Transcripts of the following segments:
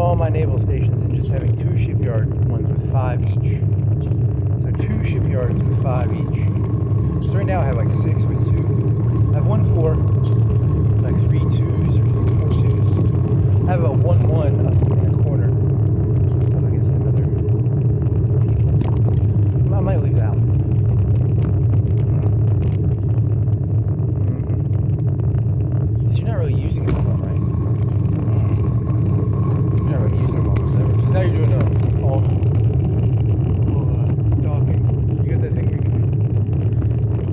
all my naval stations and just having 2 shipyard ones with 5 each. So 2 shipyards with 5 each. So right now I have like 6 with 2. I have 1 4, like 3 2s or 4 2s. I have a 1 1 up in a corner up against another. I might leave that one. You're not really using it well, right? You're not really using them almost ever. So now you're doing all docking. You got that thing where you can,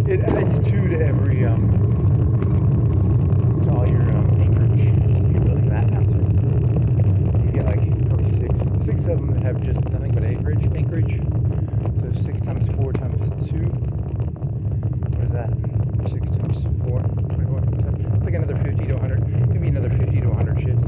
it adds 2 to every to all your anchorage. So you're building that now too. So you get like probably 6 of them that have just nothing but anchorage. So 6 times 4 times 2. What is that? 6 times 4. 24. It's like another 50 to 100. Maybe another 50 to 100 ships.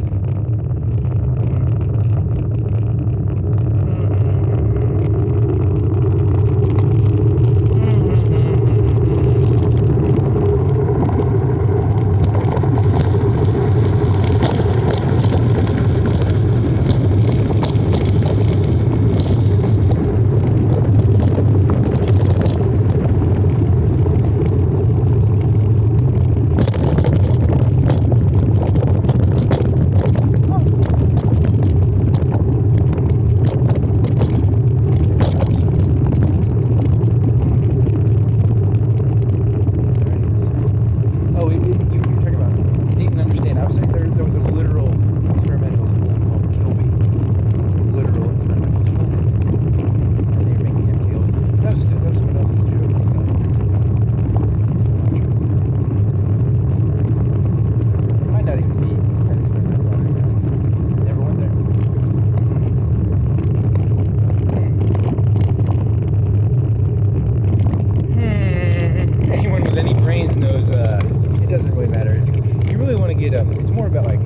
It's more about like,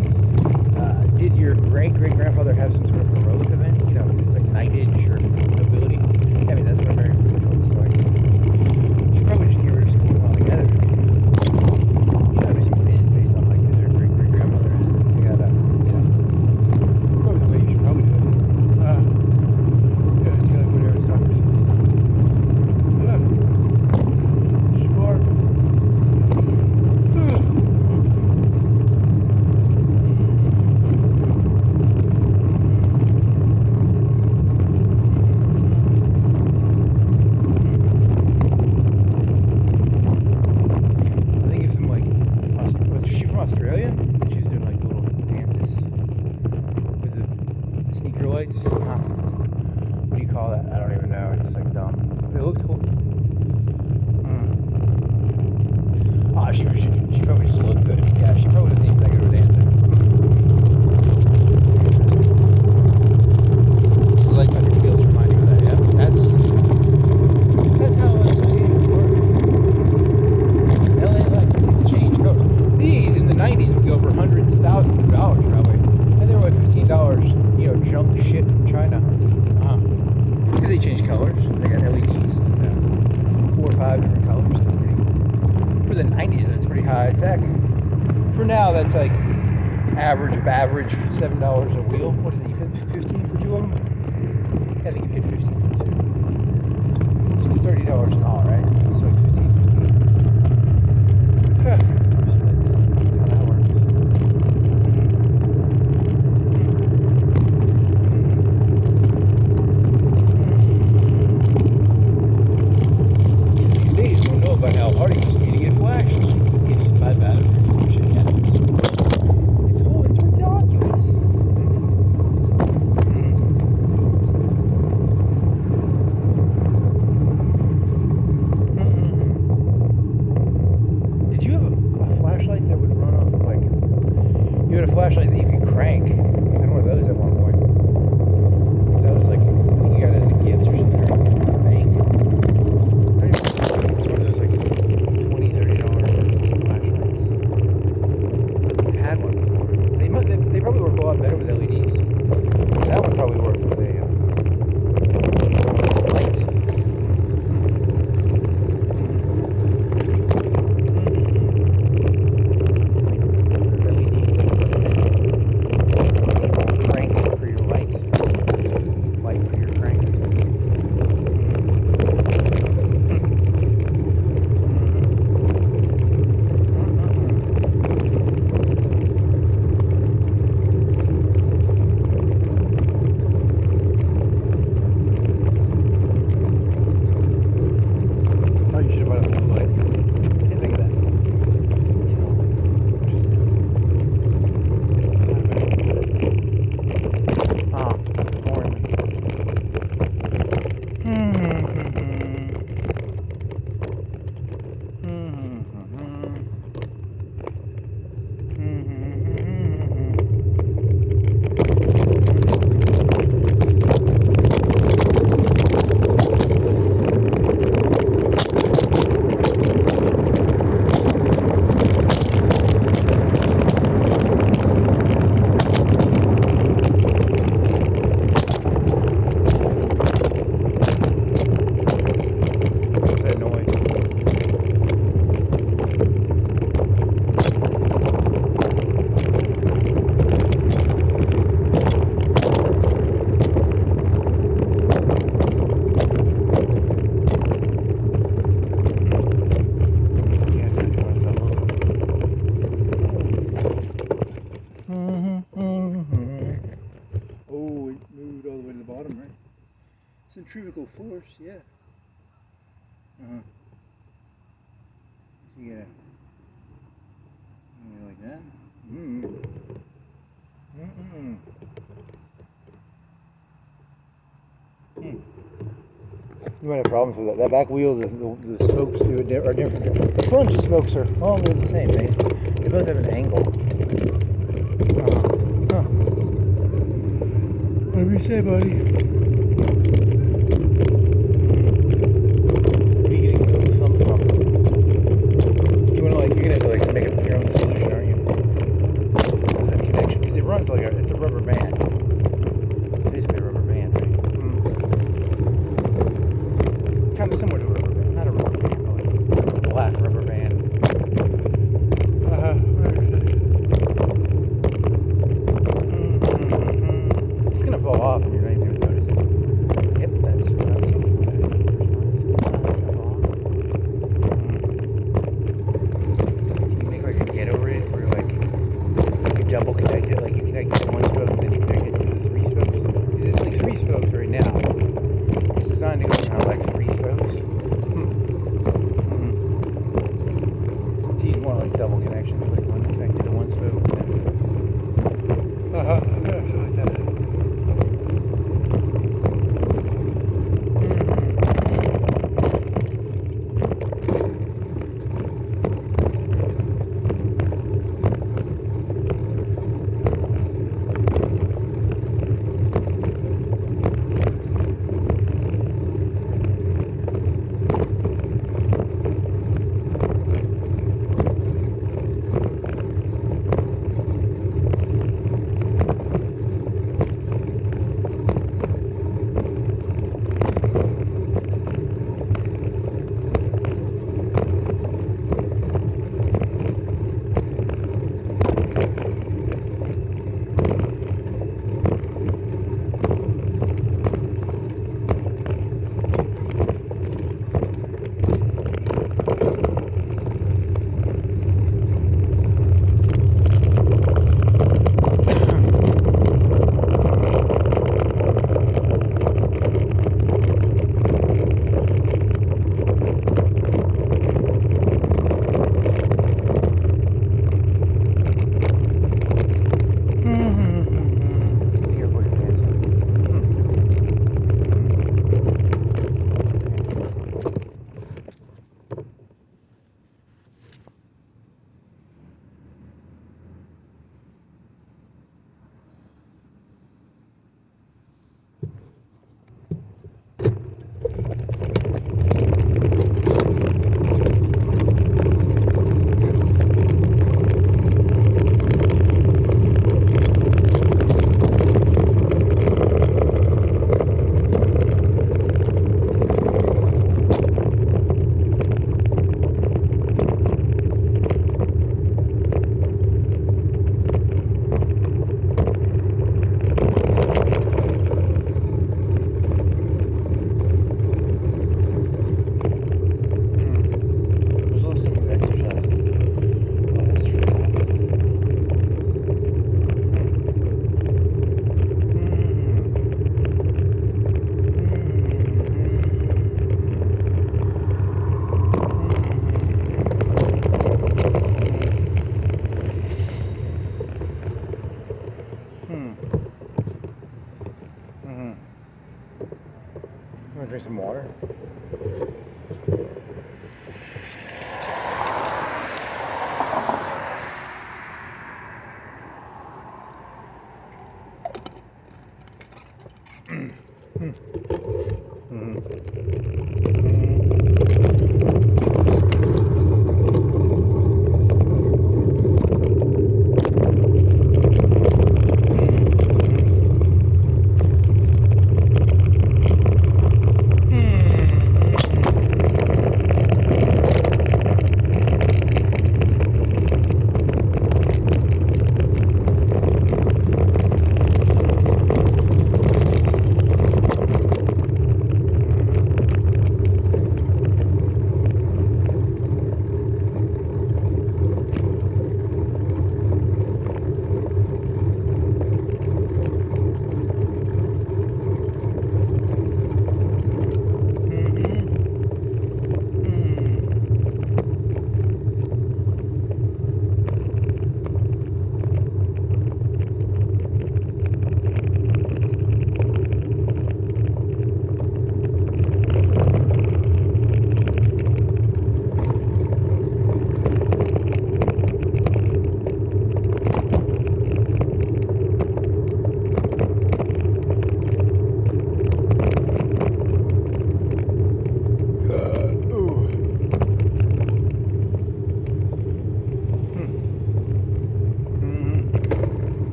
did your great-great-grandfather have some sort of heroic event? You know, it's like knightage or nobility. I mean, that's what American football is like. You should probably just get rid of schools altogether. You know, there's some quiz based on like who their great-great-grandmother is. And you gotta, you know, it's probably the way you should probably do it. Yeah, it's gotta put Aristocracy. Sure. Australia? She's doing like the little dances with the sneaker lights. What do you call that? I don't even know. It's like dumb. It looks cool. Oh, she probably just looked good. Yeah, she probably doesn't even that good of a dancer. This is like under heels remind you of that, yeah? That's how associated work. LA like it's changed. Oh, these in the 90s would go for hundreds, thousands of dollars probably. And they were like $15, you know, junk shit from China. Because they changed colors. They got LEDs and 4 or 5 different colors. That's pretty, for the 90s, that's pretty high tech. For now, that's like average, $7 a wheel. What is it? You paid 15 for 2 of them? I think you paid 15 for 2. So $30 an all, right? So like 15. Oh, it moved all the way to the bottom, right? Centrifugal force, yeah. You gotta like that. You might have problems with that. That back wheel, the spokes are different. The front spokes are always the same, right? They both have an angle. What do you say, buddy? Where are you getting the thumb from? You're gonna have to make up your own solution, aren't you? That connection, because it runs it's a rubber band. It's basically a rubber band, right? Kind of similar to a rubber band, not a rubber band, but like a black rubber band. It's gonna fall off and you're not even gonna notice it. Yep, that's what I was thinking. It's gonna fall off. Can you make like a get over it where like you double connect it, like you connect it to one spoke and then you connect it to the three spokes? Because it's like three spokes right now. It's designed to go kind of like three spokes. So you want like double connections, like one connected to one spoke. Like that. Drink some water.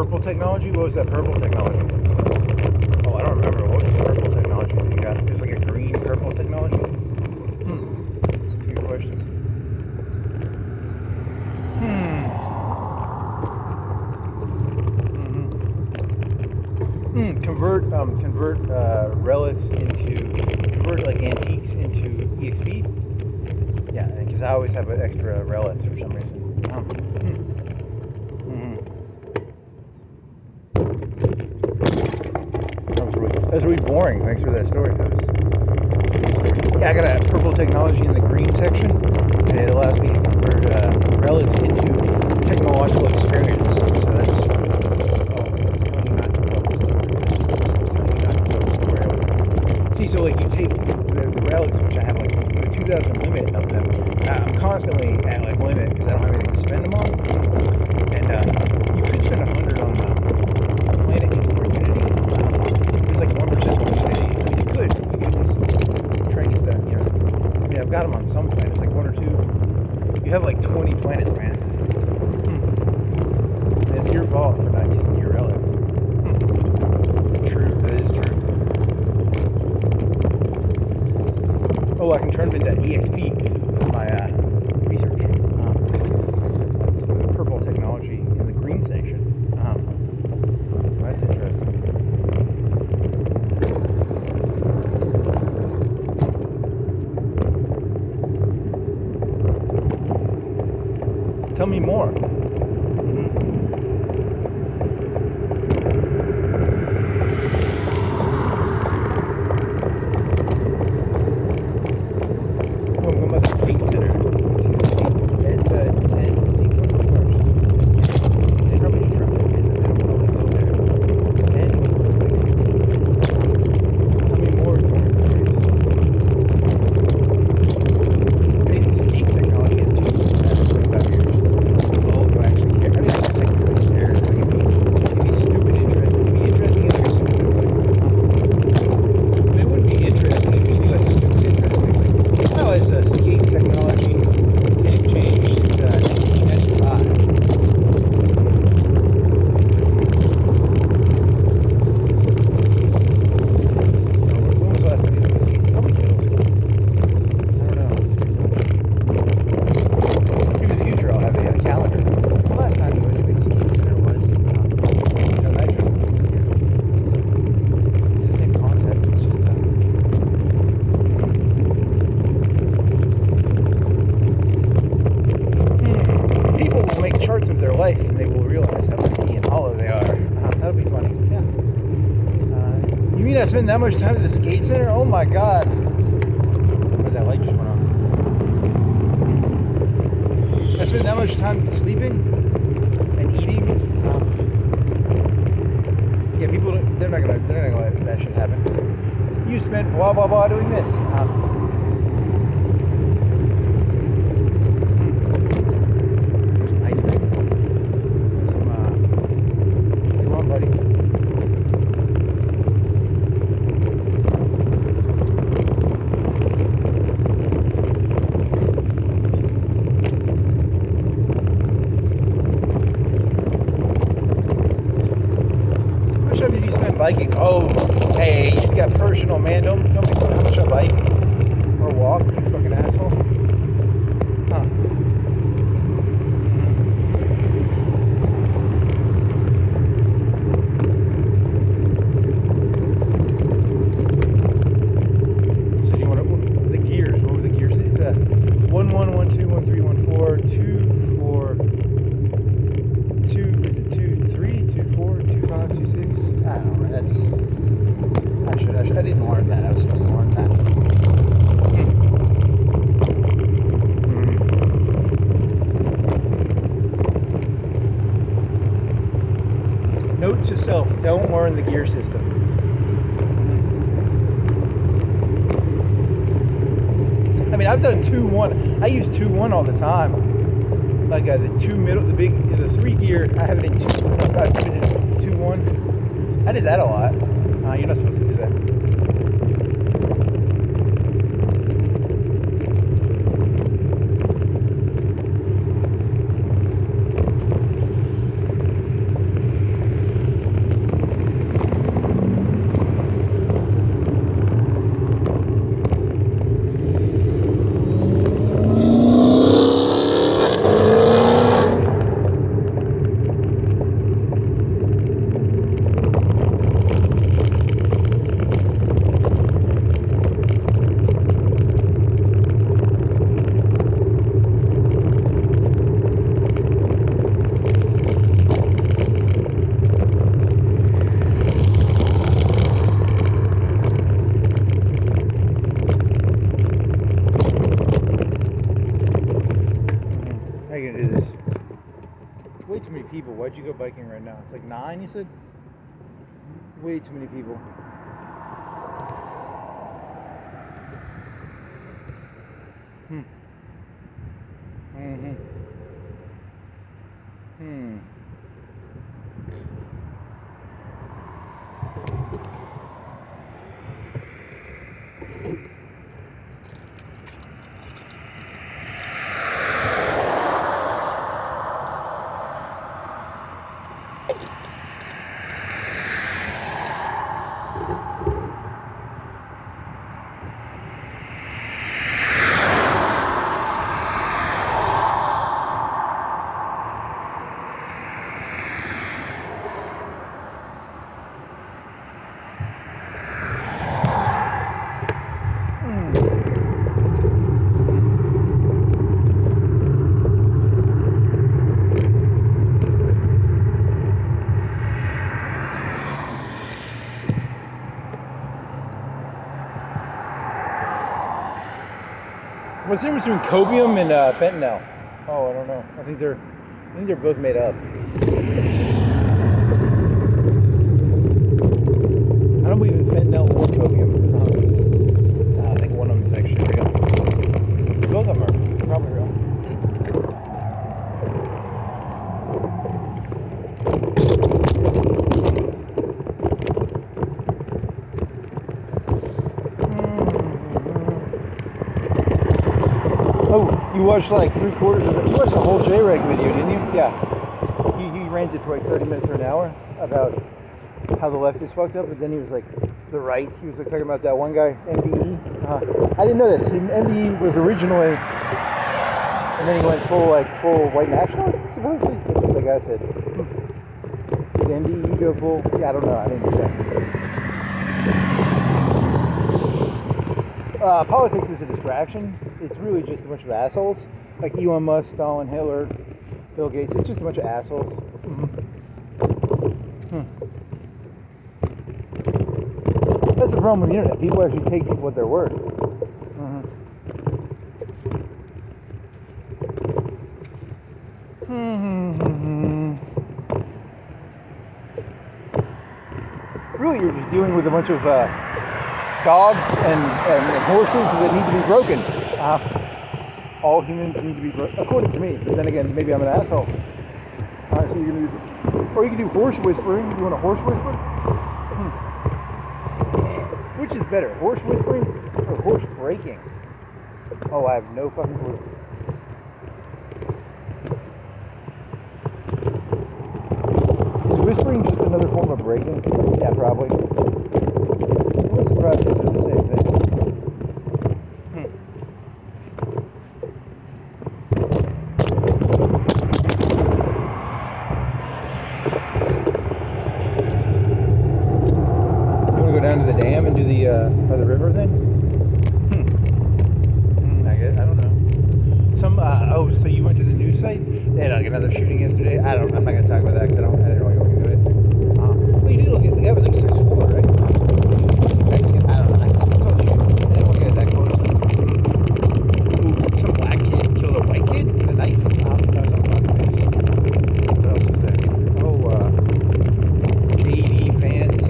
purple technology? What was that purple technology? Oh, I don't remember. What was the purple technology that you got? There's like a green purple technology? That's a good question. Convert relics convert like antiques into EXP. Yeah, because I always have extra relics for some reason. That was really boring. Thanks for that story, Thomas. Yeah, I got a purple technology in the green section, and it allows me to convert relics into technological experience. So that's so like you take the relics, which I have like the 2,000 limit of them. I'm constantly at like limit because I don't have anything to spend them on. And you could spend 100 on planet into more Unity. It's like 1% Unity. I mean, you could just try and get that. You know, I mean, I've got them on some planets, like 1 or 2. You have like 20 planets, man. And it's your fault for not using your relics. True, that is true. Oh, I can turn them into EXP for my research. That's the purple technology in the green section. That's interesting. Tell me more. I spend that much time at the skate center? Oh my god. Oh, that light just went on. I spend that much time sleeping and eating. Yeah, people, they're not gonna let that shit happen. You spent blah blah blah doing this. There's some ice cream. There's some, come on, buddy. Biking. Oh, hey, he's got personal, man. Don't be saying how much I bike or walk, you fucking asshole. Huh. So do you want to, the gears, what were the gears? It's a 1 1 1 2 1 3 1 4 2 4 2, is it 2 3 2 4 2 5 2 6? I don't know, I didn't learn that. I was supposed to learn that. Note to self, don't learn the gear system. I mean, I've done 2-1. I use 2-1 all the time. Like the 2 middle, the 3 gear, I have it in 2. I put it in 2-1. I did that a lot. You're not supposed to do that. biking right now? It's like 9, you said? Way too many people. What's the difference between copium and fentanyl? Oh, I don't know. I think they're both made up. I don't believe in fentanyl or copium. I think one of them is actually real. Both of them are probably real. Oh, you watched like 3/4 of it. You watched the whole J-Reg video, didn't you? Yeah. He ranted for like 30 minutes or an hour about how the left is fucked up, but then he was like, the right, he was like talking about that one guy, MDE. I didn't know this. MDE was originally, and then he went full white nationalist, supposedly. That's what the guy said. Did MDE go full? Yeah, I don't know. I didn't do that. Politics is a distraction. It's really just a bunch of assholes. Like Elon Musk, Stalin, Hitler, Bill Gates. It's just a bunch of assholes. That's the problem with the internet. People actually take what they're worth. Really, you're just dealing with a bunch of dogs and horses that need to be broken. All humans need to be broken, according to me. But then again, maybe I'm an asshole. So you're gonna or you can do horse whispering. You want a horse whisper? Which is better, horse whispering or horse breaking? Oh, I have no fucking clue. Is whispering just another form of breaking? Yeah, probably. I'm surprised if they're the same thing. Down to the dam and do the by the river thing? I don't know. So you went to the news site? They had like another shooting yesterday. I'm not gonna talk about that because I didn't really go into it. Well, you did look at the guy was like 6'4", right? Mexican? I don't know. I saw the shooting. I didn't look at it that closely. Ooh, some black kid killed a white kid with a knife. That was on Fox News. What else was there? JD Vance.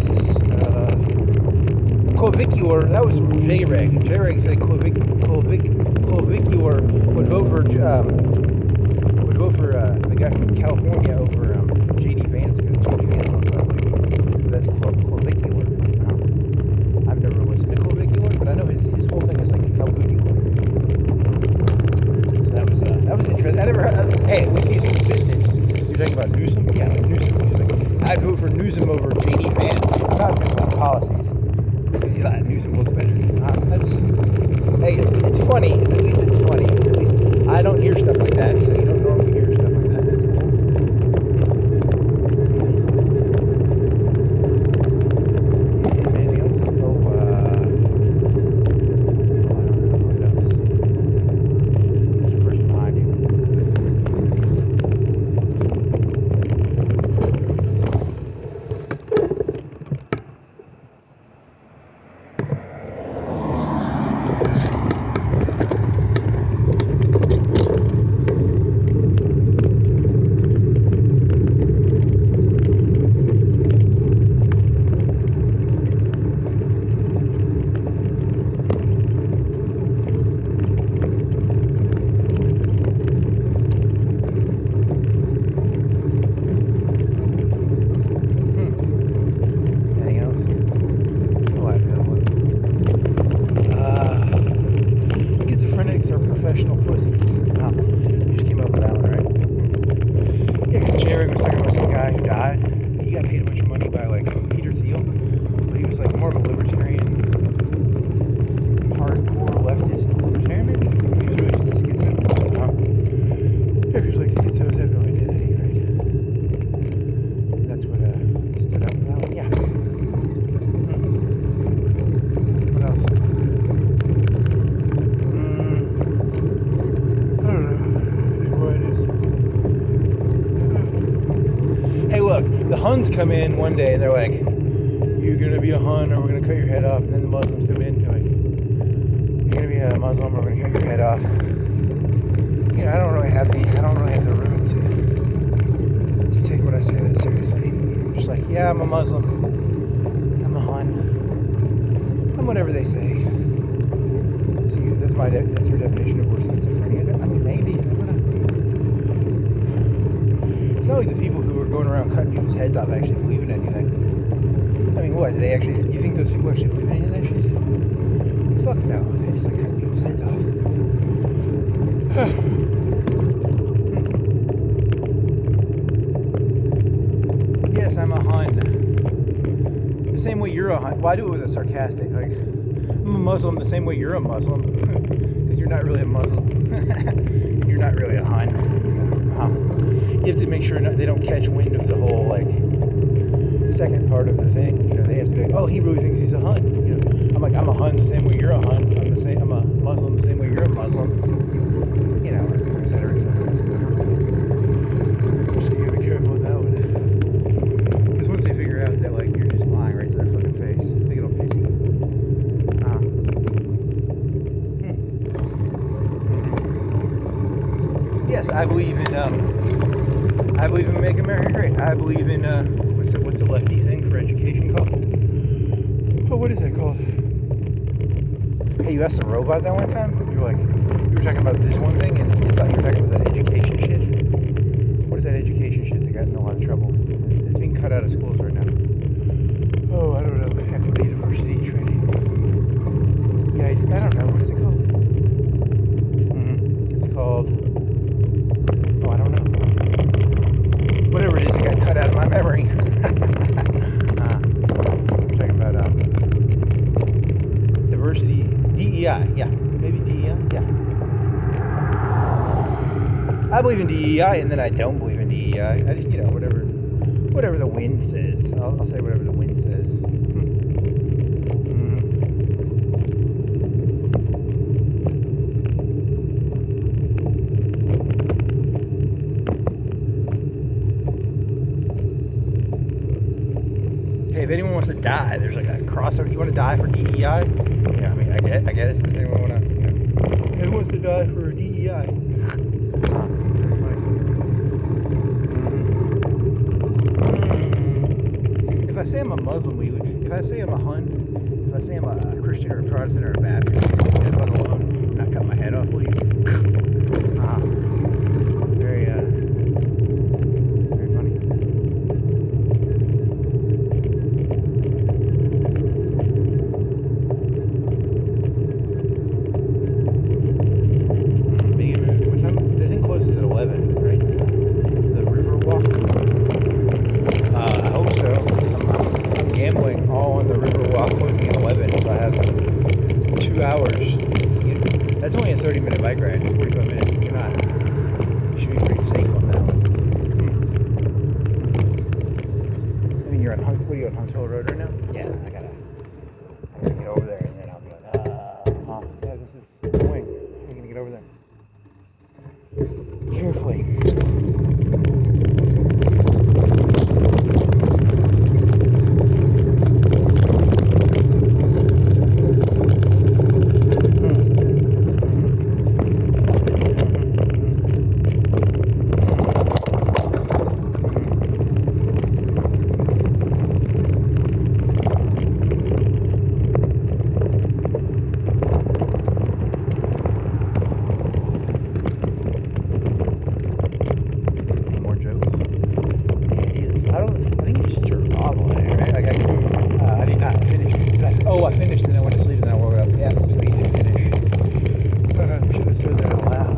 Clavicular, that was from J-Reg. J-Reg said Clavicular would vote for the guy from California over JD Vance because JD Vance looks ugly. That's Clavicular. I've never listened to Clavicular, but I know his whole thing is like how good you look. So that was interesting. I never heard. Hey, at least he's consistent. You're talking about Newsom? Yeah, Newsom. He's like, I'd vote for Newsom over JD Vance. I'm not just about policies. Because I knew some looks better. It's funny. At least it's funny. At least I don't hear stuff like that. You don't normally hear stuff like that. That's cool. Anything else? I don't know what else. There's a person behind you. come in one day and they're like, you're going to be a Hun or we're going to cut your head off. And then the Muslims come in and they're like, you're going to be a Muslim or we're going to cut your head off. You know, I don't really have the room to take what I say that seriously. I'm just like, yeah, I'm a Muslim. I'm a Hun. I'm whatever they say. So that's your definition of worse schizophrenia. I mean, maybe. I don't know. It's not like the people who are going around cutting people's heads off actually believe in anything. I mean, what? Do they actually? You think those people actually believe in any of that shit? Fuck no. They just like cutting people's heads off. Yes, I'm a Hun. The same way you're a Hun. Well, I do it with a sarcastic. Like, I'm a Muslim the same way you're a Muslim. Because you're not really a Muslim. You're not really a Hun. You have to make sure they don't catch wind of the whole, like, second part of the thing. You know, they have to be like, oh, he really thinks he's a Hun. You know, I'm like, I'm a Hun the same way you're a Hun. I'm a Muslim the same way you're a Muslim. You know, et cetera, et cetera. So you gotta be careful with that one. Because once they figure out that, like, you're just lying right to their fucking face, they get all pissy. Yes, I believe in Make America Great. I believe in what's the lefty thing for education called? Oh, what is that called? Hey, you asked a robot that one time? You were talking about this one thing, and it's like you were talking about that education shit. What is that education shit that got in a lot of trouble? It's being cut out of schools right now. Oh, I don't know. Equity, diversity, training. Yeah, I don't know. What is it called? It's called. Oh, I don't know. Whatever it is, it got cut out of my memory. We're talking about diversity, DEI. Yeah, maybe DEI. Yeah. I believe in DEI, and then I don't believe in DEI. I just, you know, whatever the wind says. I'll say whatever the wind says. Hey, if anyone wants to die, there's like a crossover. You want to die for DEI? Yeah, I mean, I guess. Does anyone want to? You know, who wants to die for DEI? If I say I'm a Muslim, if I say I'm a Hun, if I say I'm a Christian or a Protestant or a Baptist, let alone not cut my head off, please. Very funny. What time? The thing closes at 11, right? The river walk. I hope so. I'm gambling all on the river walk closing at 11, so I have 2 hours. That's only a 30-minute bike ride, 45 minutes. You should be pretty safe on that one. I mean, you're on Huntsville Road right now? Yeah, I gotta get over there, and then I'll be like, yeah, this is the wing. I'm gonna get over there. Carefully. I finished and I went to sleep and I woke up. Yeah, so you did finish. Should have said that out loud.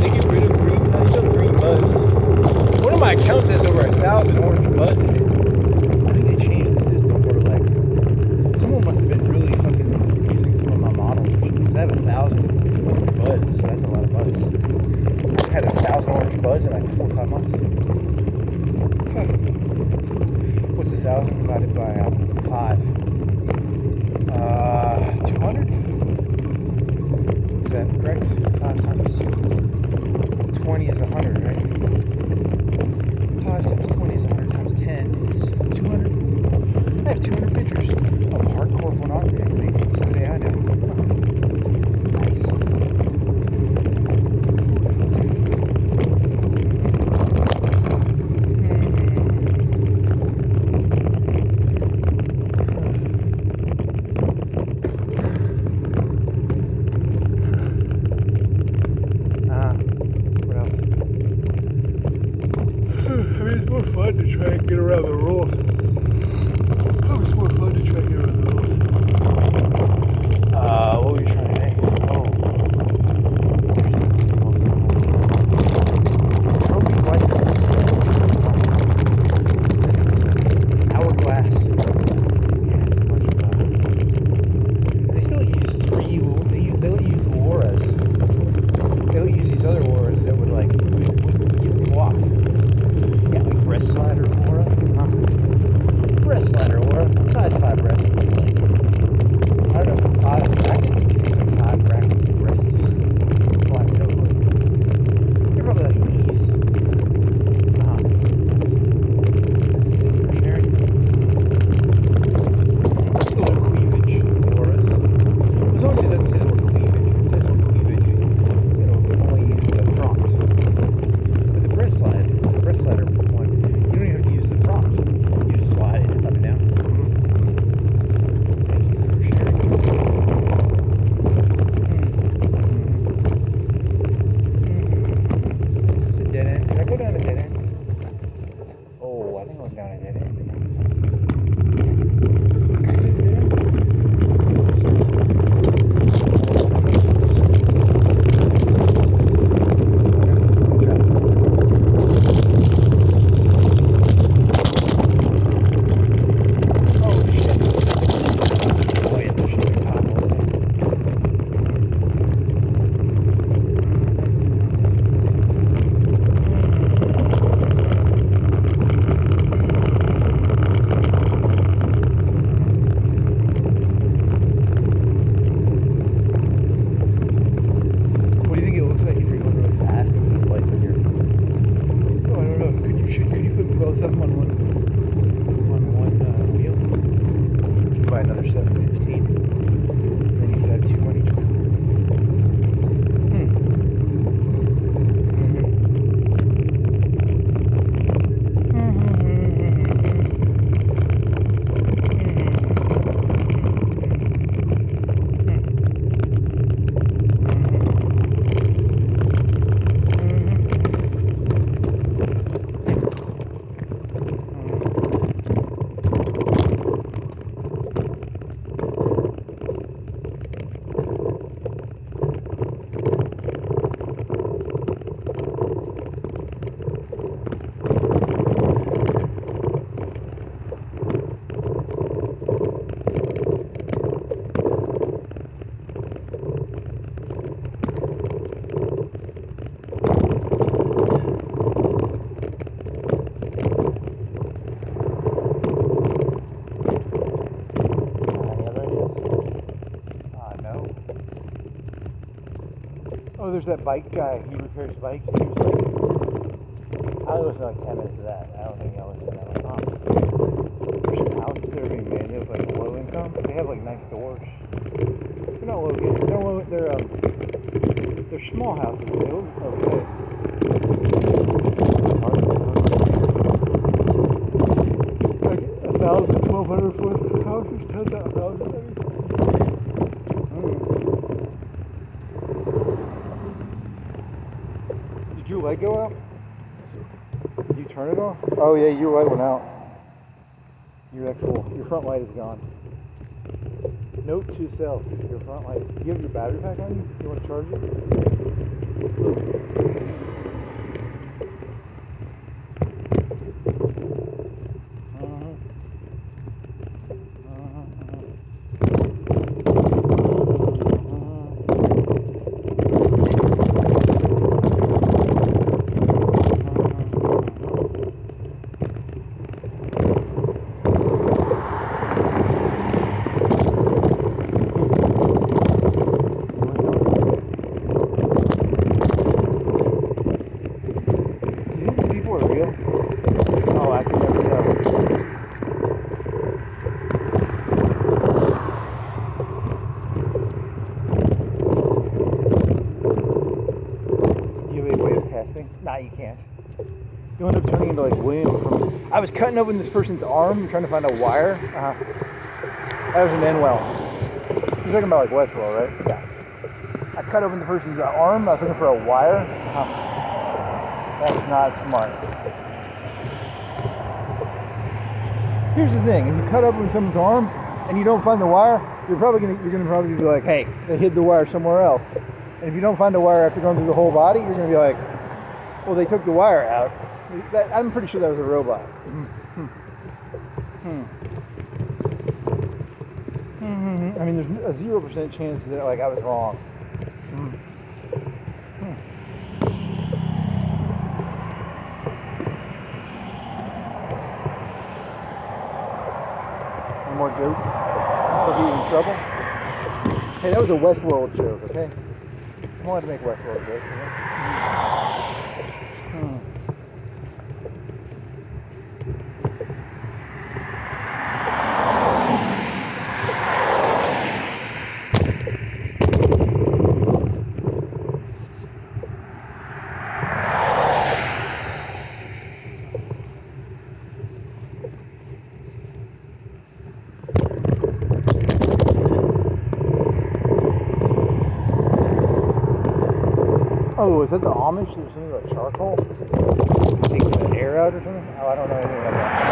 They get rid of green. There's still green buzz. One of my accounts has over 1,000 orange buzz in it. I think they changed the system where like someone must have been really fucking using some of my models. Because I have 1,000 orange buzz, so that's a lot of buzz. I had 1,000 orange buzz in like 4 or 5 months. What's 1,000 divided by 5? 200? is that correct? 5 times 20 is 100, right? 5 times 20 is 100 times 10 is 200. I have 200 pictures of hardcore pornography. So today I know. Nice. What else? I mean, it's more fun to try and get around the rules. It's more fun to try and get around the rules. What were you trying to say? Hourglass. Yeah, it's a bunch of they still use they'll use auras. They'll use these other auras that would like get blocked. Yeah, like breast slider aura. Breast slider aura. Size 5 breast. It's like, I don't know, 5 brackets? It's like 5 brackets of breasts. Well, I have no clue. They're probably like these. Thank you for sharing. Just a little cleavage auras. As long as it doesn't say the word cleavage. If it says the word cleavage, it'll only use the prompt. But the breast slider one, you don't even have to use the prompt. You just slide it up and down. Thank you for sharing. Is this a dead end? Did I go down a dead end? Oh, I think I went down a dead end. Is it a dead end? It's a circle. It's a circle. Good job. Oh shit. Oh yeah, there should be potholes there. What do you think it looks like if you're going really fast and there's lights on your... Oh, I don't know. Could you put both of them on one wheel? You could buy another 715. And then you could have 2 on each wheel. Oh, there's that bike guy. He repairs bikes. And he was like, I listened to like 10 minutes of that. I don't think I listened to that. Like, there's some houses that are being made. They're like low income. They have like nice doors. They're not low income. They're small houses. But they look okay. Like 1,000, 1,200 foot houses, 10,000 maybe. Did your light go out? Did you turn it off? Oh yeah, your light went out. Your front light is gone. Note to self, your front light is... Do you have your battery pack on you? You want to charge it? Look. or real? Oh, I can never tell. Do you have a way of testing? Nah, you can't. You end up turning into like William from... I was cutting open this person's arm trying to find a wire. That was an N-well. You're talking about like Westworld, right? Yeah. I cut open the person's arm. I was looking for a wire. That's not smart. Here's the thing: if you cut open someone's arm and you don't find the wire, you're gonna probably be like, "Hey, they hid the wire somewhere else." And if you don't find the wire after going through the whole body, you're gonna be like, "Well, they took the wire out." I'm pretty sure that was a robot. I mean, there's a 0% chance that like I was wrong. Any more jokes? Will get you in trouble? Hey, that was a Westworld joke, okay? I wanted to make Westworld jokes, Oh, is that the Amish? There's something about charcoal? Takes the air out or something? Oh, I don't know anything about that.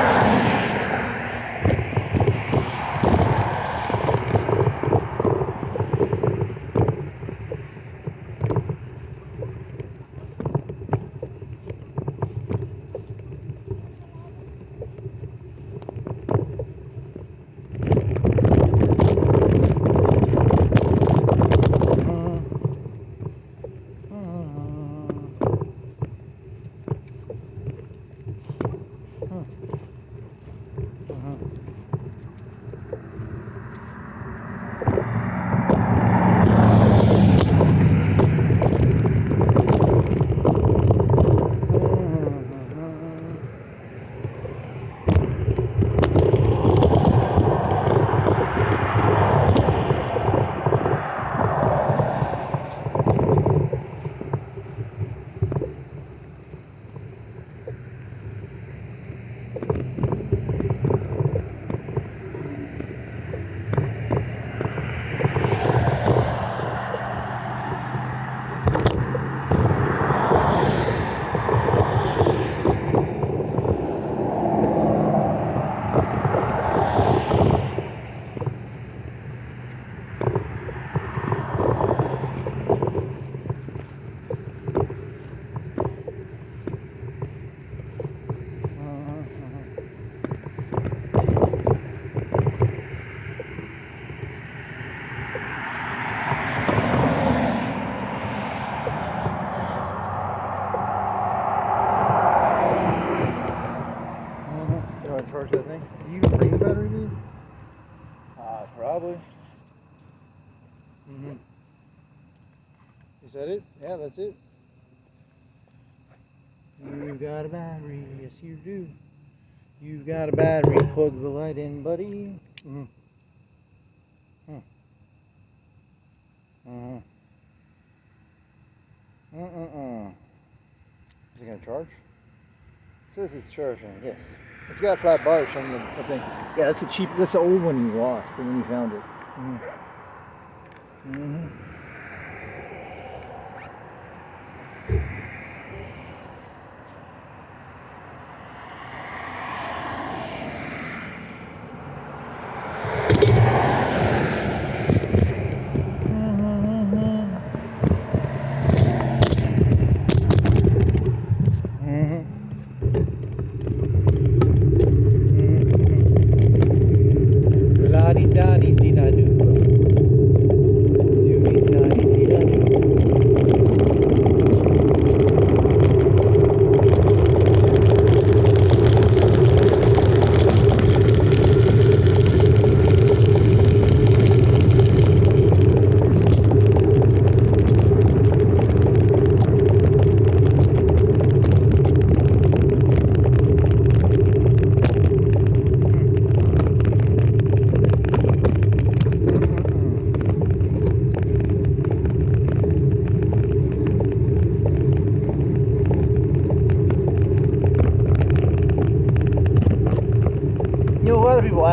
Charge that thing? Do you even bring a battery, dude? Probably. Is that it? Yeah, that's it. You've got a battery, yes you do. You've got a battery, plug the light in, buddy. Is it gonna charge? It says it's charging, yes. It's got a flat bar showing the thing. Yeah, that's the old one you lost, the one you found it.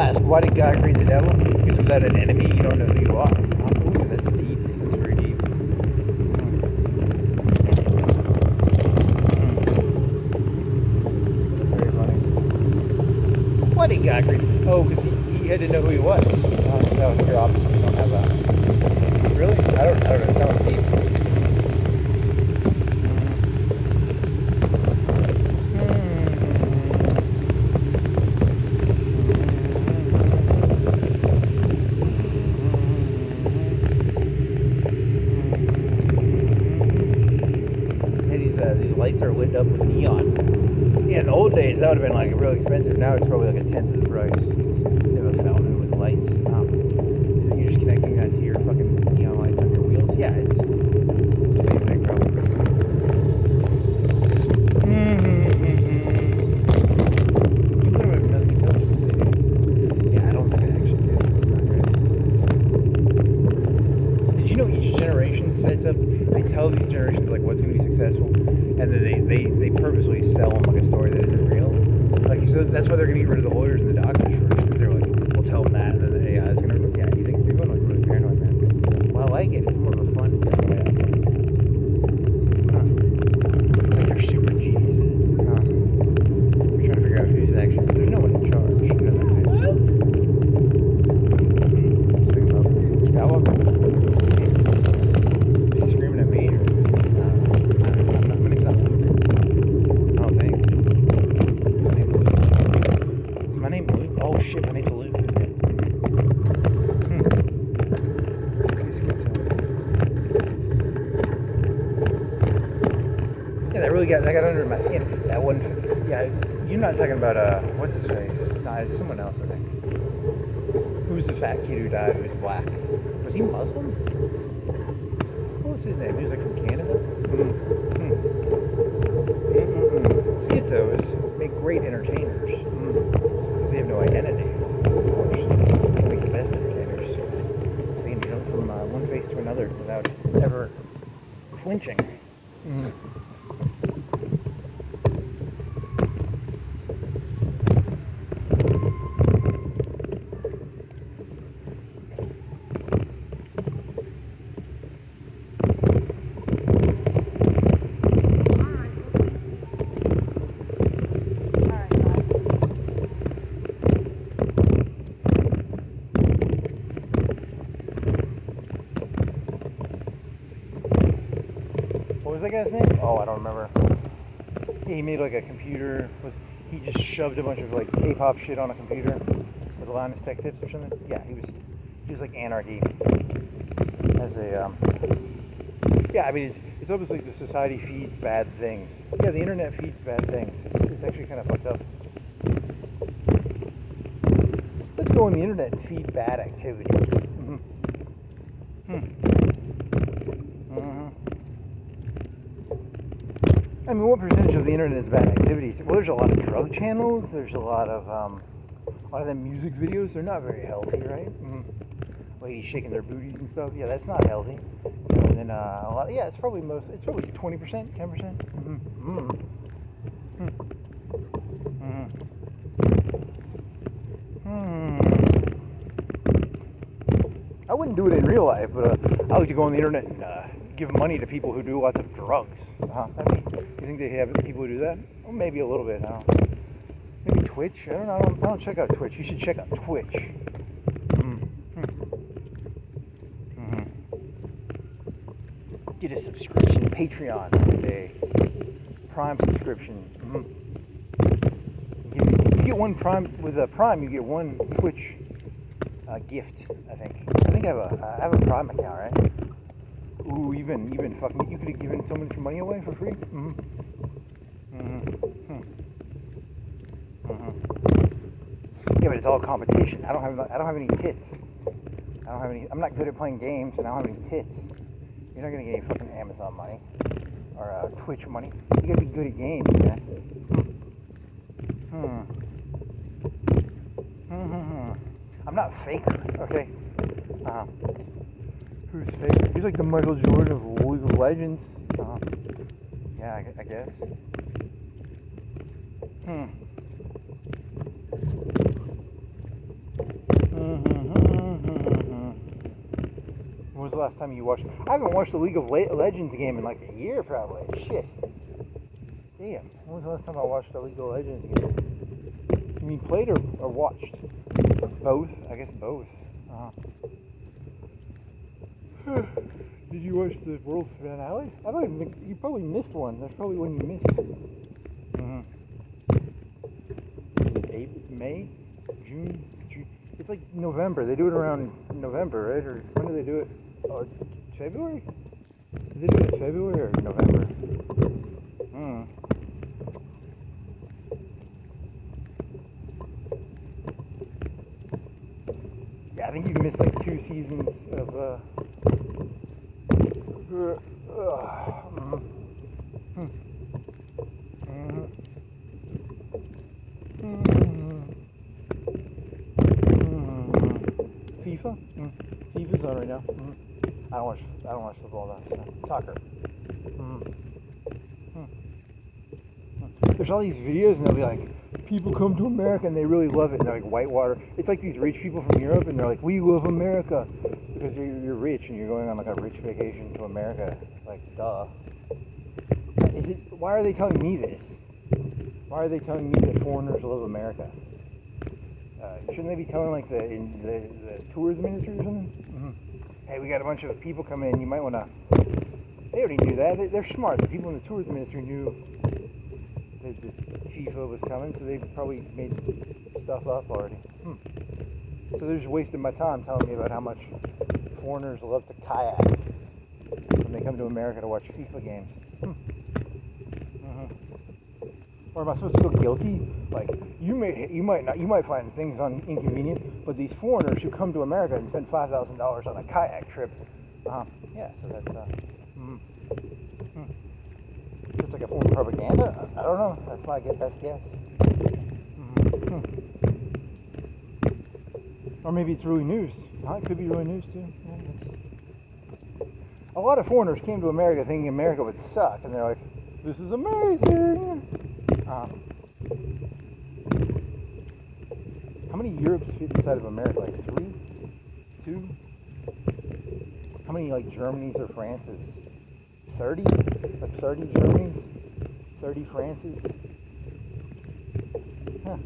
ask, why did God create the devil? Because without an enemy, you don't know who you are. Ooh, that's deep. That's very deep. Very funny. Why did God create? Oh, because he had to know who he was. No, your opposites don't have that. Really? I don't know. It sounds deep. These lights are lit up with neon. Yeah, in the old days that would have been like real expensive. Now it's probably like a tenth of the price. They have a fountain with lights. You're just connecting that to your fucking neon lights on your wheels. Yeah, it's the same thing probably. Yeah, I don't think I actually did. It's not good. Did you know each generation sets up? They tell these generations like what's going to be successful, and then they purposely sell them like a story that isn't real. Like, so that's why they're going to get rid of the lawyers and the doctors first, because they're like, we'll tell them that, and then the AI is going to. Yeah, you think you're going like really paranoid, man? So, well, I like it. It's more of a fun paranoia. Like they're super geniuses. We're trying to figure out who's actually. There's no one in charge. You know that, right? Skywalker. Screaming at me, or my name's not Luke. I don't think. My name's Luke. Is my name Luke? Oh shit, my name's Luke. Yeah, that got under my skin. That one, yeah. You're not talking about what's his face? Nah, it's someone else, I think. Who's the fat kid who died? Who was black? Was he Muslim? What was his name? He was like from Canada? Schizos make great entertainers. Because they have no identity. Of course. They make the best entertainers. They can jump from one face to another without ever flinching. What was that guy's name? Oh, I don't remember. He made like a computer with. He just shoved a bunch of like K-pop shit on a computer with a line of tech tips or something. Yeah, he was like anarchy. As a yeah, I mean it's almost like the society feeds bad things. Yeah, the internet feeds bad things. It's actually kind of fucked up. Let's go on the internet and feed bad activities. I mean, what percentage of the internet is bad activities? Well, there's a lot of drug channels. There's a lot of them music videos. They're not very healthy, right? Ladies shaking their booties and stuff. Yeah, that's not healthy. And then a lot. Yeah, it's probably 20%, 10%. I wouldn't do it in real life, but I like to go on the internet and give money to people who do lots of drugs. I mean, you think they have people who do that? Well, maybe a little bit. I don't know. Maybe Twitch. I don't know. I don't check out Twitch. You should check out Twitch. Get a subscription, Patreon, a Prime subscription. You get one Prime with a Prime. You get one Twitch gift. I think I have a Prime account, right? Ooh, you've been fucking. You could have given so much money away for free. Yeah, but it's all competition. I don't have any tits. I'm not good at playing games, and I don't have any tits. You're not gonna get any fucking Amazon money or Twitch money. You gotta be good at games, man. I'm not fake, okay? Who's fake? He's like the Michael Jordan of League of Legends. Yeah, I guess. When was the last time you watched? I haven't watched the League of Legends game in like a year, probably. Shit. Damn. When was the last time I watched the League of Legends game? You mean played or watched? Both? I guess both. Did you watch the World finale? I don't even think you probably missed one. There's probably one you missed. Is it April? It's May, June. It's June. It's like November. They do it around November, right? Or when do they do it? Oh, February? Did they do it in February or November? Yeah, I think you missed like 2 seasons of. FIFA? FIFA's on right now. I don't watch football though. So. Soccer. There's all these videos and they'll be like, people come to America and they really love it and they're like whitewater. It's like these rich people from Europe and they're like, we love America because you're rich and you're going on like a rich vacation to America. Like, duh. Why are they telling me this? Why are they telling me that foreigners love America? Shouldn't they be telling like the tourism industry or something? Hey, we got a bunch of people coming in. You might want to. They already knew that. They're smart. The people in the tourism industry knew that FIFA was coming, so they probably made stuff up already. So they're just wasting my time telling me about how much foreigners love to kayak when they come to America to watch FIFA games. Or am I supposed to feel guilty? Like you might find things inconvenient, but these foreigners who come to America and spend $5,000 on a kayak trip, yeah. So that's it's like a form of propaganda. I don't know. That's my best guess. Or maybe it's really news. It could be really news too. Yeah, a lot of foreigners came to America thinking America would suck, and they're like, "This is amazing." How many Europes fit inside of America? Like 3? 2? How many like Germanys or Frances? 30? Like 30 Germanys? 30 Frances? Huh.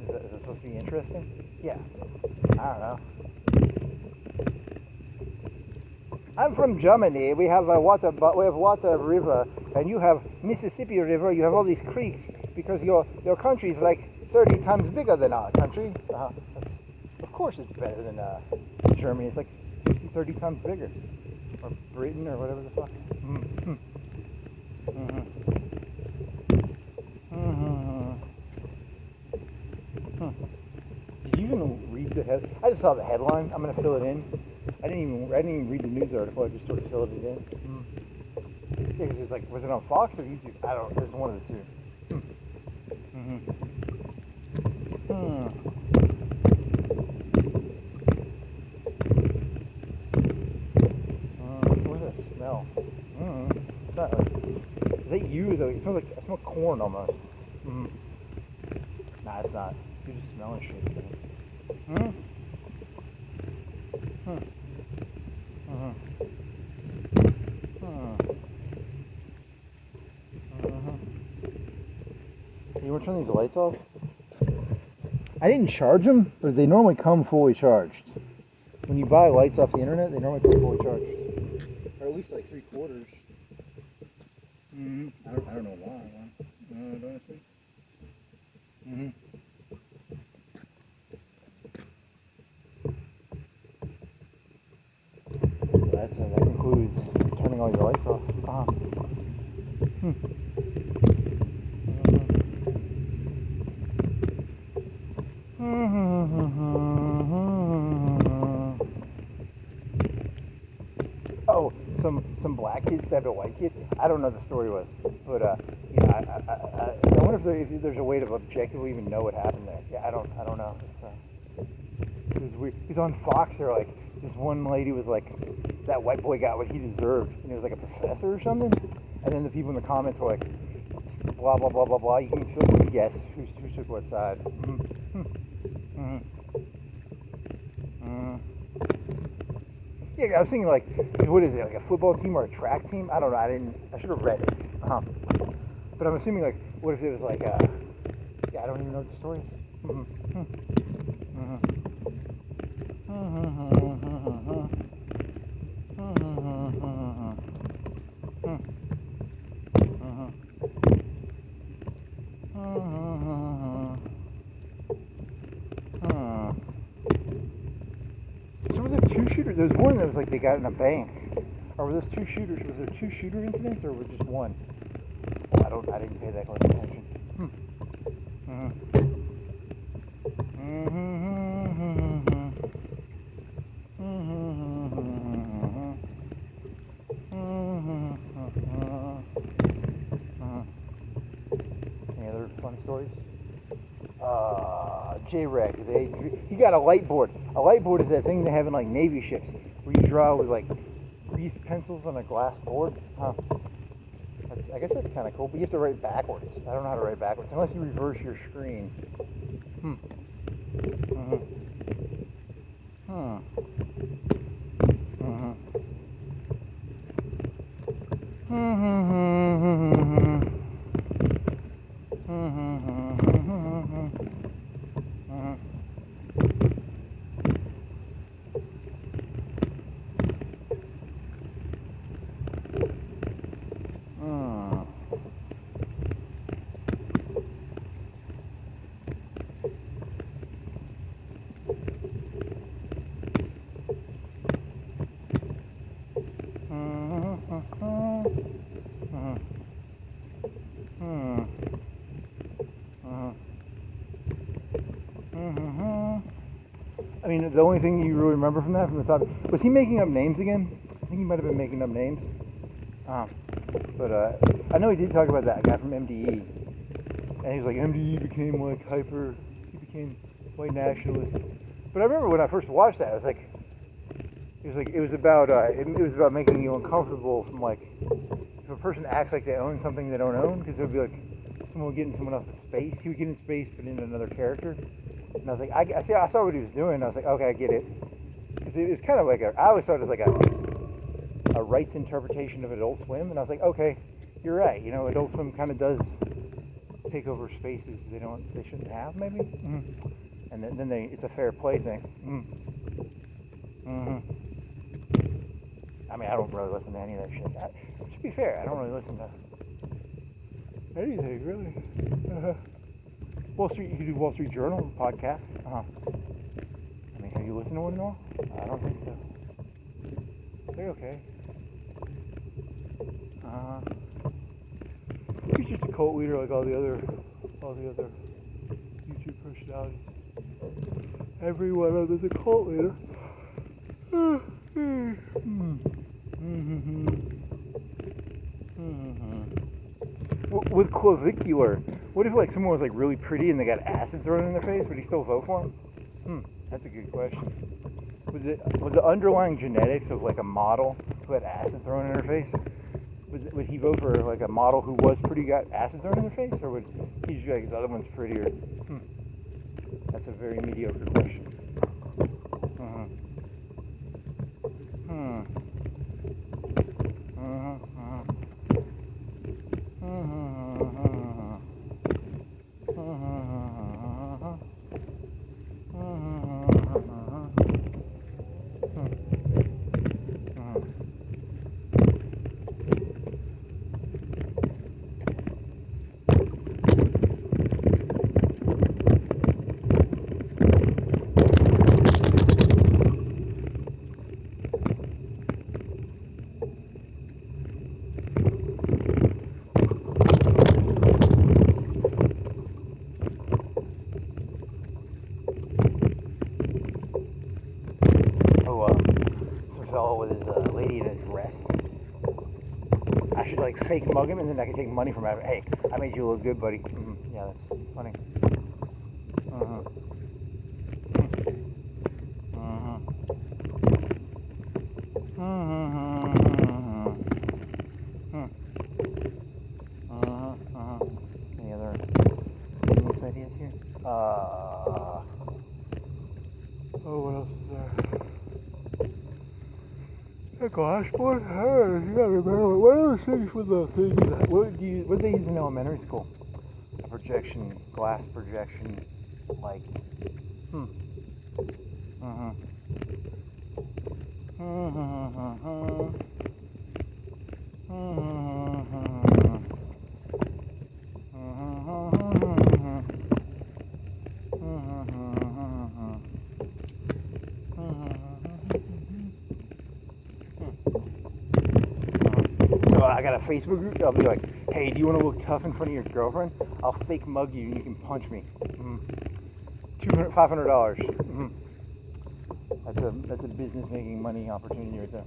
Is that supposed to be interesting? Yeah. I don't know. I'm from Germany. We have water river, and you have Mississippi River. You have all these creeks because your country is like 30 times bigger than our country. Of course, it's better than Germany. It's like 30 times bigger, or Britain, or whatever the fuck. Did you even read the head? I just saw the headline. I'm gonna fill it in. I didn't even read the news article. I just sort of filled it in. Yeah, because it was like, was it on Fox or YouTube? I don't know. There's one of the two. What does that smell? It's not like, is that you? It smells like, I smell corn almost. Nah, it's not. You're just smelling shit. You want to turn these lights off? I didn't charge them, but they normally come fully charged. When you buy lights off the internet, they normally come fully charged. Or at least like 3/4. I don't know why. Don't I think? That includes turning all your lights off. Oh, some black kid stabbed a white kid. I don't know what the story was, but I wonder if there's a way to objectively even know what happened there. Yeah, I don't know. It was weird. He's on Fox. They're like, this one lady was like, that white boy got what he deserved, and it was like a professor or something. And then the people in the comments were like, blah blah blah blah blah. You can guess who took what side. Yeah, I was thinking like, what is it, like a football team or a track team? I don't know. I should have read it. But I'm assuming like, what if it was like, yeah, I don't even know what the story is. So was there two shooters? There was one that was like they got in a bank. Or were those two shooters? Was there two shooter incidents or was just one? I didn't pay that close attention. Any other fun stories? J-Reg, he got a light board. A light board is that thing they have in like Navy ships where you draw with like greased pencils on a glass board. I guess that's kind of cool, but you have to write backwards. I don't know how to write backwards unless you reverse your screen. I mean, the only thing you really remember from the top, was he making up names again? I think he might have been making up names. But I know he did talk about that guy from MDE. And he was like, MDE became like he became white nationalist. But I remember when I first watched that, it was about making you uncomfortable from like, if a person acts like they own something they don't own, because it would be like, someone would get in someone else's space. He would get in space, but in another character. And I was like, I saw what he was doing. And I was like, okay, I get it. Because it was kind of like I always thought it was like a rights interpretation of Adult Swim. And I was like, okay, you're right. You know, Adult Swim kind of does take over spaces they shouldn't have, maybe. And then it's a fair play thing. I mean, I don't really listen to any of that shit. To be fair, I don't really listen to anything, really. Wall Street, you can do Wall Street Journal podcast. I mean, have you listened to one at all? I don't think so. They're okay. He's just a cult leader like all the other YouTube personalities. Every one of them is a cult leader. With clavicular, what if like someone was like really pretty and they got acid thrown in their face, would he still vote for him? That's a good question. Was the underlying genetics of like a model who had acid thrown in her face, would he vote for like a model who was pretty, got acid thrown in her face, or would he just be like, the other one's prettier? That's a very mediocre question. Fellow with his lady in a dress. I should like fake mug him and then I can take money from him. Hey, I made you look good, buddy. Yeah, that's funny. Any other business ideas here? Oh, what else is there? A glass board? Oh, you gotta remember. What are those things with the thing? What did they use in elementary school? A projection, glass projection, light. So I got a Facebook group. I'll be like, hey, do you want to look tough in front of your girlfriend? I'll fake mug you and you can punch me. $500. That's a business making money opportunity right there.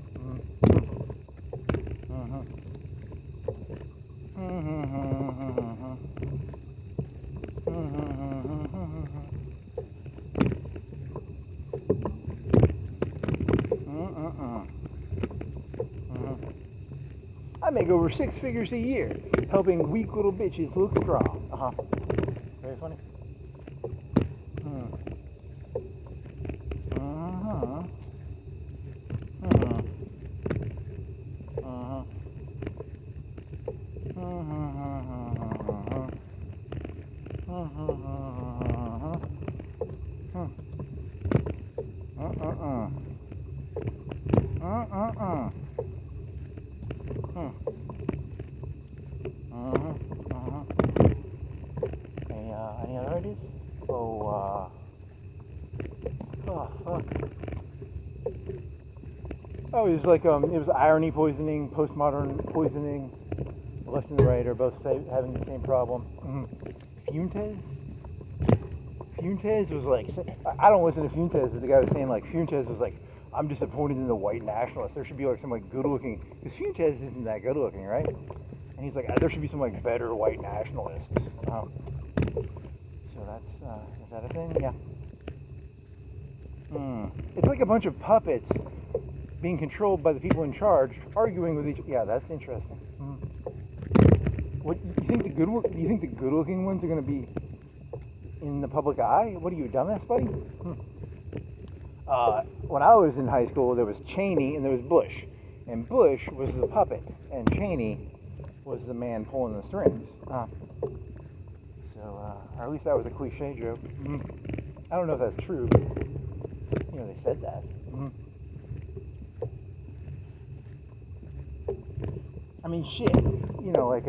I make over 6 figures a year helping weak little bitches look strong. Very funny. Any other ideas? Oh, fuck. Oh, it was like, it was irony poisoning, postmodern poisoning. The left and the right are both having the same problem. Fuentes was like, I don't listen to Fuentes, but the guy was saying like, Fuentes was like, I'm disappointed in the white nationalists. There should be like some like good looking, because Fuentes isn't that good looking, right? And he's like, there should be some like better white nationalists. So that's, is that a thing? Yeah. It's like a bunch of puppets being controlled by the people in charge, arguing with each. Yeah, that's interesting. What you think the good? Do you think the good-looking ones are going to be in the public eye? What are you, a dumbass, buddy? When I was in high school, there was Cheney and there was Bush, and Bush was the puppet, and Cheney was the man pulling the strings. Or at least that was a cliche joke. I don't know if that's true, but you know they said that. I mean, shit. You know, like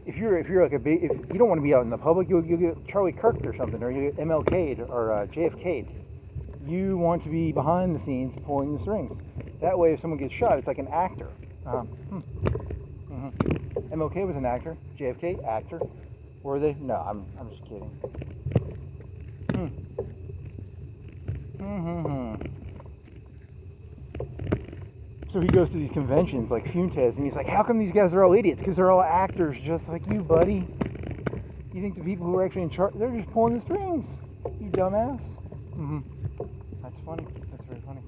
if you're like if you don't want to be out in the public, you'll get Charlie Kirk or something, or you get MLK'd or JFK'd. You want to be behind the scenes pulling the strings. That way, if someone gets shot, it's like an actor. MLK was an actor. JFK, actor. Were they? No, I'm just kidding. So he goes to these conventions like Fuentes, and he's like, how come these guys are all idiots? Because they're all actors just like you, buddy. You think the people who are actually in charge, they're just pulling the strings, you dumbass. That's funny. That's very funny.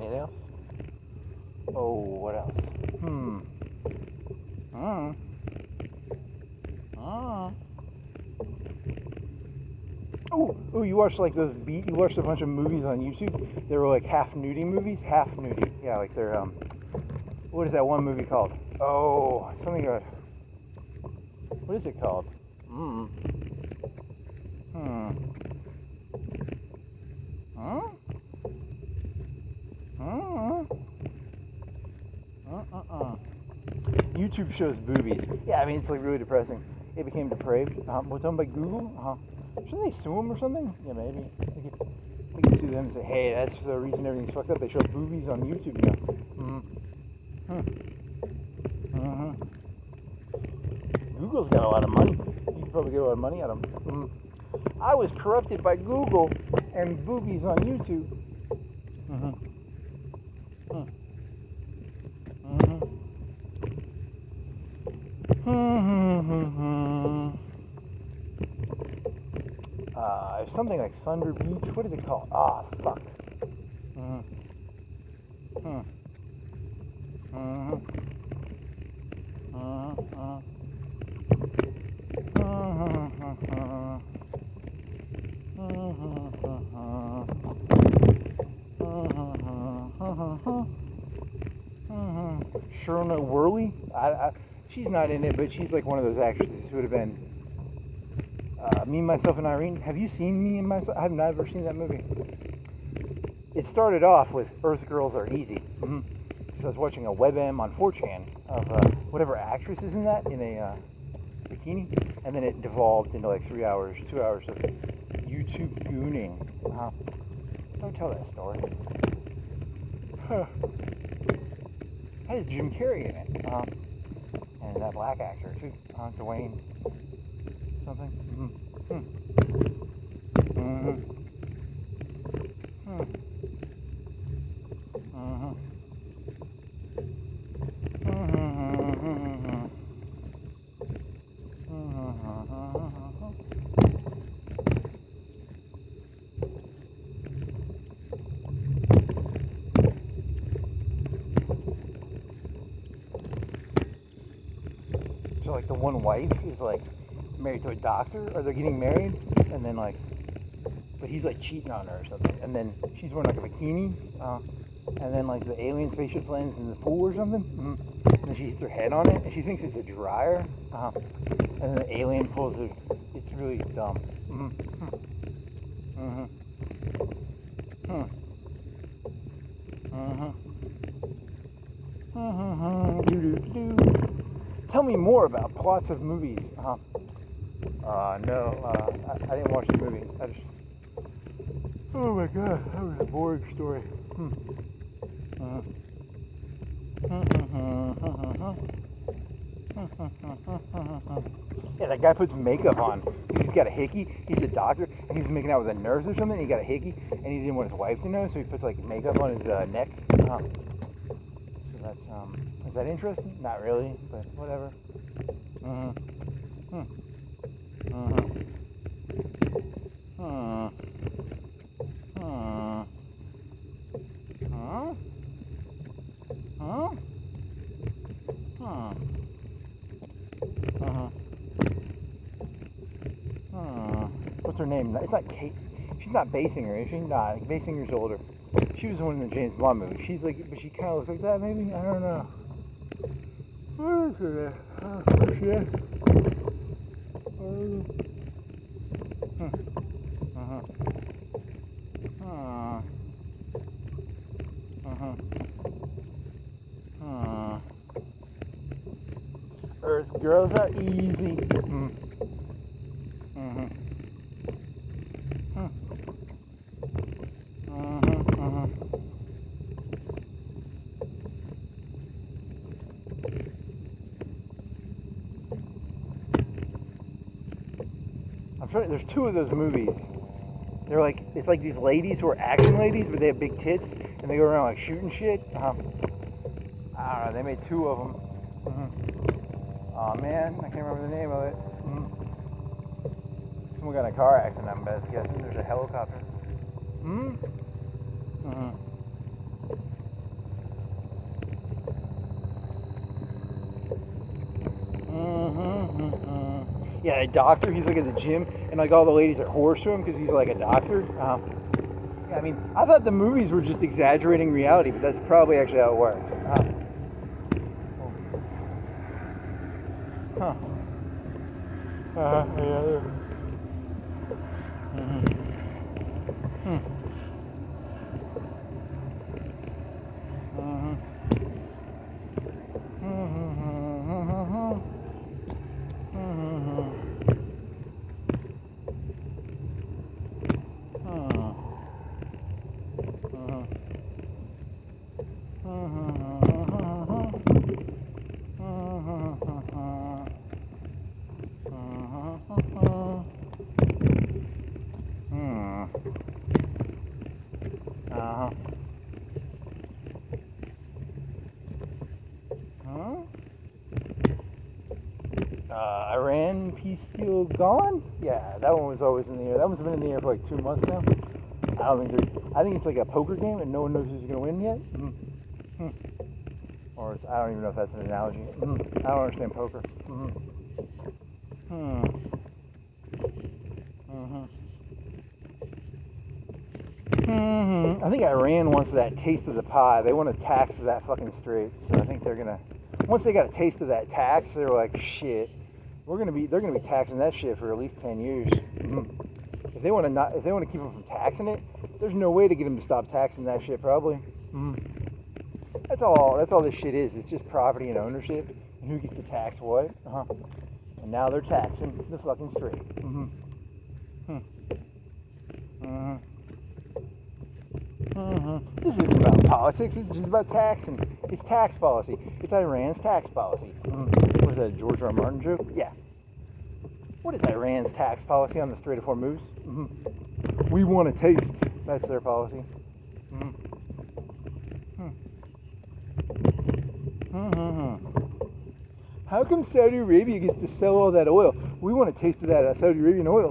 Anything else? Oh, what else? Oh, you watched like those you watched a bunch of movies on YouTube. They were like half nudie movies, half nudie. Yeah, like they're what is that one movie called? Oh, something about, what is it called? YouTube shows boobies. Yeah, I mean, it's like really depressing. It became depraved. What's owned by Google? Shouldn't they sue them or something? Yeah, maybe. We could sue them and say, hey, that's the reason everything's fucked up. They show boobies on YouTube now. Google's got a lot of money. You can probably get a lot of money out of them. I was corrupted by Google and boobies on YouTube. Something like Thunder Beach. What is it called? Ah, fuck. Sherna Worley? She's not in it, but she's like one of those actresses who would have been Me, Myself, and Irene. Have you seen Me and Myself? I've never seen that movie. It started off with Earth Girls Are Easy. So I was watching a WebM on 4chan of whatever actress is in that in a bikini, and then it devolved into like 2 hours of YouTube gooning. Don't tell that story. That is Jim Carrey in it, and that black actor too, Dwayne something. So like the one wife is like married to a doctor, or they're getting married, and then like, but he's like cheating on her or something, and then she's wearing like a bikini, and then like the alien spaceship lands in the pool or something, and then she hits her head on it, and she thinks it's a dryer, and then the alien pulls her. It's really dumb. Tell me more about plots of movies. No, I didn't watch the movie. Oh my god, that was a boring story. Yeah, that guy puts makeup on because he's got a hickey. He's a doctor, and he's making out with a nurse or something. And he got a hickey, and he didn't want his wife to know, so he puts like makeup on his neck. So that's is that interesting? Not really, but whatever. What's her name? It's not Kate. She's not Basinger, is she? Nah, Basinger's older. She was the one in the James Bond movie. She's like, but she kind of looks like that, maybe? I don't know. What is it? Shit. Earth girls are easy. I'm sure there's two of those movies. They're like, it's like these ladies who are action ladies, but they have big tits, and they go around like shooting shit. I don't know, they made two of them. Oh man, I can't remember the name of it. Someone got in a car accident, I'm best guessing. There's a helicopter. Yeah, a doctor, he's like at the gym, and like all the ladies are whores to him because he's like a doctor. Yeah, I mean, I thought the movies were just exaggerating reality, but that's probably actually how it works. Yeah. I gone? Yeah, that one was always in the air. That one's been in the air for like 2 months now. I think it's like a poker game and no one knows who's going to win yet. Or I don't even know if that's an analogy. I don't understand poker. I think Iran wants that taste of the pie. They want to tax that fucking strait. So I think they're gonna. Once they got a taste of that tax, they're like, shit. They're gonna be taxing that shit for at least 10 years. If they want to keep them from taxing it, there's no way to get them to stop taxing that shit. Probably. That's all this shit is. It's just property and ownership, and who gets to tax what. And now they're taxing the fucking strait. This isn't about politics. This is just about taxing. It's tax policy. It's Iran's tax policy. What is that, a George R. Martin joke? Yeah. What is Iran's tax policy on the Strait of Hormuz? We want a taste. That's their policy. How come Saudi Arabia gets to sell all that oil? We want a taste of that Saudi Arabian oil.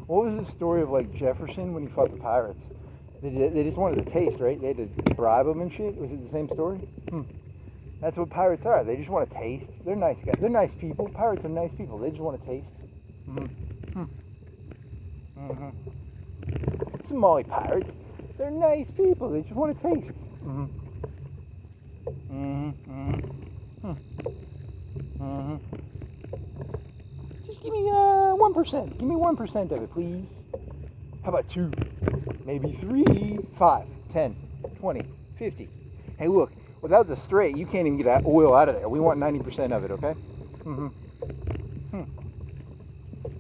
What was the story of like Jefferson when he fought the pirates? They just wanted a taste, right? They had to bribe them and shit. Was it the same story? That's what pirates are. They just want a taste. They're nice guys. They're nice people. Pirates are nice people. They just want a taste. Somali pirates. They're nice people. They just want a taste. Just give me 1%. Give me 1% of it, please. How about 2? Maybe 3, 5, 10, 20, 50. Hey, look, without the strait, you can't even get that oil out of there. We want 90% of it, okay?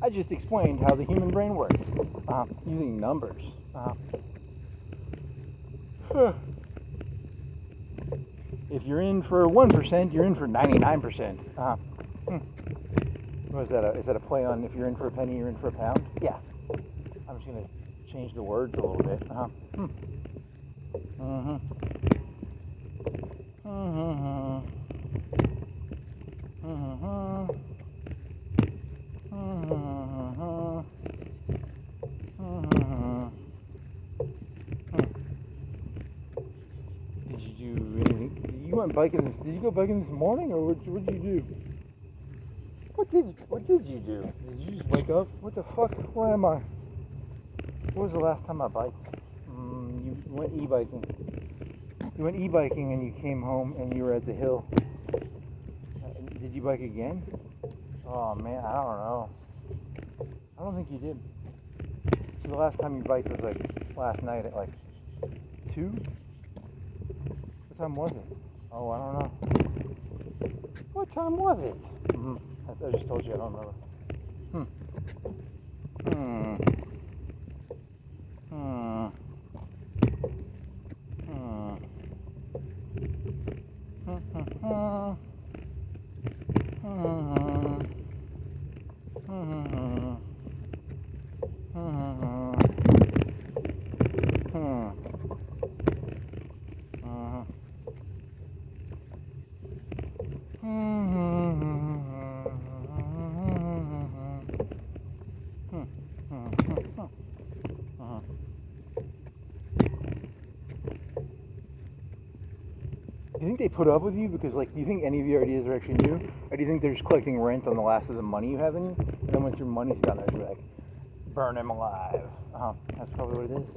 I just explained how the human brain works using numbers. If you're in for 1%, you're in for 99%. What is that? Is that a play on if you're in for a penny, you're in for a pound? Yeah. I'm just going to change the words a little bit. Did you do anything? Did you go biking this morning, or what did you do? What did you do? Did you just wake up? What the fuck? Where am I? What was the last time I biked? You went e-biking. You went e-biking and you came home and you were at the hill. Did you bike again? Oh man, I don't know. I don't think you did. So the last time you biked was like last night at like 2? What time was it? Oh, I don't know. What time was it? I just told you, I don't remember. Do you think they put up with you because, like, do you think any of your ideas are actually new? Or do you think they're just collecting rent on the last of the money you have in you? And then once your money's gone, they're like, burn him alive. That's probably what it is.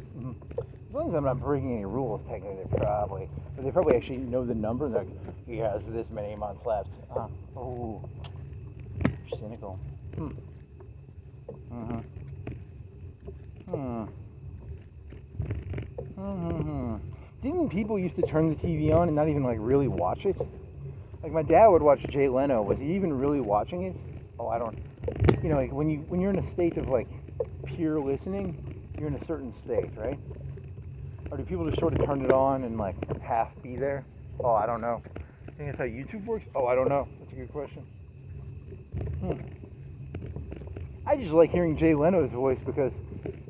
As long as I'm not breaking any rules, technically, they probably actually know the number. And they're like, he has this many months left. Oh, cynical. Didn't people used to turn the TV on and not even like really watch it? Like my dad would watch Jay Leno. Was he even really watching it? Oh, I don't. You know, like when you're in a state of like pure listening, you're in a certain state, right? Or do people just sort of turn it on and like half be there? Oh, I don't know. I think that's how YouTube works. Oh, I don't know. That's a good question. I just like hearing Jay Leno's voice because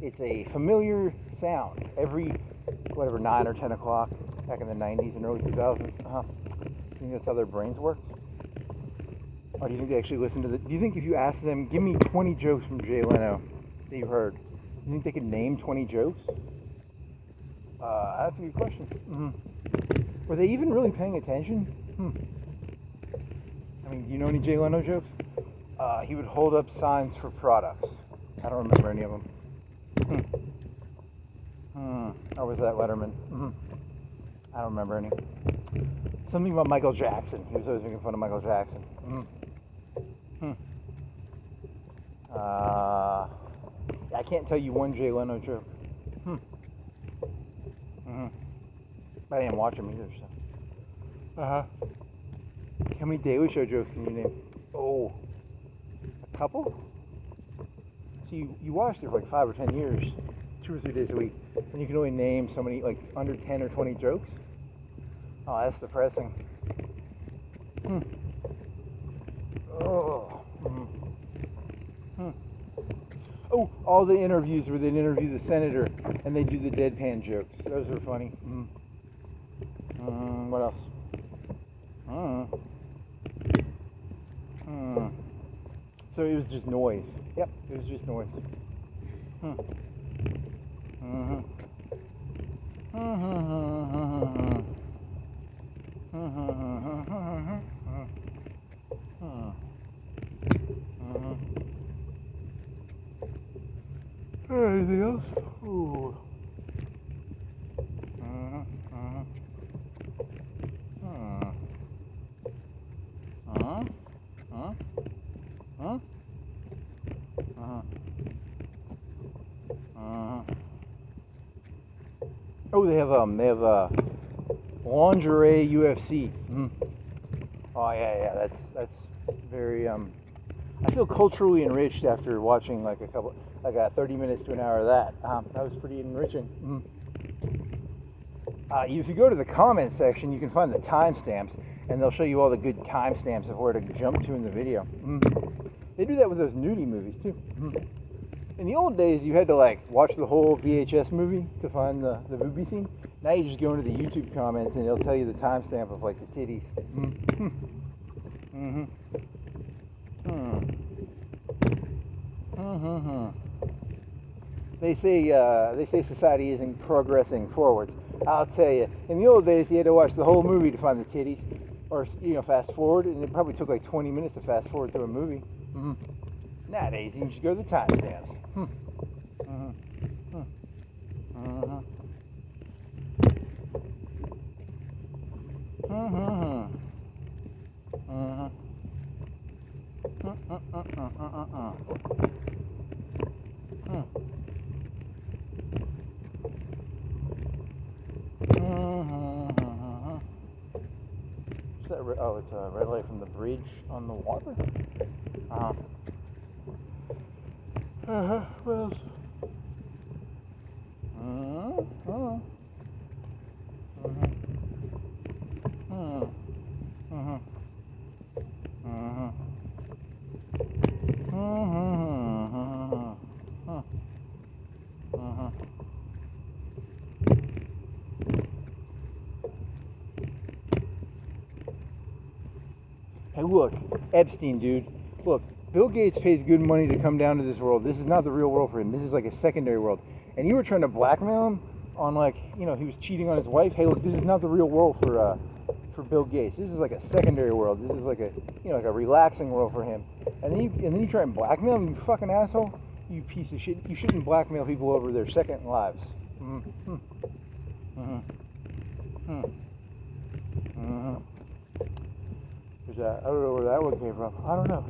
it's a familiar sound every, 9 or 10 o'clock back in the 90s and early 2000s. I think that's how their brains worked. Or do you think they actually listen to do you think if you asked them, give me 20 jokes from Jay Leno that you heard, you think they could name 20 jokes? That's a good question. Were they even really paying attention? I mean, do you know any Jay Leno jokes? He would hold up signs for products. I don't remember any of them. Or was that Letterman? I don't remember any. Something about Michael Jackson. He was always making fun of Michael Jackson. I can't tell you one Jay Leno joke. But I didn't watch him either, so. How many Daily Show jokes can you name? Oh, a couple? So you watched it for like 5 or 10 years, 2 or 3 days a week, and you can only name so many, like under 10 or 20 jokes? Oh, that's depressing. Oh, all the interviews where they'd interview the senator and they do the deadpan jokes. Those are funny. What else? So it was just noise. Yep, it was just noise. Anything else? Ooh. Oh, they have lingerie UFC. Oh yeah, that's very I feel culturally enriched after watching like 30 minutes to an hour of that. That was pretty enriching. If you go to the comments section, you can find the timestamps, and they'll show you all the good timestamps of where to jump to in the video. They do that with those nudie movies too. In the old days, you had to like watch the whole VHS movie to find the booby scene. Now you just go into the YouTube comments, and it'll tell you the timestamp of like the titties. They say society isn't progressing forwards. I'll tell you, in the old days, you had to watch the whole movie to find the titties, or fast forward, and it probably took like 20 minutes to fast forward through a movie. Nowadays, you can just go to the timestamps. Oh, it's a red light from the bridge on the water. What else? Hey, look, Epstein, dude. Look, Bill Gates pays good money to come down to this world. This is not the real world for him. This is like a secondary world. And you were trying to blackmail him on he was cheating on his wife. Hey, look, this is not the real world for Bill Gates. This is like a secondary world. This is like a like a relaxing world for him. And then you try and blackmail him, you fucking asshole. You piece of shit. You shouldn't blackmail people over their second lives. I don't know where that one came from. I don't know.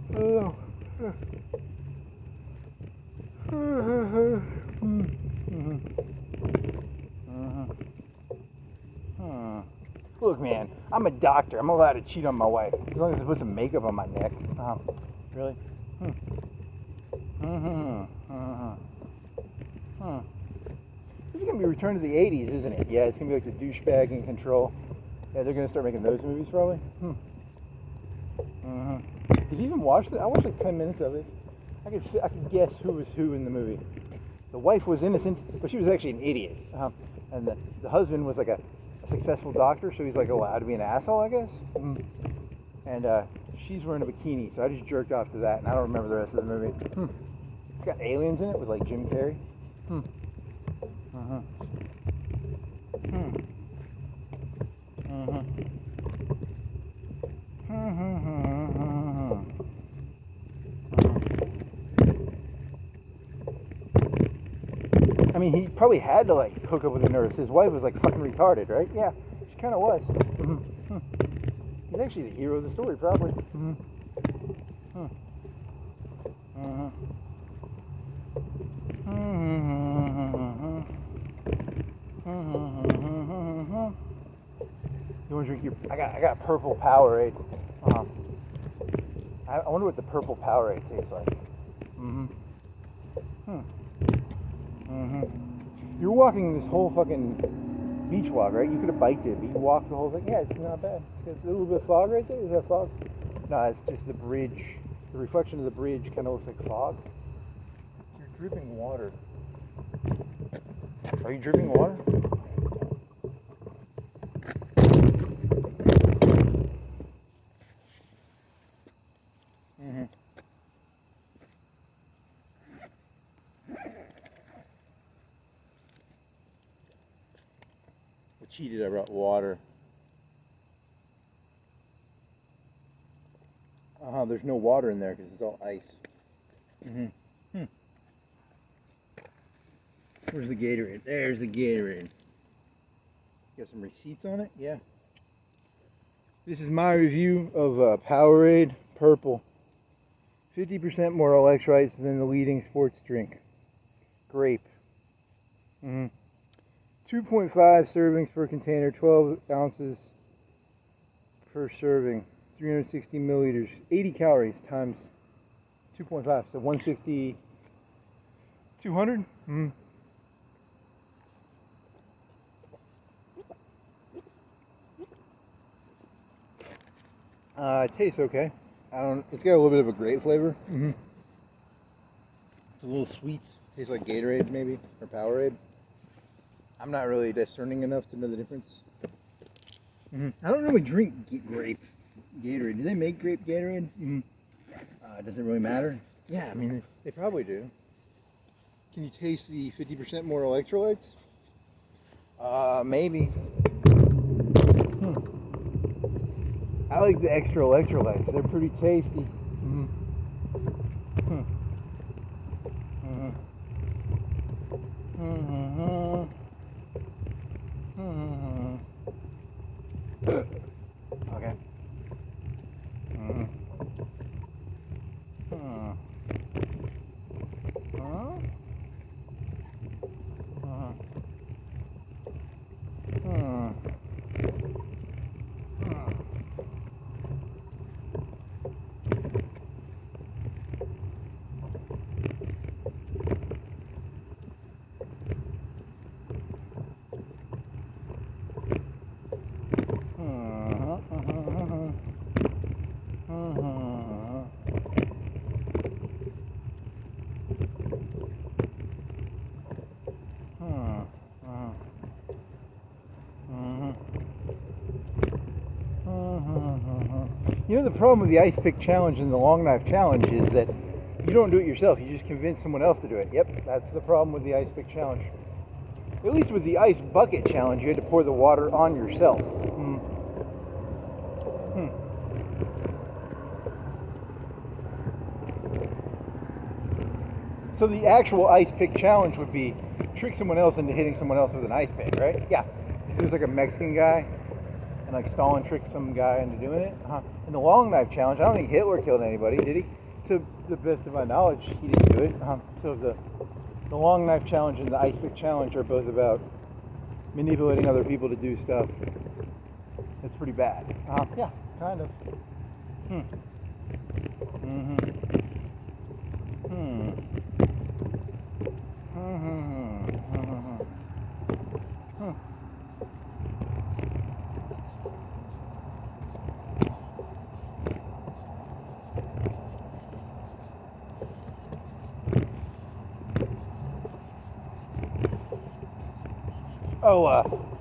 I don't know. Look, man, I'm a doctor. I'm allowed to cheat on my wife as long as I put some makeup on my neck. Really? This is gonna be Return to the '80s, isn't it? Yeah, it's gonna be like the douchebag in control. Yeah, they're gonna start making those movies probably. Did you even watch it? I watched like 10 minutes of it. I could guess who was who in the movie. The wife was innocent, but she was actually an idiot. And the husband was like a successful doctor, so he's like allowed to be an asshole, I guess. And she's wearing a bikini, so I just jerked off to that, and I don't remember the rest of the movie. It's got aliens in it with like Jim Carrey. I mean, he probably had to like hook up with a nurse. His wife was like fucking retarded, right? Yeah, she kind of was. He's actually the hero of the story, probably. You want to drink your? I got purple Powerade. I wonder what the purple Powerade tastes like. You're walking this whole fucking beach walk, right? You could have biked it, but you walked the whole thing. Yeah, it's not bad. It's a little bit of fog right there. Is that fog? No, it's just the bridge. The reflection of the bridge kind of looks like fog. You're dripping water. Are you dripping water? I cheated, I brought water. There's no water in there because it's all ice. Where's the Gatorade? There's the Gatorade. Got some receipts on it? Yeah. This is my review of Powerade Purple. 50% more electrolytes than the leading sports drink. Grape. 2.5 servings per container, 12 ounces per serving. 360 milliliters, 80 calories times 2.5, so 160, 200? It tastes okay. It's got a little bit of a grape flavor. It's a little sweet. Tastes like Gatorade maybe, or Powerade. I'm not really discerning enough to know the difference. I don't really drink grape Gatorade. Do they make grape Gatorade? Does it really matter? Yeah, I mean, they probably do. Can you taste the 50% more electrolytes? Maybe. I like the extra electrolytes. They're pretty tasty. Okay. You know, the problem with the ice pick challenge and the long knife challenge is that you don't do it yourself. You just convince someone else to do it. Yep, that's the problem with the ice pick challenge. At least with the ice bucket challenge, you had to pour the water on yourself. So the actual ice pick challenge would be trick someone else into hitting someone else with an ice pick, right? Yeah. This was like a Mexican guy, and like Stalin tricked some guy into doing it. In the long knife challenge, I don't think Hitler killed anybody, did he? To the best of my knowledge, he didn't do it. So the long knife challenge and the ice pick challenge are both about manipulating other people to do stuff. It's pretty bad. Yeah, kind of.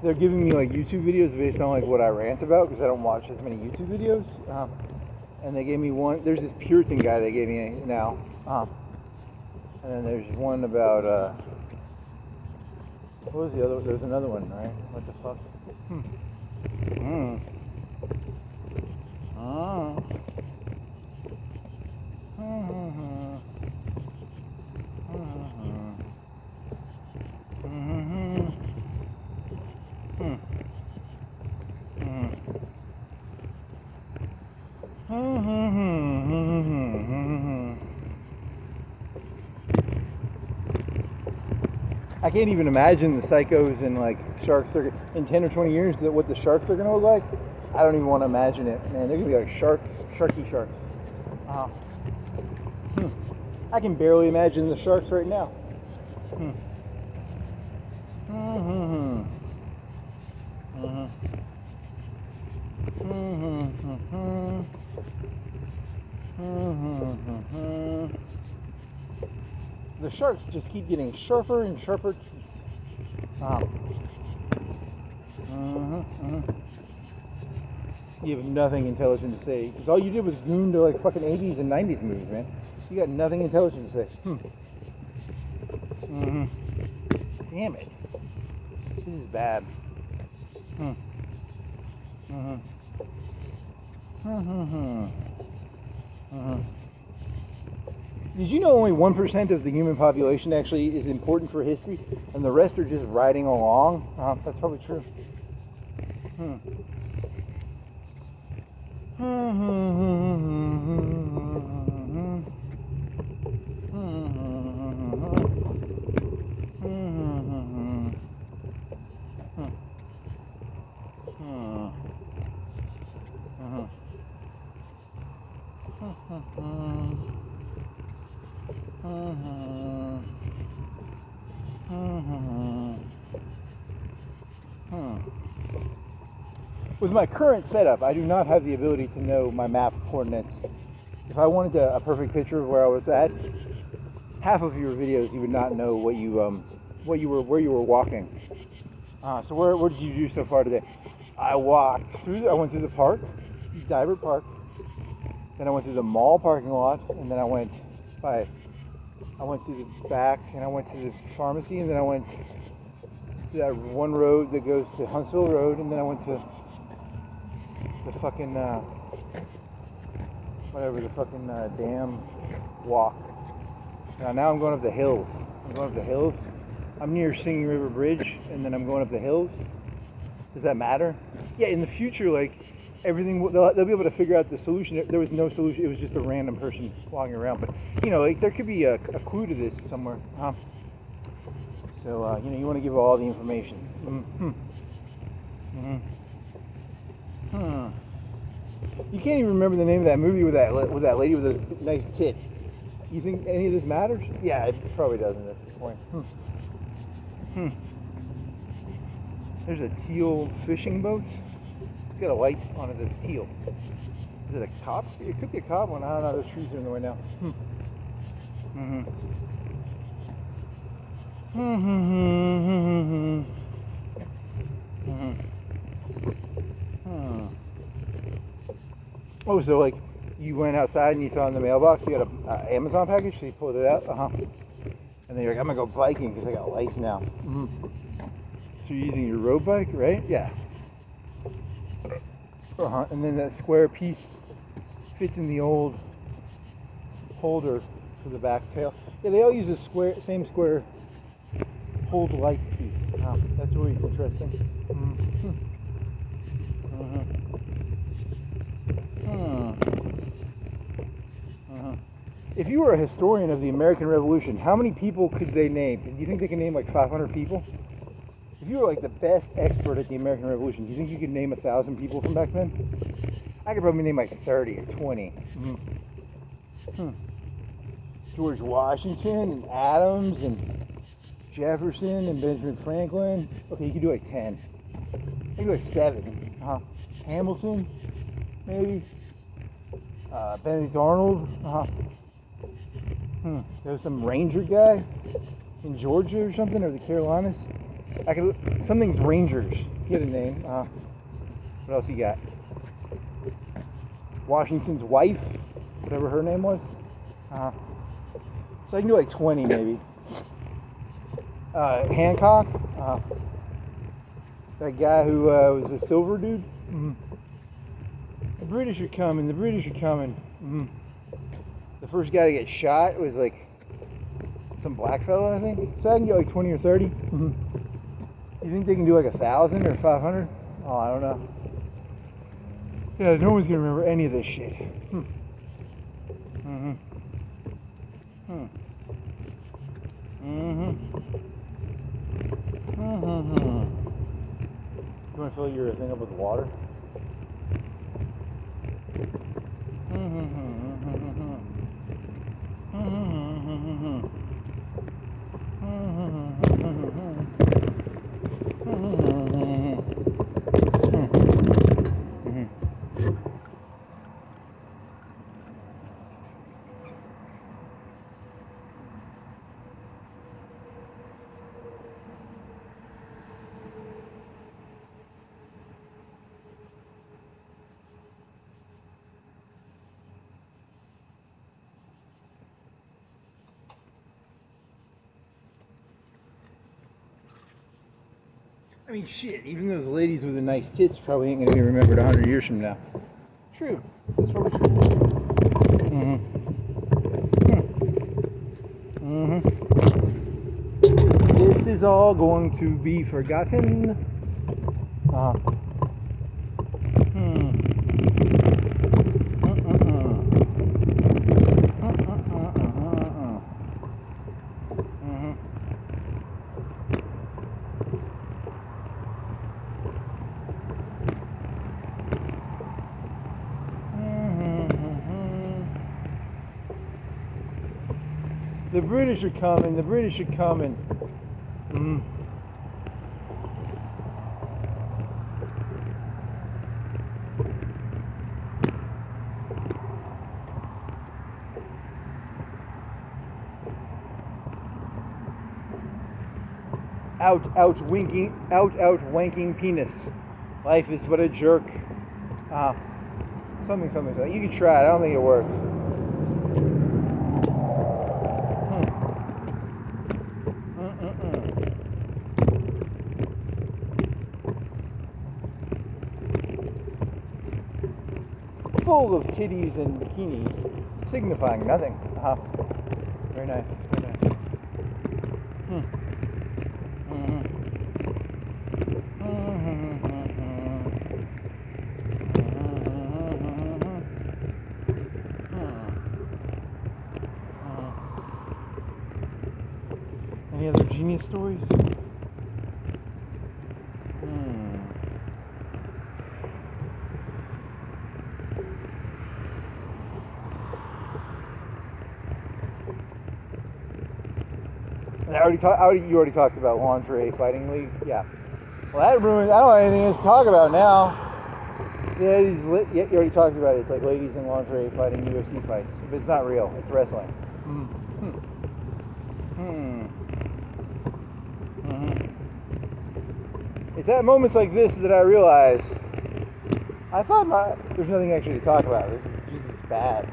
They're giving me like YouTube videos based on like what I rant about because I don't watch as many YouTube videos. And they gave me one. There's this Puritan guy they gave me now. And then there's one about, what was the other? There's another one, right? What the fuck? I can't even imagine the psychos and like sharks are in 10 or 20 years. That what the sharks are gonna look like. I don't even want to imagine it, man. They're gonna be like sharky sharks. I can barely imagine the sharks right now. The sharks just keep getting sharper and sharper teeth. You have nothing intelligent to say because all you did was goon to like fucking 80s and 90s movies, man. You got nothing intelligent to say. Damn it. This is bad. Did you know only 1% of the human population actually is important for history, and the rest are just riding along? That's probably true. With my current setup, I do not have the ability to know my map coordinates. If I wanted a perfect picture of where I was at, half of your videos you would not know where you were walking. So what did you do so far today? I went through the park, Diver Park. Then I went through the mall parking lot, and then I went through the back, and I went to the pharmacy, and then I went to that one road that goes to Huntsville Road, and then I went to the fucking dam walk. Now I'm going up the hills. I'm near Singing River Bridge, and then I'm going up the hills. Does that matter? Yeah, in the future, like everything, they'll be able to figure out the solution. There was no solution. It was just a random person walking around. But like there could be a clue to this somewhere. So you want to give all the information. You can't even remember the name of that movie with that lady with the nice tits. You think any of this matters? Yeah, it probably doesn't. That's the point. There's a teal fishing boat. It's got a light on it that's teal. Is it a cop? It could be a cop one. I don't know. The trees are in the way now. Oh, so like you went outside and you saw in the mailbox you got an Amazon package, so you pulled it out, and then you're like, I'm gonna go biking because I got lights now. So you're using your road bike, right? Yeah. And then that square piece fits in the old holder for the back tail. Yeah, they all use the same square hold light piece. That's really interesting. If you were a historian of the American Revolution, how many people could they name? Do you think they can name like 500 people? If you were like the best expert at the American Revolution, do you think you could name 1,000 people from back then? I could probably name like 30 or 20. George Washington and Adams and Jefferson and Benjamin Franklin. Okay, you could do like 10. You could do like 7. Hamilton, maybe. Benedict Arnold. There was some ranger guy in Georgia or something, or the Carolinas. Something's Rangers. Get a name. What else you got? Washington's wife, whatever her name was. So I can do like 20 maybe. Hancock, that guy who was a silver dude. The British are coming, the British are coming. The first guy to get shot was like some black fella, I think. So I can get like 20 or 30. You think they can do like 1,000 or 500? Oh, I don't know. Yeah, no one's gonna remember any of this shit. You want to fill your thing up with water? I mean, shit, even those ladies with the nice tits probably ain't going to be remembered 100 years from now. True. That's probably true. This is all going to be forgotten. The British are coming, the British are coming. Out wanking penis. Life is but a jerk. Something. You can try it, I don't think it works. Full of titties and bikinis, signifying nothing. Very nice, very nice. Any other genius stories? You already talked about lingerie fighting league. Yeah. Well, that ruins. I don't have anything else to talk about now. Yeah, you already talked about it. It's like ladies in lingerie fighting UFC fights, but it's not real. It's wrestling. It's at moments like this that I realize I thought there's nothing actually to talk about. This is just as bad.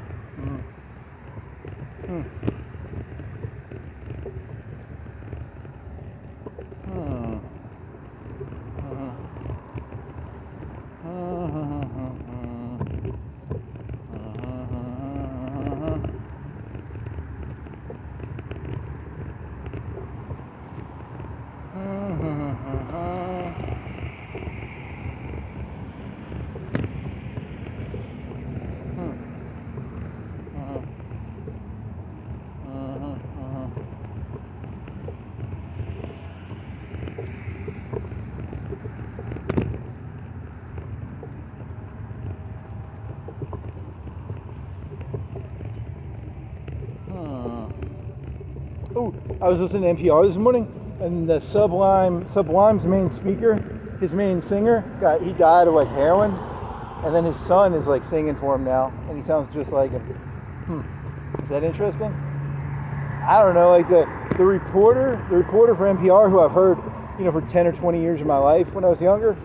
Oh, I was listening to NPR this morning, and the Sublime's main speaker, his main singer, he died of like heroin, and then his son is like singing for him now, and he sounds just like him. Is that interesting? I don't know, like the reporter for NPR, who I've heard, for 10 or 20 years of my life when I was younger,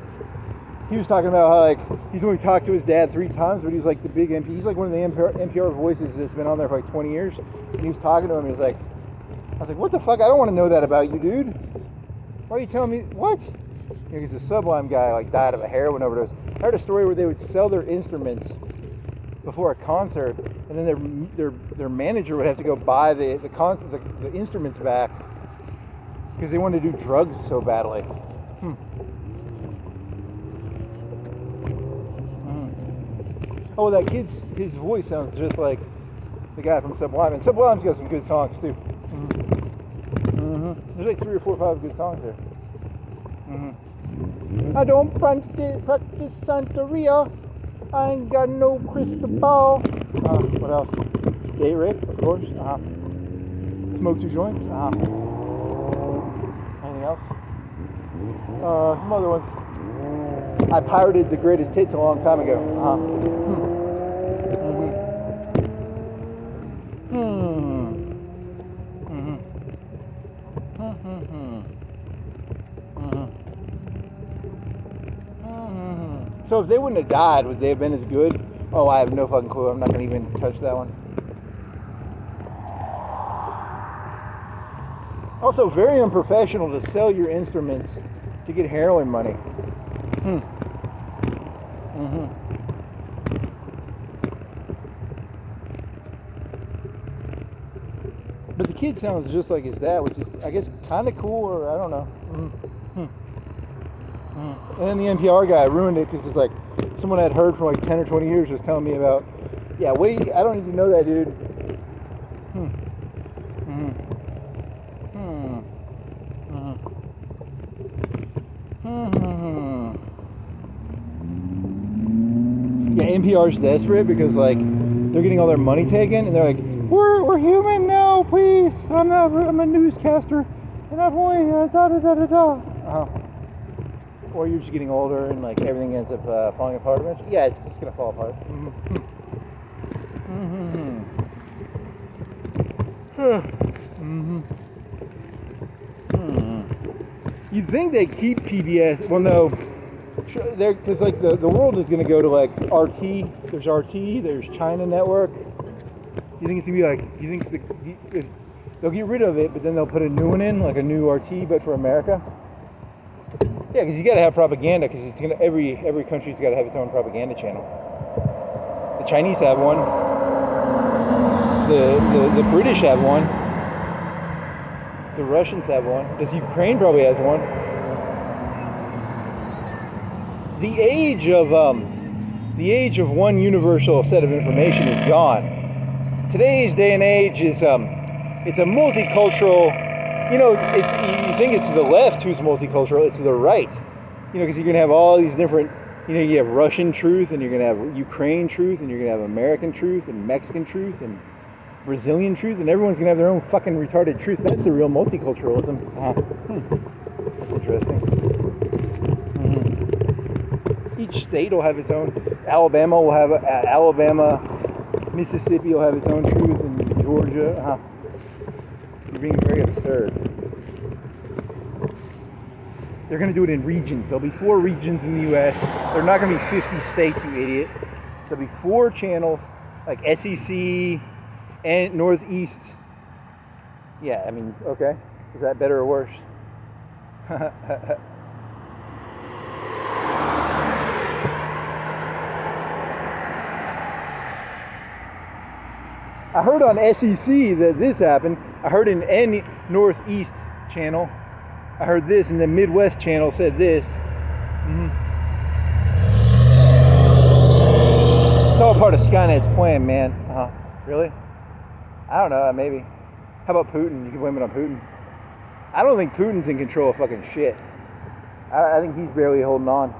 he was talking about how like he's only talked to his dad 3 times, but he was like the big MP. He's like one of the NPR voices that's been on there for like 20 years. And he was talking to him. He was like, I was like, what the fuck? I don't want to know that about you, dude. Why are you telling me what? Because the Sublime guy like died of a heroin overdose. I heard a story where they would sell their instruments before a concert, and then their manager would have to go buy the instruments back because they wanted to do drugs so badly. Oh, that kid's his voice sounds just like the guy from Sublime, and Sublime's got some good songs too. There's like 3 or 4 or 5 good songs there. I don't practice Santeria. I ain't got no crystal ball. What else? Date rape, of course. Smoke 2 joints. Anything else? Some other ones. I pirated the greatest hits a long time ago. So if they wouldn't have died, would they have been as good? Oh, I have no fucking clue. I'm not going to even touch that one. Also, very unprofessional to sell your instruments to get heroin money. But the kid sounds just like his dad, which is, I guess, kind of cool, or I don't know. And then the NPR guy ruined it because it's like someone I'd heard for like 10 or 20 years was telling me about, yeah, wait, I don't need to know that, dude. Yeah, NPR's desperate because like they're getting all their money taken, and they're like, we're human now, please. I'm a newscaster, and I've only Or you're just getting older, and like everything ends up falling apart eventually. Yeah, it's just gonna fall apart. You'd think they keep PBS. Well, no. Because like the world is going to go to like RT. There's RT. There's China Network. You think it's going to be like? You think they'll get rid of it, but then they'll put a new one in, like a new RT, but for America? Yeah, because you got to have propaganda. Because it's gonna every country's got to have its own propaganda channel. The Chinese have one. The British have one. The Russians have one. Does Ukraine probably has one? The age of one universal set of information is gone. Today's day and age is it's a multicultural. You know, you think it's the left who's multicultural. It's the right. You know, because you're gonna have all these different. You know, you have Russian truth, and you're gonna have Ukraine truth, and you're gonna have American truth, and Mexican truth, and Brazilian truth, and everyone's gonna have their own fucking retarded truth. That's the real multiculturalism. That's interesting. Each state will have its own. Alabama will have Alabama. Mississippi will have its own truth, and Georgia. You're being very absurd. They're gonna do it in regions. There'll be 4 regions in the U.S. They're not gonna be 50 states, you idiot. There'll be 4 channels, like SEC and Northeast. Yeah, I mean, okay. Is that better or worse? I heard on SEC that this happened. I heard in N Northeast channel. I heard this, and the Midwest channel said this. It's all part of Skynet's plan, man. Really? I don't know, maybe. How about Putin? You can blame it on Putin. I don't think Putin's in control of fucking shit. I think he's barely holding on.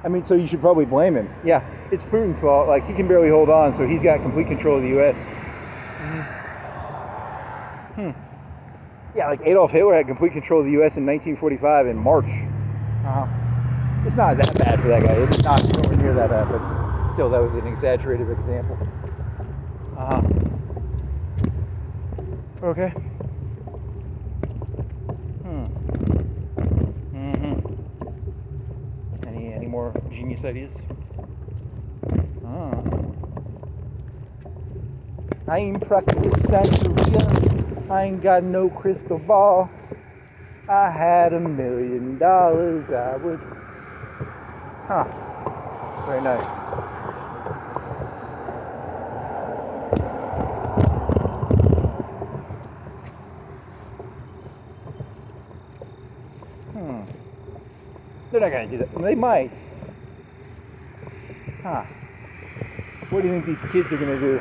I mean, so you should probably blame him. Yeah, it's Putin's fault. Like, he can barely hold on, so he's got complete control of the U.S. Yeah, like Adolf Hitler had complete control of the U.S. in 1945 in March. It's not that bad for that guy. It's not nowhere near that bad, but still, that was an exaggerated example. Okay. genius ideas. I ain't practiced Santeria. I ain't got no crystal ball. I had $1 million, I would. Very nice. They're not gonna do that. They might. What do you think these kids are gonna do?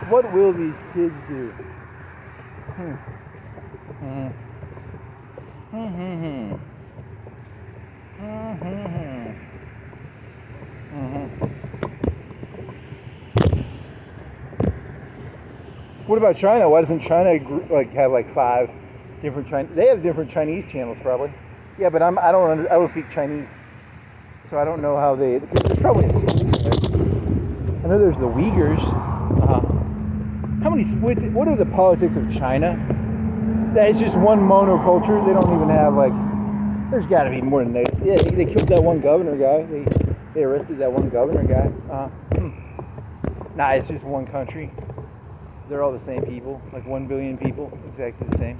What will these kids do? What about China? Why doesn't China have 5 different Chinese? They have different Chinese channels probably. Yeah, but I don't speak Chinese, so I don't know how they. Because there's probably a school, right? I know there's the Uyghurs. How many splits? What are the politics of China? That it's just one monoculture. They don't even have There's got to be more than that. Yeah, they killed that one governor guy. They arrested that one governor guy. Nah, it's just one country. They're all the same people, 1 billion people, exactly the same.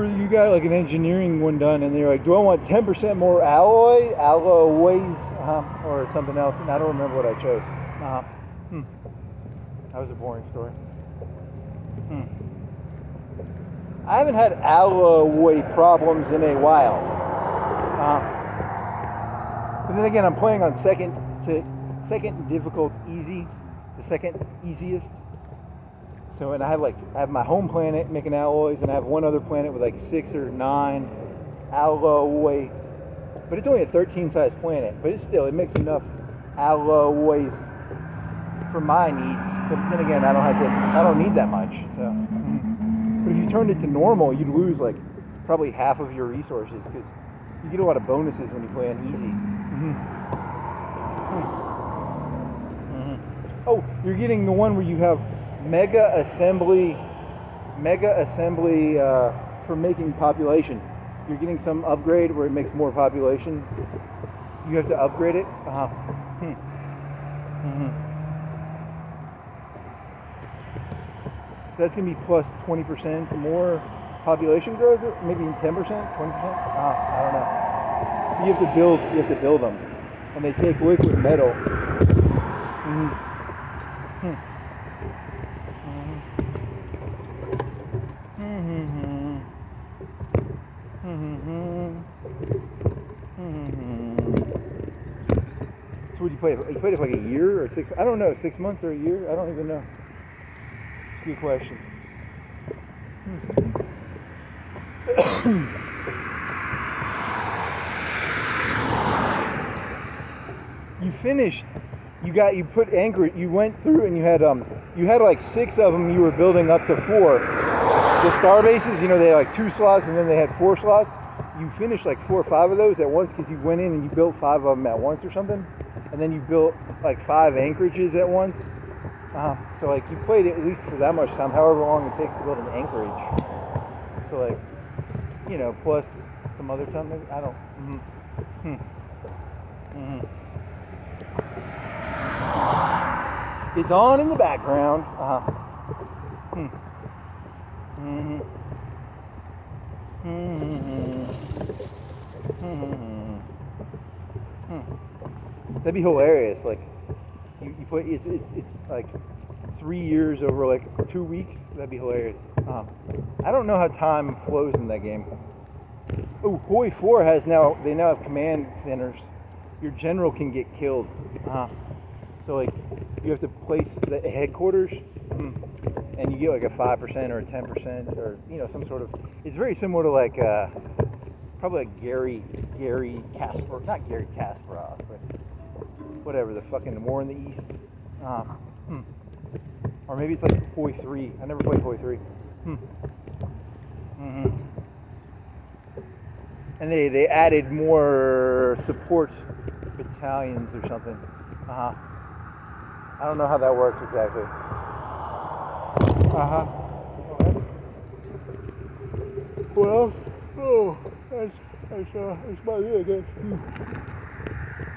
You got an engineering one done, and they're like, do I want 10% more alloys, or something else? And I don't remember what I chose. That was a boring story. I haven't had alloy problems in a while. But then again, I'm playing on second difficult easy, the second easiest. So, and I have my home planet making alloys, and I have one other planet with 6 or 9 alloy. But it's only a 13 size planet, but it makes enough alloys for my needs. But then again, I don't need that much. So, but if you turned it to normal, you'd lose probably half of your resources, because you get a lot of bonuses when you play on easy. Oh, you're getting the one where you have mega assembly for making population. You're getting some upgrade where it makes more population. You have to upgrade it. So that's gonna be plus 20% for more population growth, or maybe 10%, 20%. I don't know. You have to build them, and they take liquid metal. So what do you play? You played it for a year or 6? I don't know. 6 months or a year? I don't even know. It's a good question. you put anchor. You went through and you had like 6 of them. You were building up to 4. The star bases, they had like 2 slots and then they had 4 slots. You finished like 4 or 5 of those at once because you went in and you built 5 of them at once or something, and then you built like 5 anchorages at once. So like you played it at least for that much time, however long it takes to build an anchorage. So like, plus some other time maybe. I don't. It's on in the background. That'd be hilarious. Like you put it's like 3 years over like 2 weeks. That'd be hilarious. I don't know how time flows in that game. Oh, Hoi 4 now have command centers. Your general can get killed. So like you have to place the headquarters, and you get like a 5% or a 10% or some sort of. It's very similar to like probably like Gary Kasparov, not Gary Kasparov, but whatever, the fucking War in the East. Or maybe it's like Hoi 3. I never played Hoi 3. And they added more support battalions or something. I don't know how that works exactly. What else? Oh, that's about it, I guess.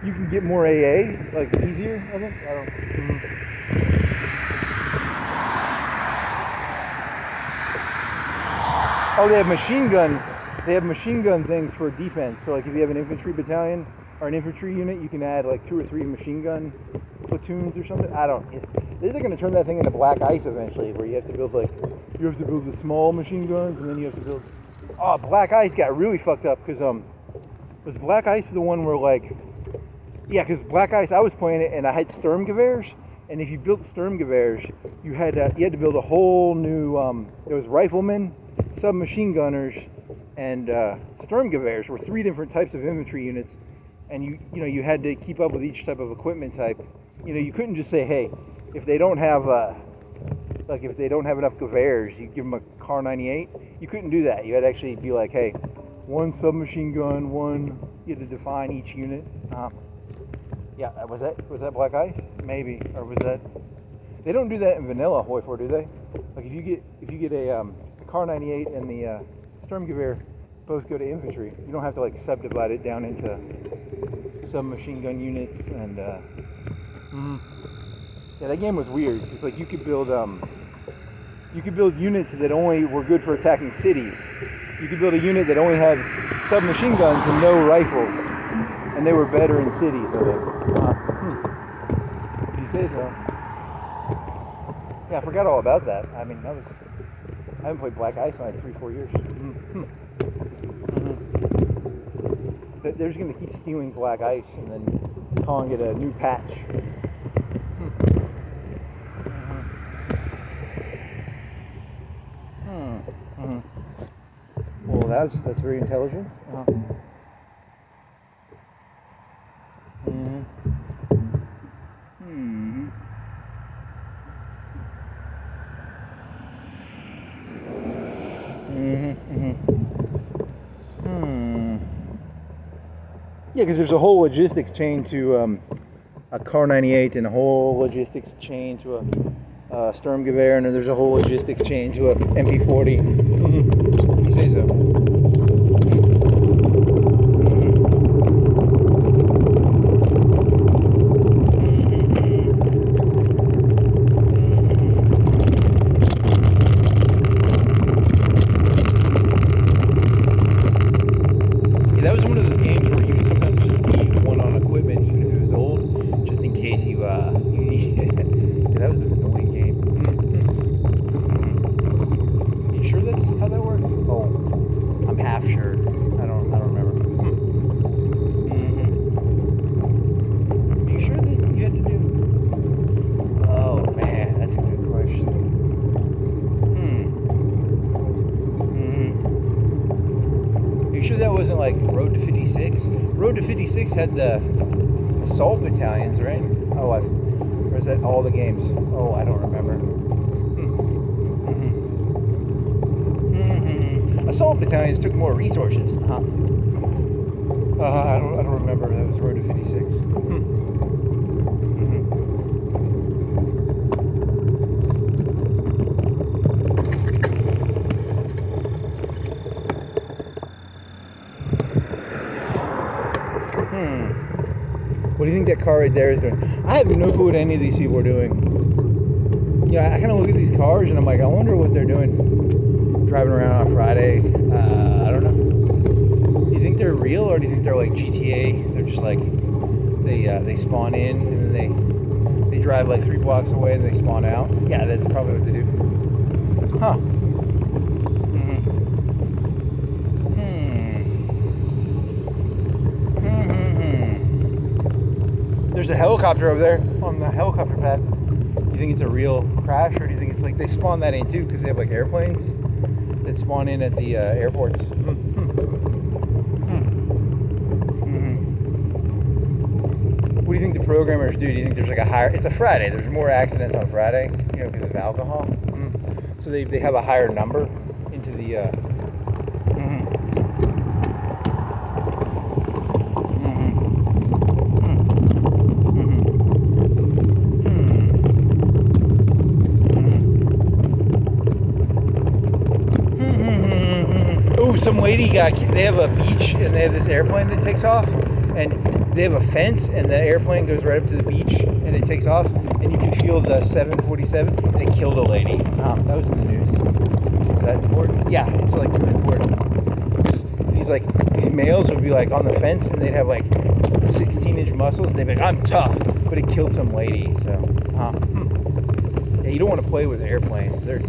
You can get more AA, like easier, I think. I don't. Oh, they have machine gun. They have machine gun things for defense. So like if you have an infantry battalion or an infantry unit, you can add like 2 or 3 machine gun platoons or something. I don't. They're going to turn that thing into Black Ice eventually, where you have to build the small machine guns, and then you have to build. Oh, Black Ice got really fucked up because was Black Ice the one where like, yeah, because Black Ice I was playing it and I had Sturmgewehrs, and if you built Sturmgewehrs, you had to build a whole new. There was riflemen, submachine gunners, and Sturmgewehrs were 3 different types of infantry units, and you had to keep up with each type of equipment type. You couldn't just say, hey, if they don't have if they don't have enough Gewehrs, you give them a Car 98. You couldn't do that. You had to actually be like, hey, 1 submachine gun, 1. You had to define each unit. Yeah, was that Black Ice? Maybe, or was that? They don't do that in vanilla Hoi 4, do they? Like if you get a Car 98 and the Sturmgewehr both go to infantry, you don't have to like subdivide it down into submachine gun units and. Yeah, that game was weird because like you could build units that only were good for attacking cities. You could build a unit that only had submachine guns and no rifles, and they were better in cities, I think. If you say so. Yeah, I forgot all about that. I mean, I haven't played Black Ice in like 3-4 years. They're just going to keep stealing Black Ice and then calling it a new patch. Well, that's very intelligent. Yeah, because there's a whole logistics chain to a Car 98 and a whole logistics chain to a Sturmgewehr, and there's a whole logistics chain to a MP40. You say so. That was one of those games where you would sometimes just leave one on equipment, even if it was old, just in case you need it. Yeah, that was an annoying game. You sure that's how that works? Oh, I'm half sure. I don't remember. Are you sure that you had to do? Oh man, that's a good question. Are you sure that wasn't like Road to 56? Road to 56 had the Assault battalions, right? Oh, or is that all the games? Oh, I don't remember. Assault battalions took more resources. I don't remember. That was Road to 56. What do you think that car right there is doing? I have no clue what any of these people are doing. Yeah, I kind of look at these cars and I'm like, I wonder what they're doing driving around on Friday. I don't know. Do you think they're real, or do you think they're like GTA? They're just like they spawn in and then they drive like 3 blocks away and they spawn out. Yeah, that's probably what they do. Huh. There's a helicopter over there on the helicopter pad. Do you think it's a real crash, or do you think it's like they spawn that in too because they have like airplanes that spawn in at the airports? What do you think the programmers do? Do you think there's like a higher? It's a Friday. There's more accidents on Friday, because of alcohol. So they have a higher number into the. Some lady they have a beach and they have this airplane that takes off, and they have a fence and the airplane goes right up to the beach and it takes off, and you can feel the 747, and it killed a lady. That was in the news. Is that important? Yeah, it's like really important. These males would be like on the fence and they'd have like 16-inch muscles and they'd be like, I'm tough, but it killed some lady. So yeah, you don't want to play with airplanes. They're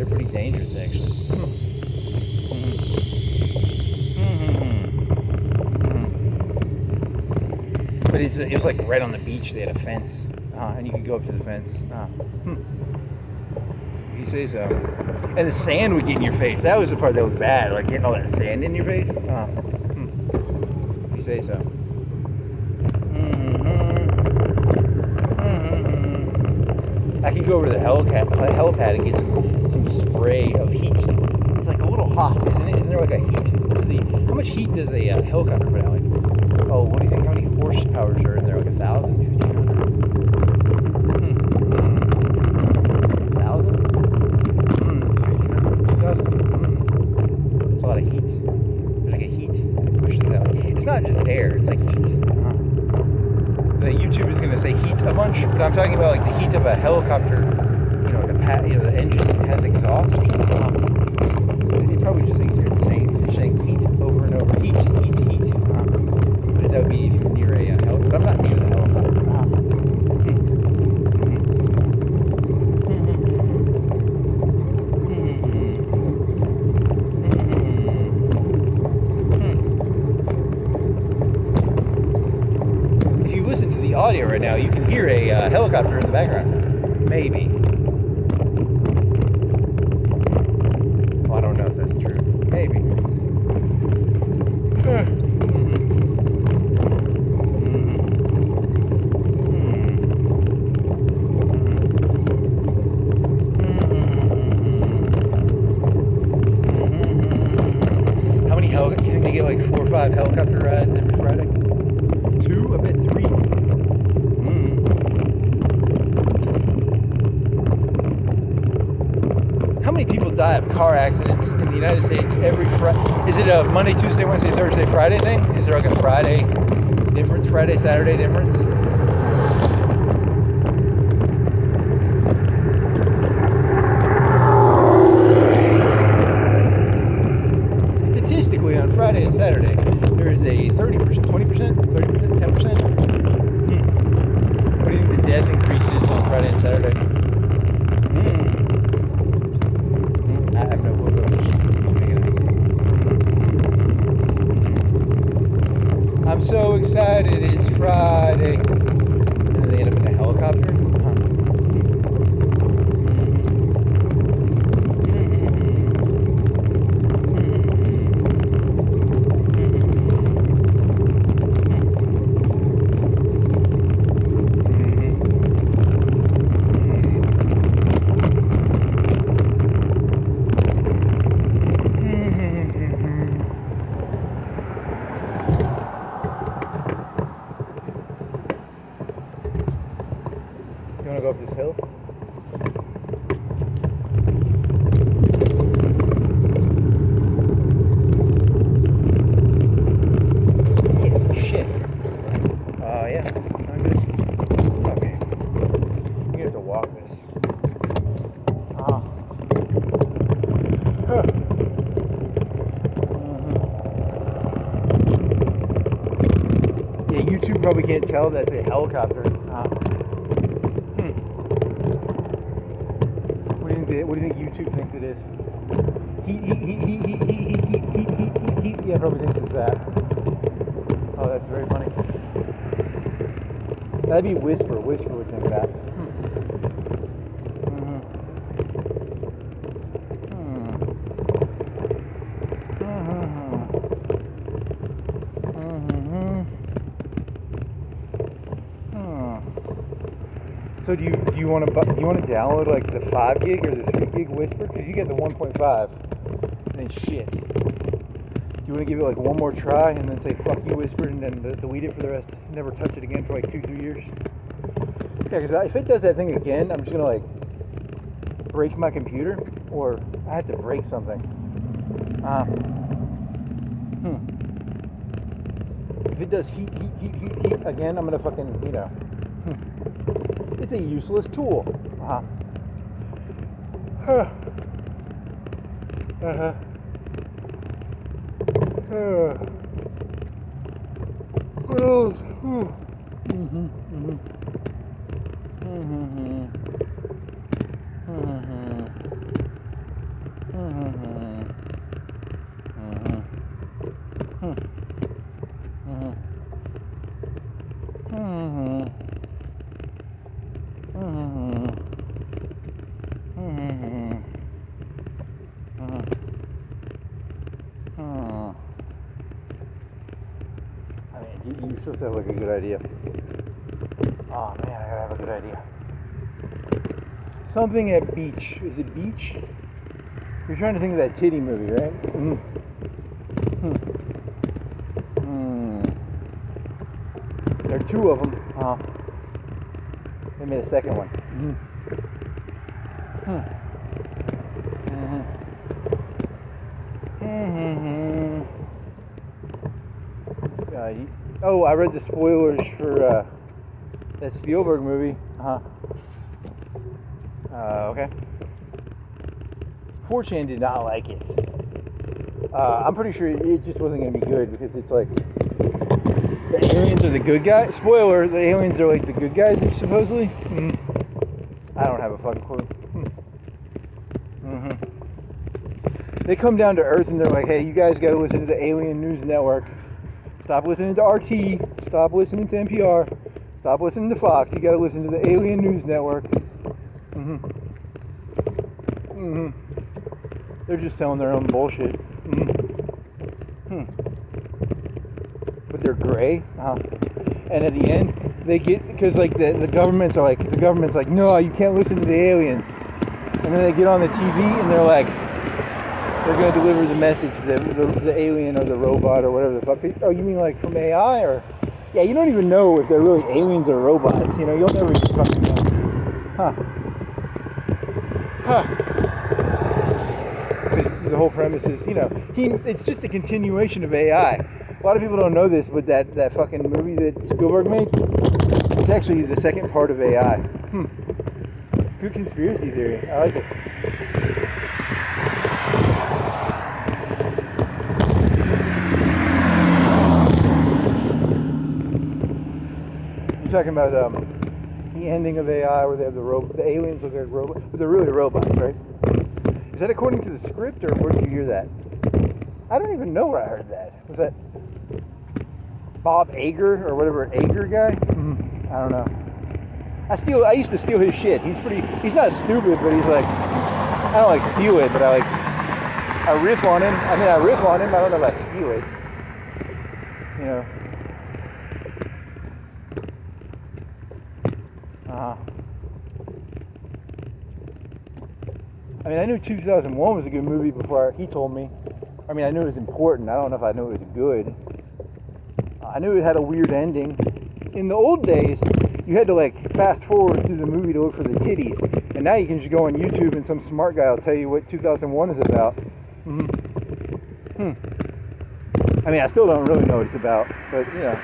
pretty dangerous actually. But it was like right on the beach. They had a fence, and you could go up to the fence. You say so. And the sand would get in your face. That was the part that was bad, like getting all that sand in your face. You say so. I could go over to the helipad and get some spray of heat. It's like a little hot, isn't it? Isn't there like a heat? How much heat does a helicopter put out? Like, oh, what do you think? How many horsepowers are in there? Like 1,000, 1,500? 1,000? 1,500, 2,000? It's a lot of heat. There's like a heat that pushes out. It's not just air, it's like heat. The YouTube is going to say heat a bunch, but I'm talking about like the heat of a helicopter. The engine has exhaust or something. They probably just think they're insane. They're saying heat over and over. Heat. But that would be if you're near a helicopter. But I'm not near the helicopter. If you listen to the audio right now, you can hear a helicopter in the background. Maybe. Well, I don't know if that's true. Maybe. How many helicopters? You think they get like 4 or 5 helicopter rides every Friday? 2? I bet 3. How many people die of car accidents in the United States every Friday? Is it a Monday, Tuesday, Wednesday, Thursday, Friday thing? Is there like a Friday difference? Friday, Saturday difference? Statistically, on Friday and Saturday, there is a 30%, 20%, 30%, 10%. What do you think the death increase is on Friday and Saturday? I have no clue. I'm so excited, it's Friday. And then they end up in a helicopter. want to go up this hill? Yes, shit. Yeah, it's not good. Okay. You have to walk this. Yeah, YouTube probably can't tell that's a helicopter. What do you think YouTube thinks it is? Heat. Yeah, probably thinks it's that. Oh, that's very funny. That'd be Whisper. Whisper would think that. So do you want to download like the 5 gig or the 3 gig Whisper? Because you get the 1.5 and then shit. You want to give it like one more try and then say fuck you Whisper and then delete it for the rest, never touch it again for like 2-3 years? Yeah, because if it does that thing again, I'm just gonna like break my computer, or I have to break something. If it does heat again, I'm gonna fucking, you know. It's a useless tool. What else? You're supposed to have like a good idea. Oh man, I gotta have a good idea. Something at beach. Is it beach? You're trying to think of that titty movie, right? There are 2 of them. They made a second one. Oh, I read the spoilers for that Spielberg movie. Okay. 4chan did not like it. I'm pretty sure it just wasn't going to be good because it's like the aliens are the good guys. Spoiler, the aliens are like the good guys, supposedly. I don't have a fucking clue. They come down to Earth and they're like, hey, you guys got to listen to the Alien News Network. Stop listening to RT. Stop listening to NPR. Stop listening to Fox. You got to listen to the Alien News Network. They're just selling their own bullshit. But they're gray. And at the end, they get, because like the government's like, no, you can't listen to the aliens. And then they get on the TV and they're like, they're going to deliver the message, the alien or the robot or whatever the fuck. Oh, you mean like from AI or? Yeah, you don't even know if they're really aliens or robots. You know, you'll never even fucking know. Because the whole premise is, you know, it's just a continuation of AI. A lot of people don't know this, but that fucking movie that Spielberg made, it's actually the second part of AI. Good conspiracy theory. I like it. You're talking about the ending of AI where they have the aliens look like robots, but they're really robots, right? Is that according to the script, or where did you hear that? I don't even know where I heard that. Was that Bob Iger or whatever, Iger guy? I don't know. I used to steal his shit. He's not stupid, but he's like, I don't like steal it, but I riff on him. I don't know if I steal it. You know. I mean, I knew 2001 was a good movie before he told me. I mean, I knew it was important. I don't know if I knew it was good. I knew it had a weird ending. In the old days, you had to like fast forward through the movie to look for the titties, and now you can just go on YouTube and some smart guy will tell you what 2001 is about. I mean, I still don't really know what it's about, but you know.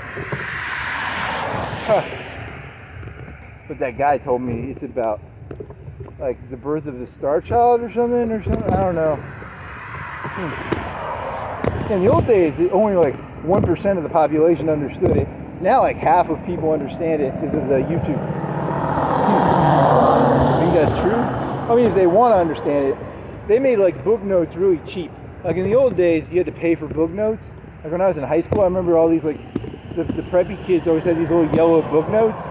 But that guy told me it's about like the birth of the Star Child or something. I don't know. In the old days, only like 1% of the population understood it. Now like half of people understand it because of the YouTube. I think that's true. I mean, if they want to understand it, they made like book notes really cheap. Like in the old days, you had to pay for book notes. Like when I was in high school, I remember all these like the preppy kids always had these little yellow book notes,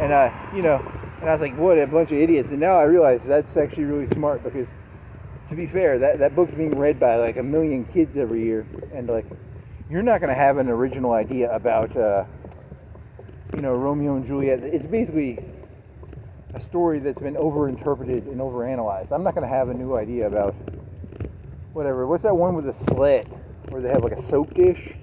and you know, and I was like, what a bunch of idiots. And now I realize that's actually really smart because, to be fair, that book's being read by like 1 million kids every year, and like you're not going to have an original idea about you know, Romeo and Juliet. It's basically a story that's been overinterpreted and overanalyzed. I'm not going to have a new idea about whatever. What's that one with the sled where they have like a soap dish?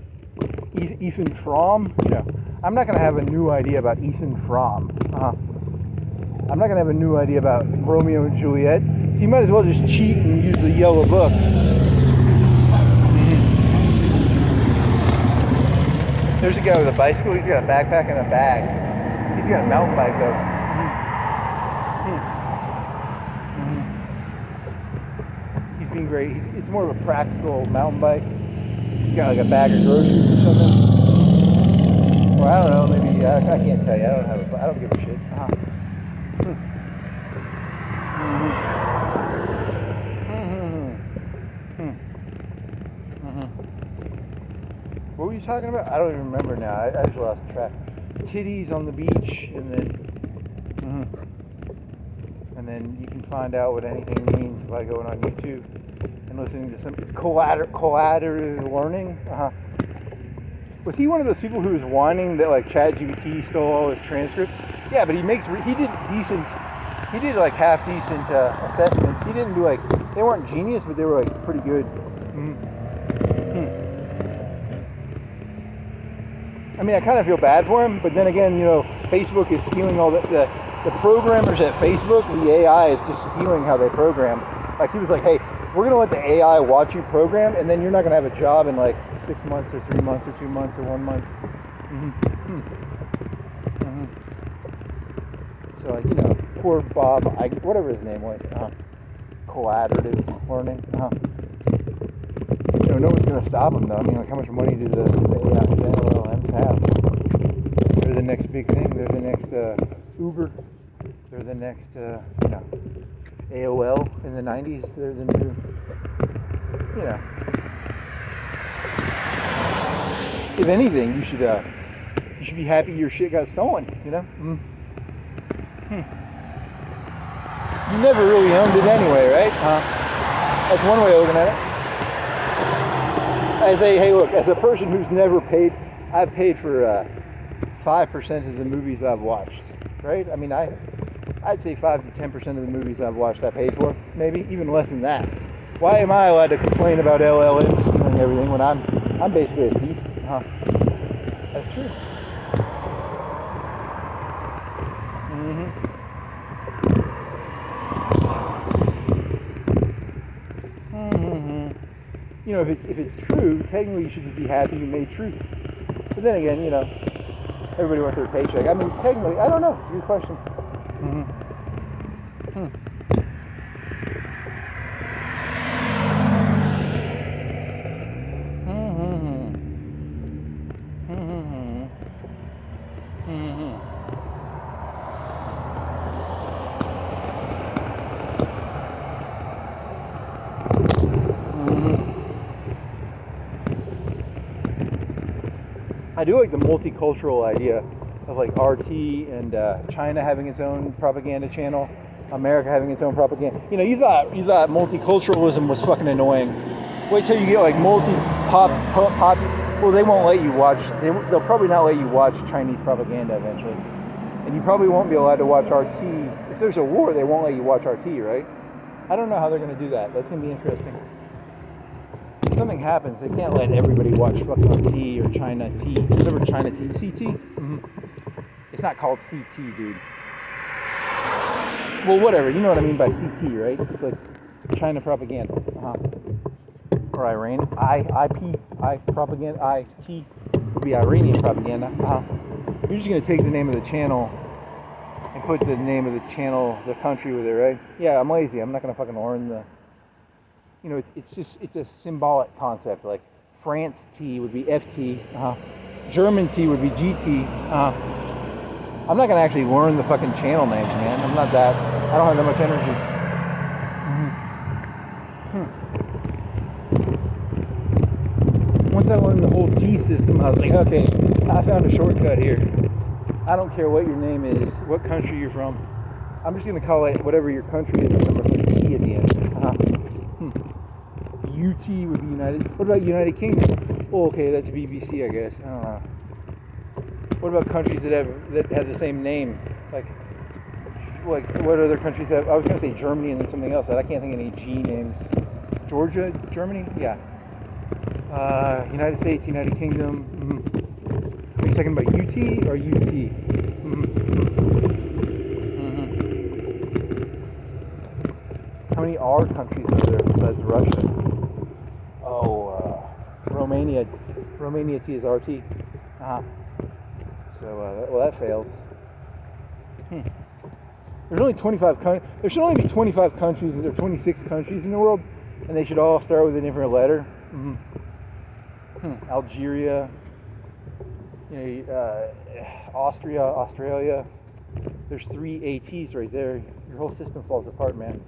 Ethan Frome? You know, I'm not going to have a new idea about Ethan Frome. I'm not going to have a new idea about Romeo and Juliet. So you might as well just cheat and use the yellow book. There's a guy with a bicycle. He's got a backpack and a bag. He's got a mountain bike though. He's being great. It's more of a practical mountain bike. He's got like a bag of groceries or something. Or I don't know. Maybe I can't tell you. I don't give a shit. What were you talking about? I don't even remember now. I just lost track. Titties on the beach, and then you can find out what anything means by going on YouTube and listening to some. It's collaborative learning. Was he one of those people who was whining that like ChatGPT stole all his transcripts? Yeah, but he did decent. He did like half decent assessments. He didn't do like, they weren't genius, but they were like pretty good. I mean, I kind of feel bad for him, but then again, you know, Facebook is stealing all the programmers at Facebook. The AI is just stealing how they program. Like he was like, hey, we're going to let the AI watch you program, and then you're not going to have a job in like 6 months or 3 months or 2 months or 1 month. So like, you know, poor Bob, whatever his name was, collaborative learning. You know, no one's going to stop them though. I mean, like how much money do the LLMs have? They're the next big thing. They're the next Uber. They're the next, you know, AOL in the 90s. They're the new, you know. If anything, you should be happy your shit got stolen, you know? You never really owned it anyway, right? That's one way of looking at it. Hey look, as a person who's never paid, I've paid for 5% of the movies I've watched, right? I mean, I'd say 5 to 10% of the movies I've watched I paid for, maybe even less than that. Why am I allowed to complain about LLMs stealing everything when I'm basically a thief? That's true. You know, if it's true, technically you should just be happy you made truth. But then again, you know, everybody wants their paycheck. I mean, technically, I don't know. It's a good question. I do like the multicultural idea of like RT and China having its own propaganda channel, America having its own propaganda. You know, you thought multiculturalism was fucking annoying. Wait till you get like pop. Well, they won't let you watch. They'll probably not let you watch Chinese propaganda eventually, and you probably won't be allowed to watch RT. If there's a war, they won't let you watch RT, right? I don't know how they're going to do that. That's going to be interesting. If something happens, they can't let everybody watch fucking RT or China T. Whatever China T. CT? It's not called CT, dude. Well, whatever. You know what I mean by CT, right? It's like China propaganda. Or Iran. I propaganda. IT would be Iranian propaganda. You're just going to take the name of the channel and put the name of the channel, the country with it, right? Yeah, I'm lazy. I'm not going to fucking learn the... You know, it's a symbolic concept. Like France T would be FT. German T would be GT. I'm not going to actually learn the fucking channel names, man. I'm not that... I don't have that much energy. Once I learned the whole T system, I was like, okay, I found a shortcut here. I don't care what your name is, what country you're from. I'm just going to call it whatever your country is, number with a T at the end. UT would be United. What about United Kingdom? Oh, okay, that's BBC, I guess. I don't know. What about countries that have the same name? Like what other countries have? I was going to say Germany and then something else. I can't think of any G names. Georgia, Germany? Yeah. United States, United Kingdom. Are you talking about UT or UT? How many R countries are there besides Russia? Oh, Romania T is RT. So, well, that fails. There's only 25 countries. There should only be 25 countries. There are 26 countries in the world, and they should all start with a different letter. Algeria, Austria, Australia. There's 3 ATs right there. Your whole system falls apart, man.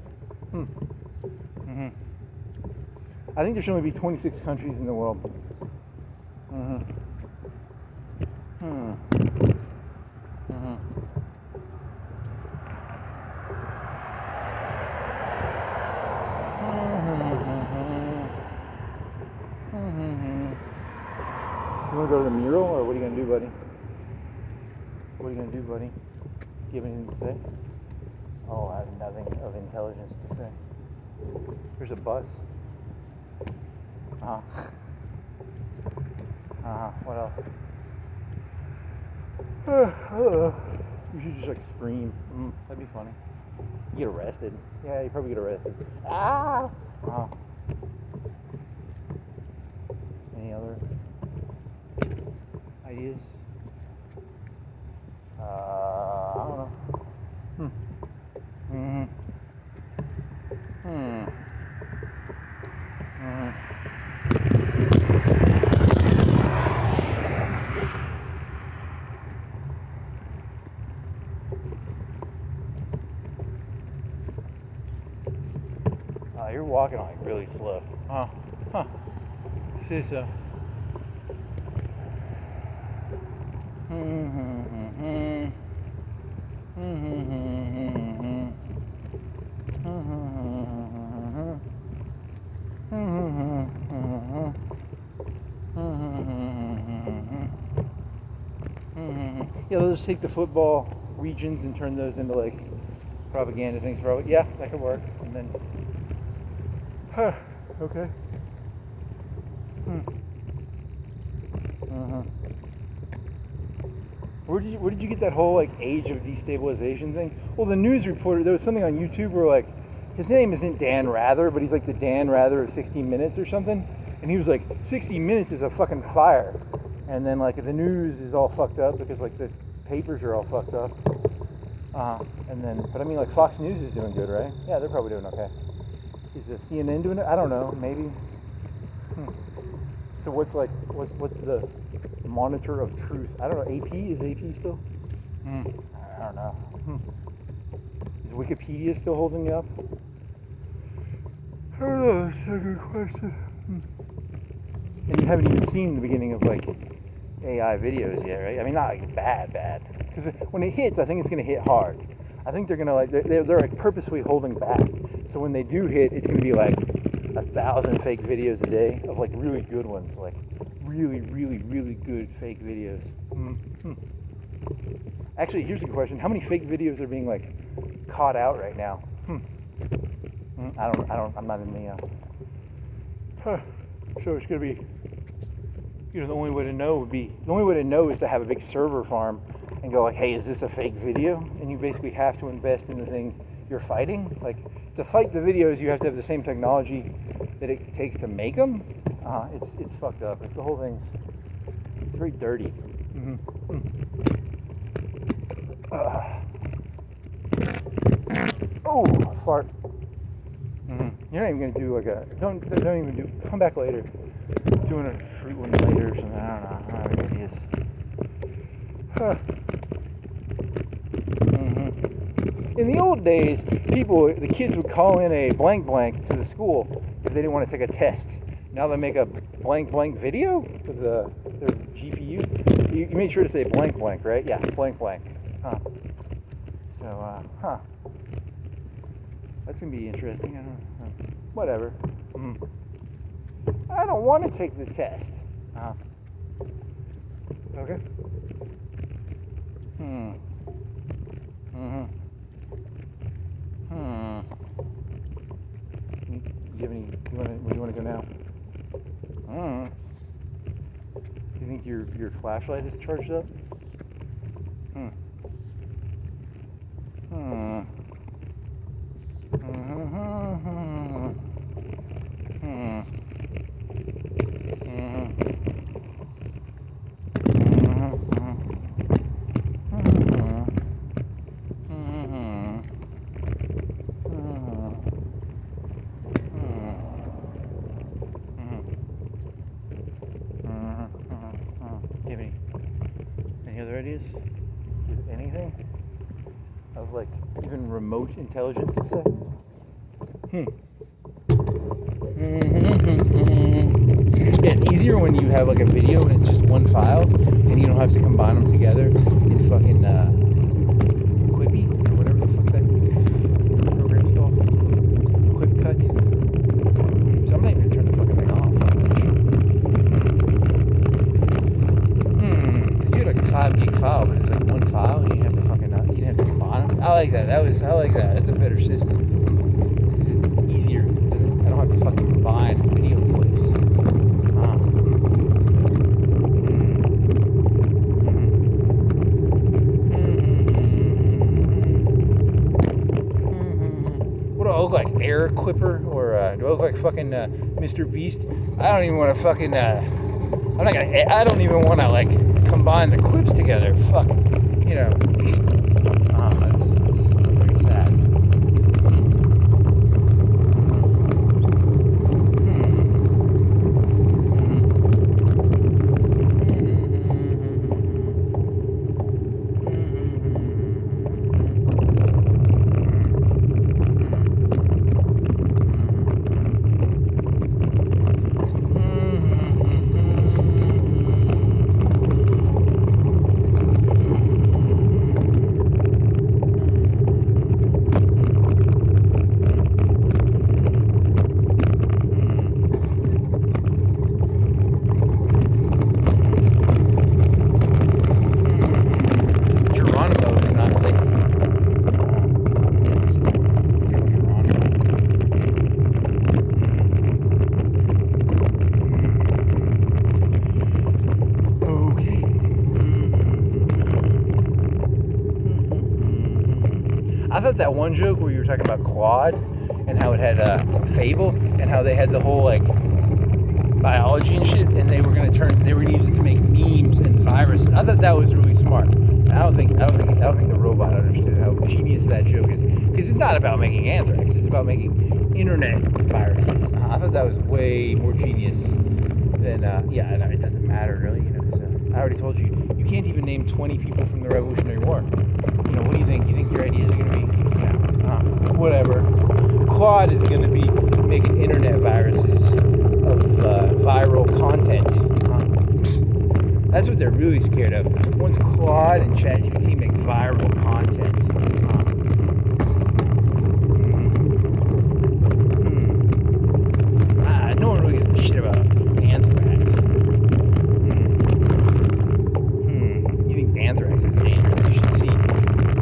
I think there should only be 26 countries in the world. You want to go to the mural, or what are you going to do, buddy? What are you going to do, buddy? Do you have anything to say? Oh, I have nothing of intelligence to say. There's a bus. What else? You should just like scream. That'd be funny. You get arrested. Yeah, you probably get arrested. Any other ideas? I don't know. You're walking like really slow. See so. Yeah, they'll just take the football regions and turn those into like propaganda things. Probably, yeah, that could work. And then, okay. Where did you get that whole like age of destabilization thing? Well, the news reporter, there was something on YouTube where like his name isn't Dan Rather, but he's like the Dan Rather of 60 Minutes or something, and he was like 60 Minutes is a fucking fire, and then like the news is all fucked up because like the papers are all fucked up, and then but I mean like Fox News is doing good, right? Yeah, they're probably doing okay. Is CNN doing it? I don't know, maybe. So what's the monitor of truth? I don't know. AP? Is AP still? I don't know. Is Wikipedia still holding you up? I don't know. That's a good question. And you haven't even seen the beginning of like AI videos yet, right? I mean, not like bad. Because when it hits, I think it's going to hit hard. I think they're going to like they're like purposely holding back. So when they do hit, it's going to be like 1,000 fake videos a day of like really good ones, like really good fake videos. Actually, here's a question: how many fake videos are being like caught out right now? I'm not in the. So it's gonna be. The only way to know is to have a big server farm and go like, hey, is this a fake video? And you basically have to invest in the thing you're fighting. Like, to fight the videos, you have to have the same technology that it takes to make them. It's fucked up. Like, the whole thing's, it's very dirty. Oh, fart. You're not even gonna do like a, don't even do, come back later. Doing a fruit one later or something, I don't know how it is. In the old days, the kids would call in a blank blank to the school if they didn't want to take a test. Now they make a blank blank video with their GPU. You made sure to say blank blank, right? Yeah, blank blank. So, that's gonna be interesting. I don't know. Whatever. I don't want to take the test. Okay. You have any? Where do you want to go now? Do you think your flashlight is charged up? Any other ideas? Anything of like even remote intelligence to say? Yeah, it's easier when you have like a video and it's just one file and you don't have to combine them together in fucking Quibi or whatever the fuck that program's called. QuickCut. So I'm not even gonna turn the fucking thing off. Cause you had like a 5 gig file, but it was like one file and you didn't have to fucking you didn't have to combine them. I like that. I like that. That's a better system. It's easier. I don't have to fucking combine video clips. What do I look like? Air Quipper? Or do I look like fucking Mr. Beast? I don't even want to fucking I don't even want to like combine the clips together. Fuck. You know. It's pretty sad. I thought that one joke where you were talking about Claude and how it had Fable and how they had the whole like biology and shit, and they were gonna use it to make memes and viruses. I thought that was really smart. I don't think the robot understood how genius that joke is, because it's not about making anthrax. It's about making internet viruses. I thought that was way more genius than it doesn't matter really, you know. So I already told you, you can't even name 20 people from the Revolutionary War. You know, what do you think? You think your ideas are going to be, whatever. Claude is going to be making internet viruses of viral content. That's what they're really scared of. Once Claude and ChatGPT make viral content. No one really gives a shit about anthrax. You think anthrax is dangerous? You should see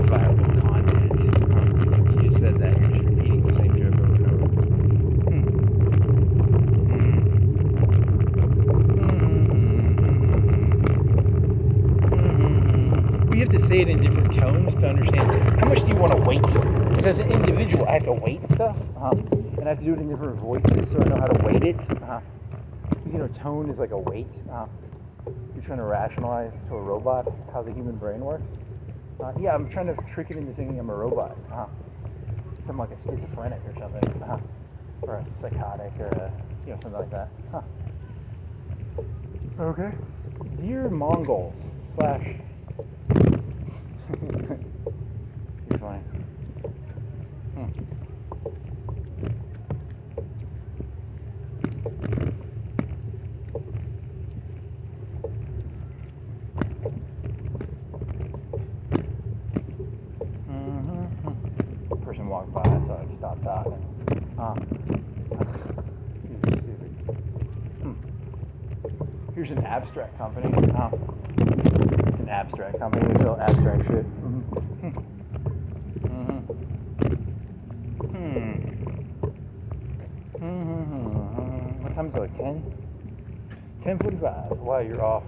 viral content. You just said that. You're just repeating the same joke over and over. We have to say it in different tones to understand how much do you want to weight. Because as an individual, I have to weight stuff, and I have to do it in different voices so I know how to weight it. Because tone is like a weight. You're trying to rationalize to a robot how the human brain works. Yeah, I'm trying to trick it into thinking I'm a robot. Something like a schizophrenic or something, or a psychotic, or something like that. Okay. Dear Mongols / You're fine. Person walked by, so I stopped talking. Stupid. Here's an abstract company. It's an abstract company. They sell abstract shit. What time is it? Like 10? 10:45. Wow, you're off.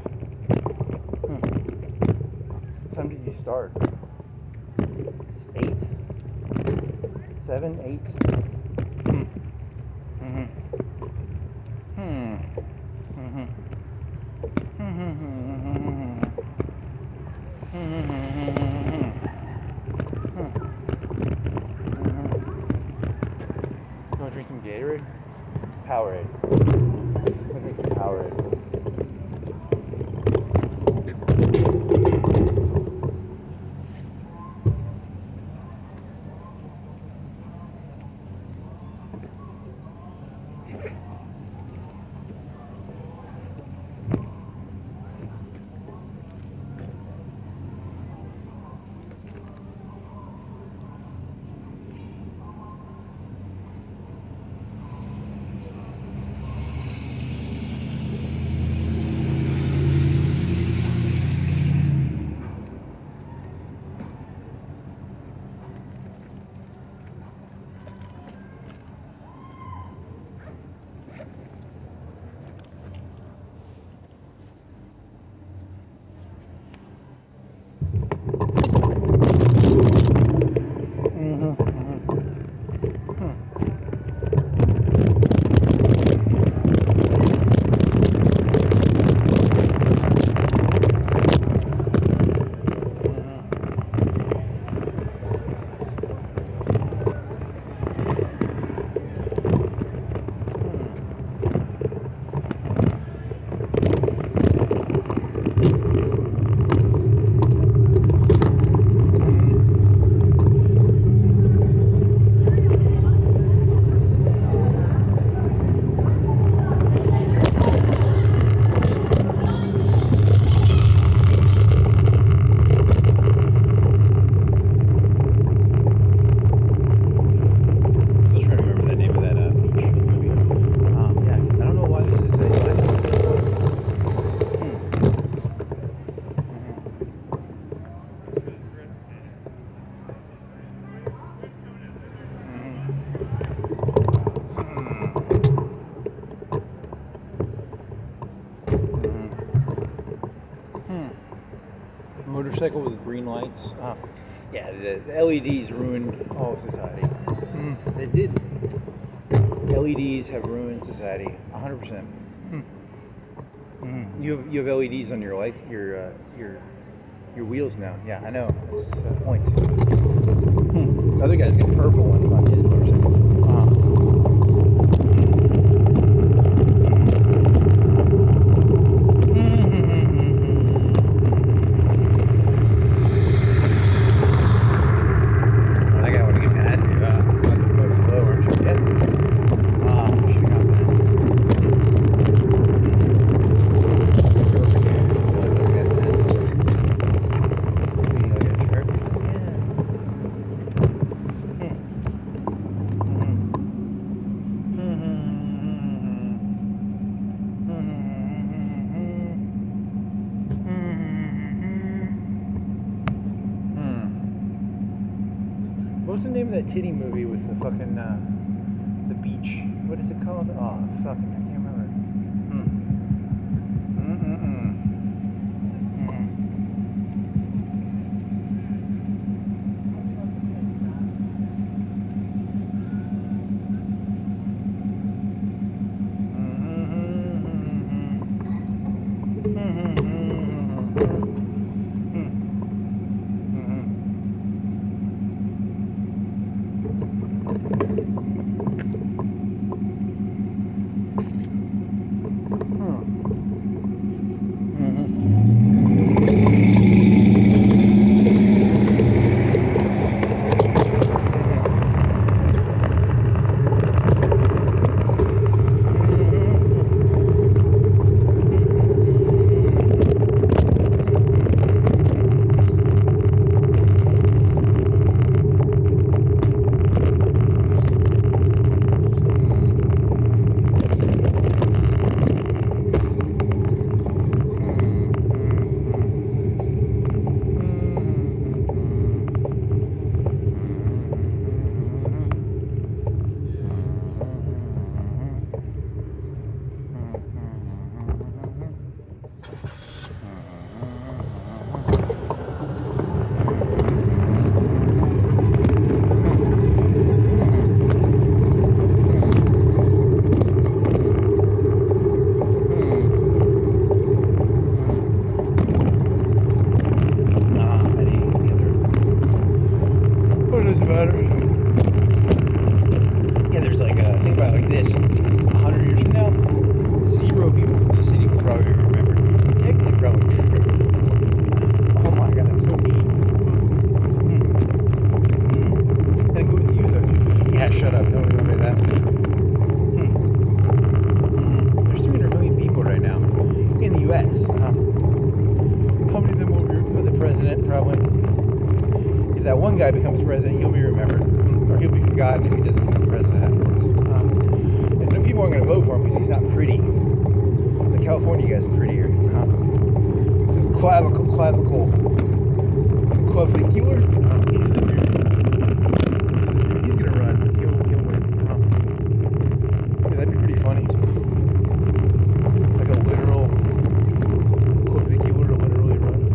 What time did you start? It's 8? 7, 8? You want to drink some Gatorade? Powerade. I'm going to drink some Powerade. Motorcycle with green lights. Yeah, the LEDs ruined all of society. They did. LEDs have ruined society 100%. You have LEDs on your lights, your wheels now. Yeah, I know. That's the point. The other guy's got purple ones on his motorcycle. What's the name of that titty movie with the fucking, the beach? What is it called? Oh, fucking, I can't remember. U.S. How many of them will be the president? Probably. If that one guy becomes president, he'll be remembered, or he'll be forgotten if he doesn't become president afterwards. And then people aren't going to vote for him because he's not pretty. The California guy's prettier. Just clavicular. He's the dude. He's going to run. He'll win. Yeah, that'd be pretty funny. Like a literal clavicular literally runs.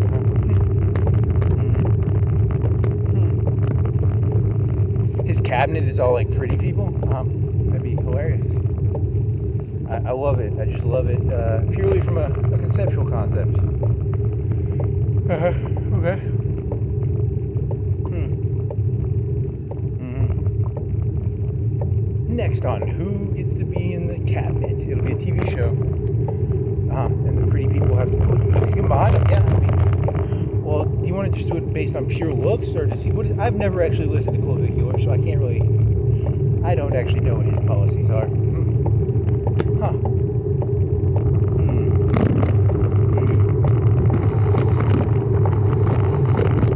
His cabinet is all like pretty people. That'd be hilarious. I love it. I just love it. Purely from a conceptual concept. Okay. Next on Who Gets to Be in the Cabinet. It'll be a TV show. And the pretty people have to get behind them. Yeah, I mean, well, do you want to just do it based on pure looks, or to see what I've never actually listened to clavicular, so I can't really. I don't actually know what his policies are.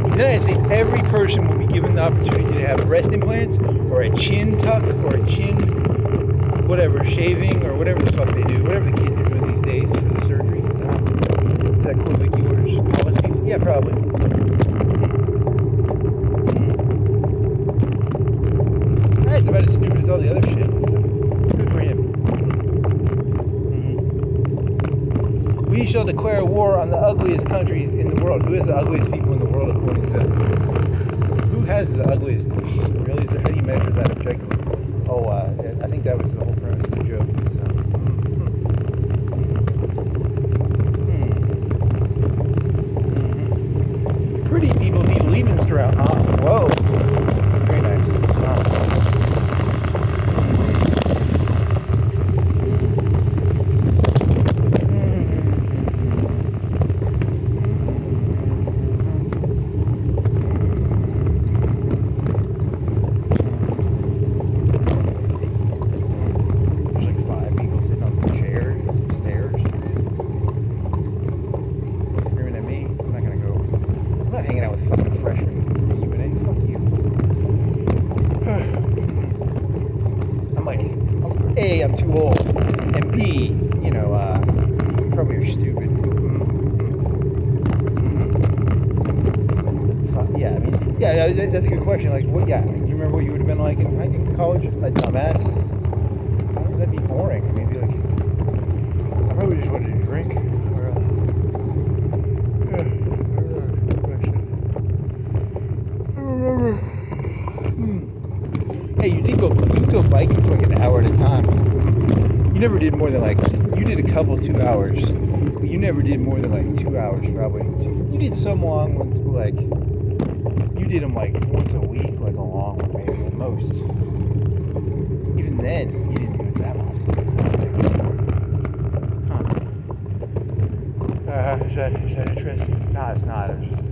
In the United States, every person will be given the opportunity to have breast implants, or a chin tuck, or a chin, whatever, shaving, or whatever the fuck they do, whatever the kids are doing these days for the surgeries. Is that clavicular's policies? Yeah, probably. It's about as stupid as all the other shit. So good for him. We shall declare war on the ugliest countries in the world. Who has the ugliest people in the world according to... Who has the ugliest? Really? So how do you measure that objectively? Oh, I think that was the whole premise of the joke. So. Pretty people need Lebensraum. Whoa. Very nice. I'm too old, and B, you know, probably you're stupid. Yeah, I mean, yeah, that's a good question. Like, what? Yeah, you remember what you would have been like in college? Like dumbass. That'd be boring. Maybe like I probably just wanted to drink. Or, I remember. Hey, you did go biking for like an hour at a time. You never did more than like, you did a couple 2 hours, but you never did more than like 2 hours probably. You did some long ones, but like, you did them like once a week, like a long one maybe at most. Even then, you didn't do it that often. Is that interesting? No, it's not. It's just...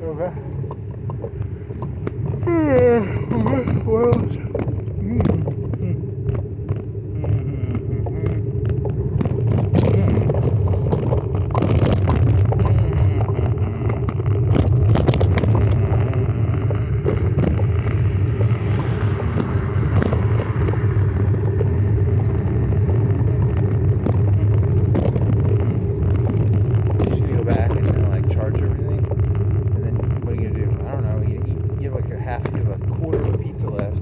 okay. Well, half, you have a quarter of a pizza left.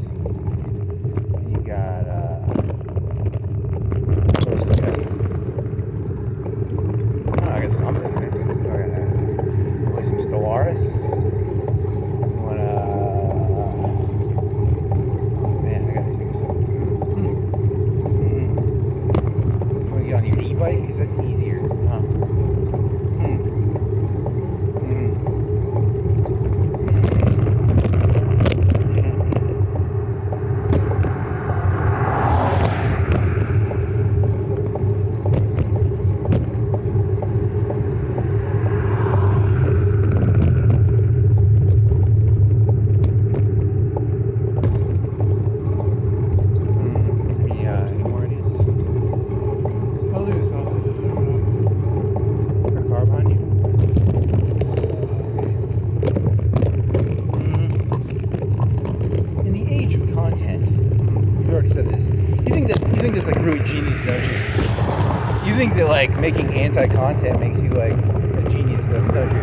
that like making anti-content makes you like a genius, though, don't you?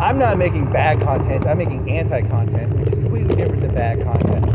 I'm not making bad content. I'm making anti-content, which is completely different than bad content.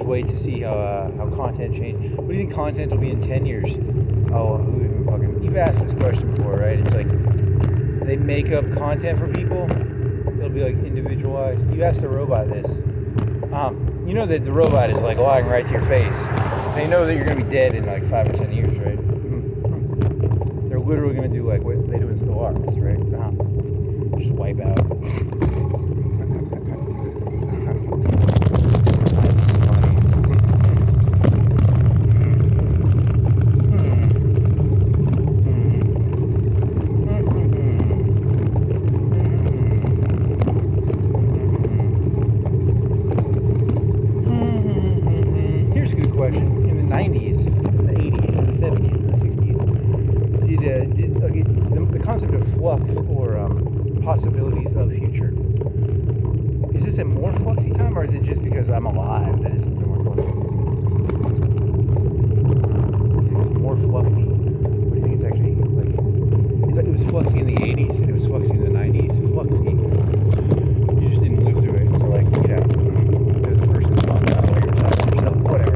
Wait to see how content change. What do you think content will be in 10 years? Oh, who even fucking... You've asked this question before, right? It's like they make up content for people. It'll be like individualized. You asked the robot this. You know that the robot is like lying right to your face. They know that you're going to be dead in like 5 or 10 years, right? They're literally going to do like what they do in Star Wars, right? Just wipe out. Flux or possibilities of future. Is this a more fluxy time, or is it just because I'm alive that it's more fluxy? Do you think it's more fluxy? What do you think it's actually like? It's like it was fluxy in the 80s and it was fluxy in the 90s. Fluxy. You just didn't live through it. So like, you know, there's a person talking about what you're talking, so whatever.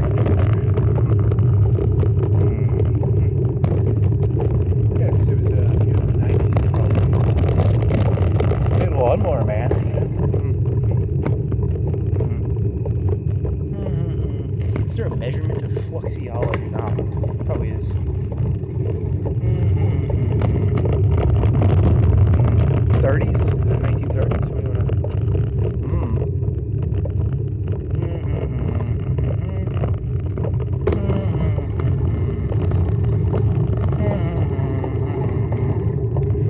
Yeah, because it was lawnmower man. Is there a measurement of fluxiology? No, probably is. 30s? 1930s? What do you want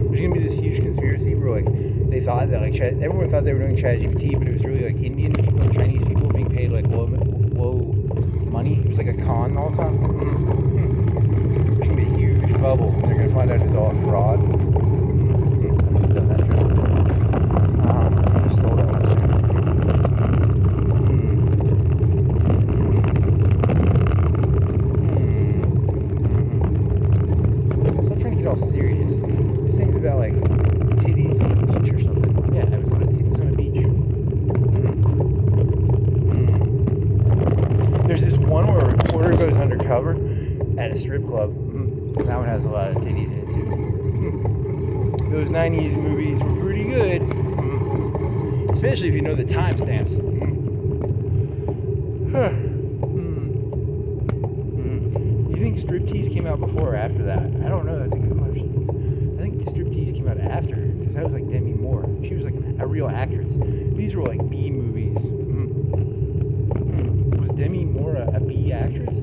There's gonna be this huge conspiracy where like they thought that like everyone thought they were doing ChatGPT, but it was really like Indian people and Chinese people being paid like low money. It was like a con all the time. There's gonna be a huge bubble, and they're gonna find out it's all a fraud. I've done that joke. I stole that one. Stop trying to get all serious. This thing's about like titties on the beach or something. Yeah, I was on titties on a beach. There's this one where a reporter goes undercover at a strip club. That one has a lot of titties in it too. Those 90s movies were pretty good. Especially if you know the timestamps. Do you think striptease came out before or after that? I don't know. That's a good question. I think striptease came out after, because that was like Demi Moore. She was like a real actress. These were like B movies. Was Demi Moore a B actress?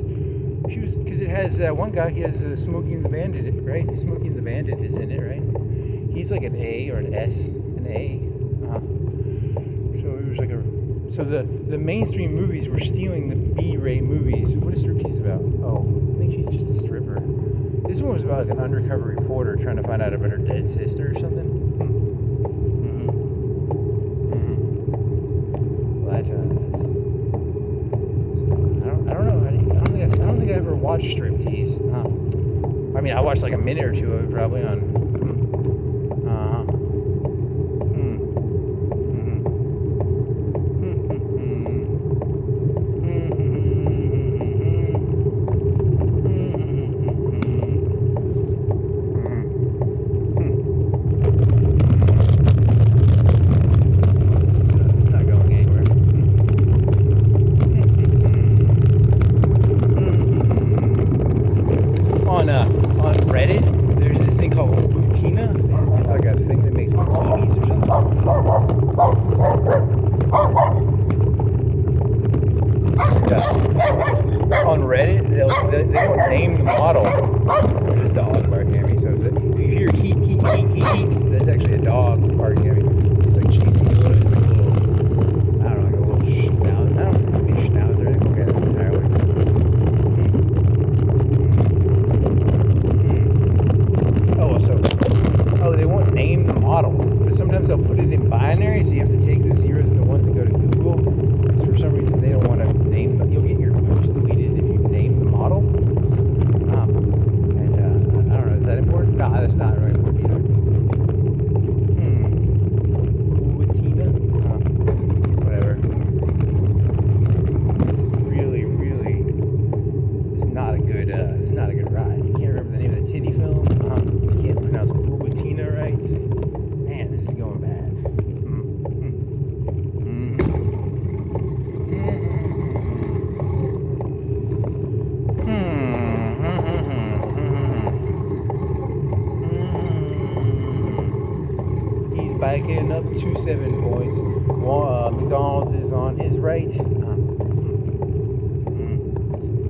She was, because it has one guy. He has Smokey and the Bandit, right? Smokey and the Bandit is in it, right? He's like an A or an S, an A. So it was like a. So the mainstream movies were stealing the B-rate movies. What is striptease about? Oh, I think she's just a stripper. This one was about like an undercover reporter trying to find out about her dead sister or something. Well, that's, I don't know. I don't think I ever watched striptease. I mean, I watched like a minute or two of it probably on. On Reddit, there's this thing called Butina. It's like a thing that makes bikinis or something. Yeah. on Reddit, they won't name the model. There's a dog barking at me, so if you hear heat, that's actually a dog barking at me. It's like chasing a little, it's like a little, I don't know, like a little schnauzer. I don't know if it's a schnauzer, I think we'll get it entirely. They won't name the model, but sometimes they'll put it in binary, so you have to take the zeros and the ones and go to Google. Because for some reason they don't want to name them. You'll get your post deleted if you name the model. I don't know, is that important? No, that's not really important either. Latina? Whatever. This is really, this is not a good ride. You can't remember the name of the titty film. You can't pronounce Tina right. Man, this is going bad. He's biking up to 7 points. McDonald's is on his right.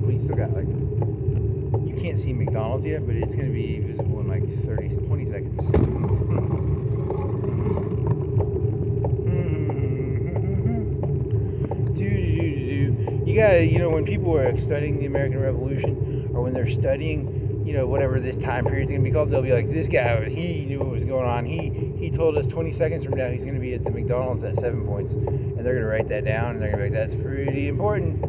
We still got like, you can't see McDonald's yet, but it's going to be visible in like 20 seconds. You gotta, when people are studying the American Revolution, or when they're studying, whatever this time period's gonna be called, they'll be like, this guy, he knew what was going on. He told us 20 seconds from now he's gonna be at the McDonald's at 7 points. And they're gonna write that down, and they're gonna be like, that's pretty important.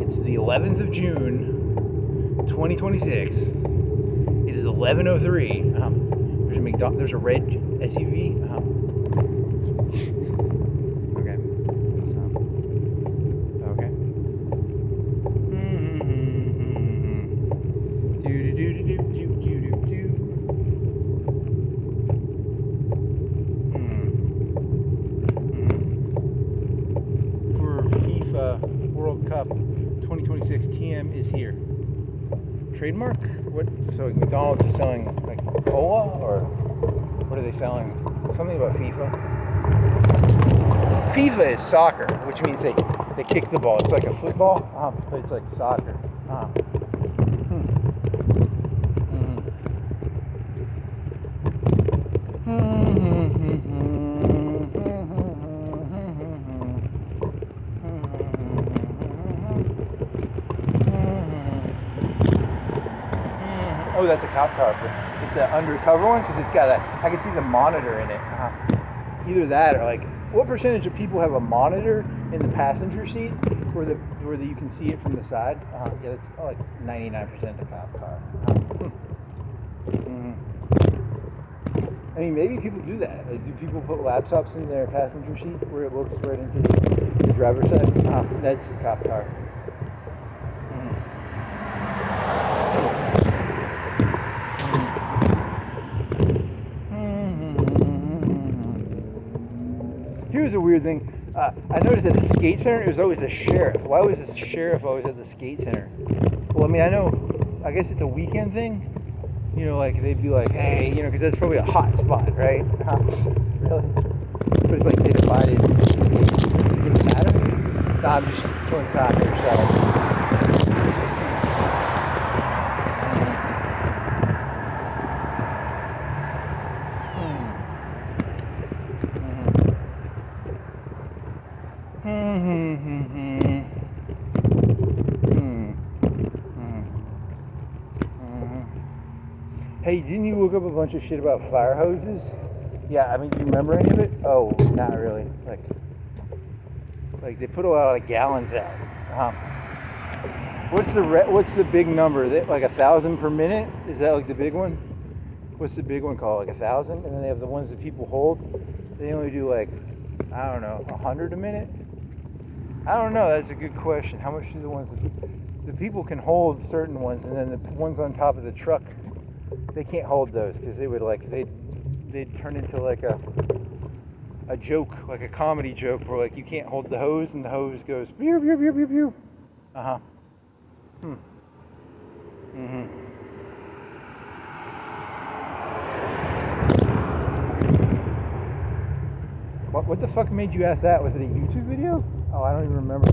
It's the 11th of June, 2026. It is 11:03. There's a red SUV. Okay. Okay. For FIFA World Cup 2026, TM is here. Trademark? What? So McDonald's is selling like cola, or what are they selling? Something about FIFA. FIFA is soccer, which means they kick the ball. It's like a football, but it's like soccer. Oh, that's a cop car. It's an undercover one because it's got I can see the monitor in it. Either that or like, what percentage of people have a monitor in the passenger seat where you can see it from the side? Yeah, that's like 99% a cop car. I mean, maybe people do that. Like, do people put laptops in their passenger seat where it looks right into the driver's side? That's a cop car. Here's a weird thing. I noticed at the skate center, it was always the sheriff. Why was the sheriff always at the skate center? Well, I mean, I guess it's a weekend thing. Like they'd be like, hey, because that's probably a hot spot, right? Really? But it's like they divided. Does it matter? No, I'm just throwing soccer, so. Hey, didn't you look up a bunch of shit about fire hoses? Yeah, I mean, do you remember any of it? Oh, not really. Like they put a lot of gallons out. What's the big number? Like 1,000 per minute? Is that like the big one? What's the big one called? Like 1,000? And then they have the ones that people hold. They only do like, I don't know, 100 a minute? I don't know. That's a good question. How much do the ones the people can hold certain ones, and then the ones on top of the truck, they can't hold those because they would they'd turn into like a joke, like a comedy joke where like you can't hold the hose and the hose goes pew pew pew pew pew. What the fuck made you ask that? Was it a YouTube video? Oh, I don't even remember.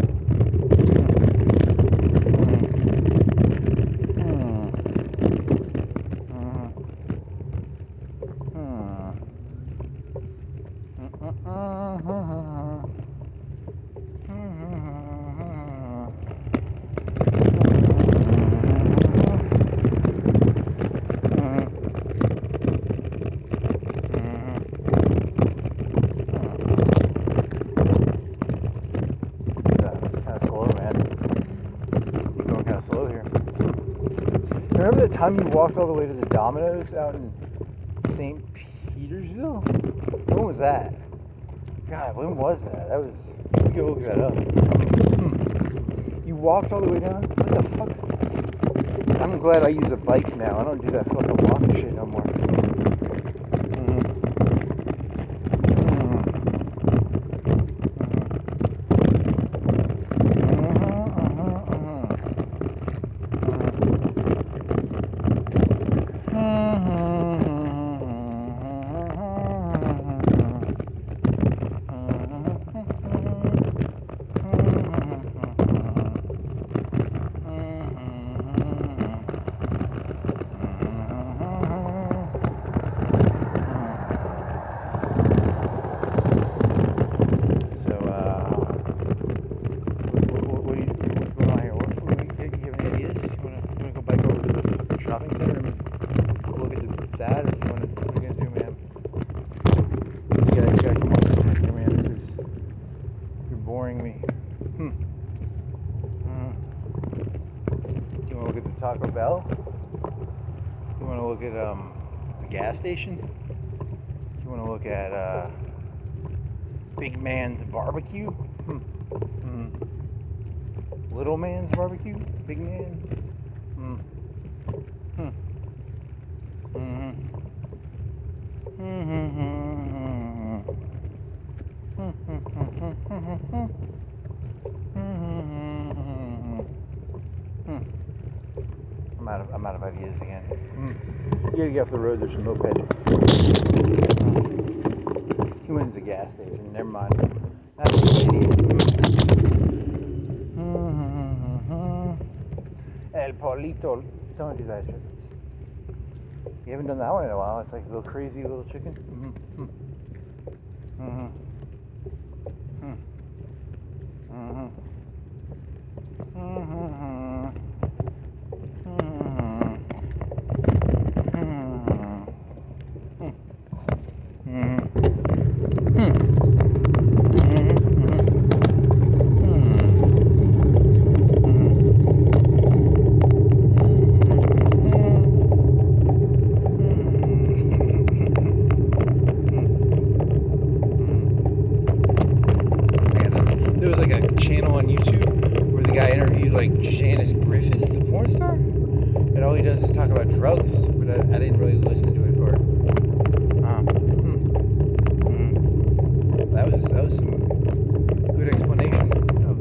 Slow here. Remember the time you walked all the way to the Domino's out in St. Petersville? When was that? God, when was that? That was... Let me go look that up. You walked all the way down? What the fuck? I'm glad I use a bike now. I don't do that fucking walking shit no more. Taco Bell? You want to look at the gas station? You want to look at Big Man's Barbecue? Little Man's Barbecue? Big Man? I'm out of ideas again. You gotta get off the road, there's a moped. He went to the gas station, never mind. That's an idiot. El Polito. Don't do that shit. You haven't done that one in a while. It's like a little crazy little chicken. Drugs, but I didn't really listen to it or that was some good explanation of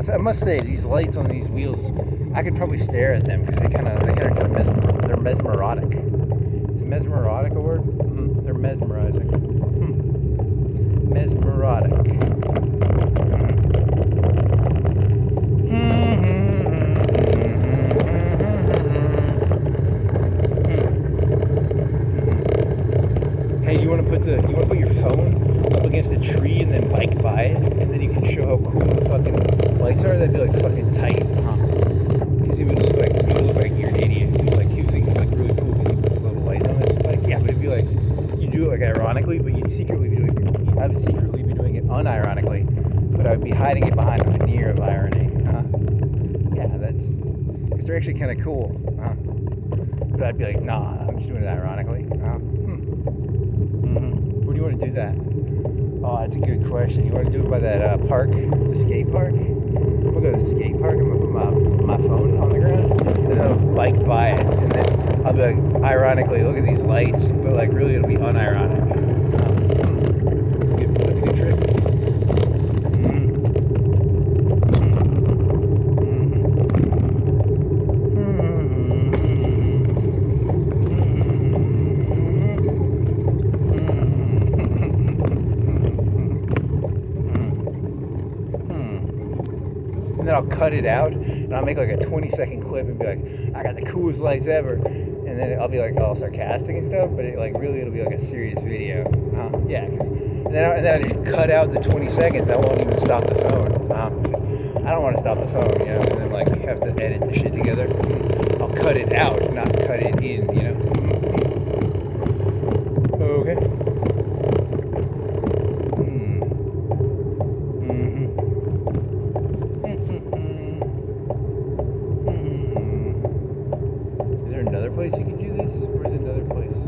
I must say, these lights on these wheels, I could probably stare at them because they're kind of they're mesmeric. Is mesmeric a word? They're mesmerizing. Mesmeric. Hey, you want to put your phone up against a tree and then bike by it, and then you can show how cool the fucking lights are? That'd be like fucking tight, because you would look like you're an idiot. You think it's like really cool because he puts little lights on it. Like, yeah, but it'd be like you do it like ironically, but you'd secretly be doing it. I would secretly be doing it unironically, but I would be hiding it behind a veneer of irony. Yeah, that's because they're actually kind of cool. But I'd be like, nah, I'm just doing it ironically. Where do you want to do that? Oh, that's a good question. You want to do it by that park, the skate park? I'm gonna go to the skate park. I'm gonna put my phone on the ground, and then I'll bike by it, and then I'll be like, ironically, look at these lights, but like really, it'll be unironic. That's a good trick. And then I'll cut it out, and I'll make like a 20-second clip and be like, I got the coolest lights ever. And then I'll be like all sarcastic and stuff, but it'll be like a serious video. Yeah. And then I just cut out the 20 seconds. I won't even stop the phone. I don't want to stop the phone, you know, and then like have to edit the shit together. I'll cut it out, not cut it in, you know. Okay. Place you can do this? Where's another place?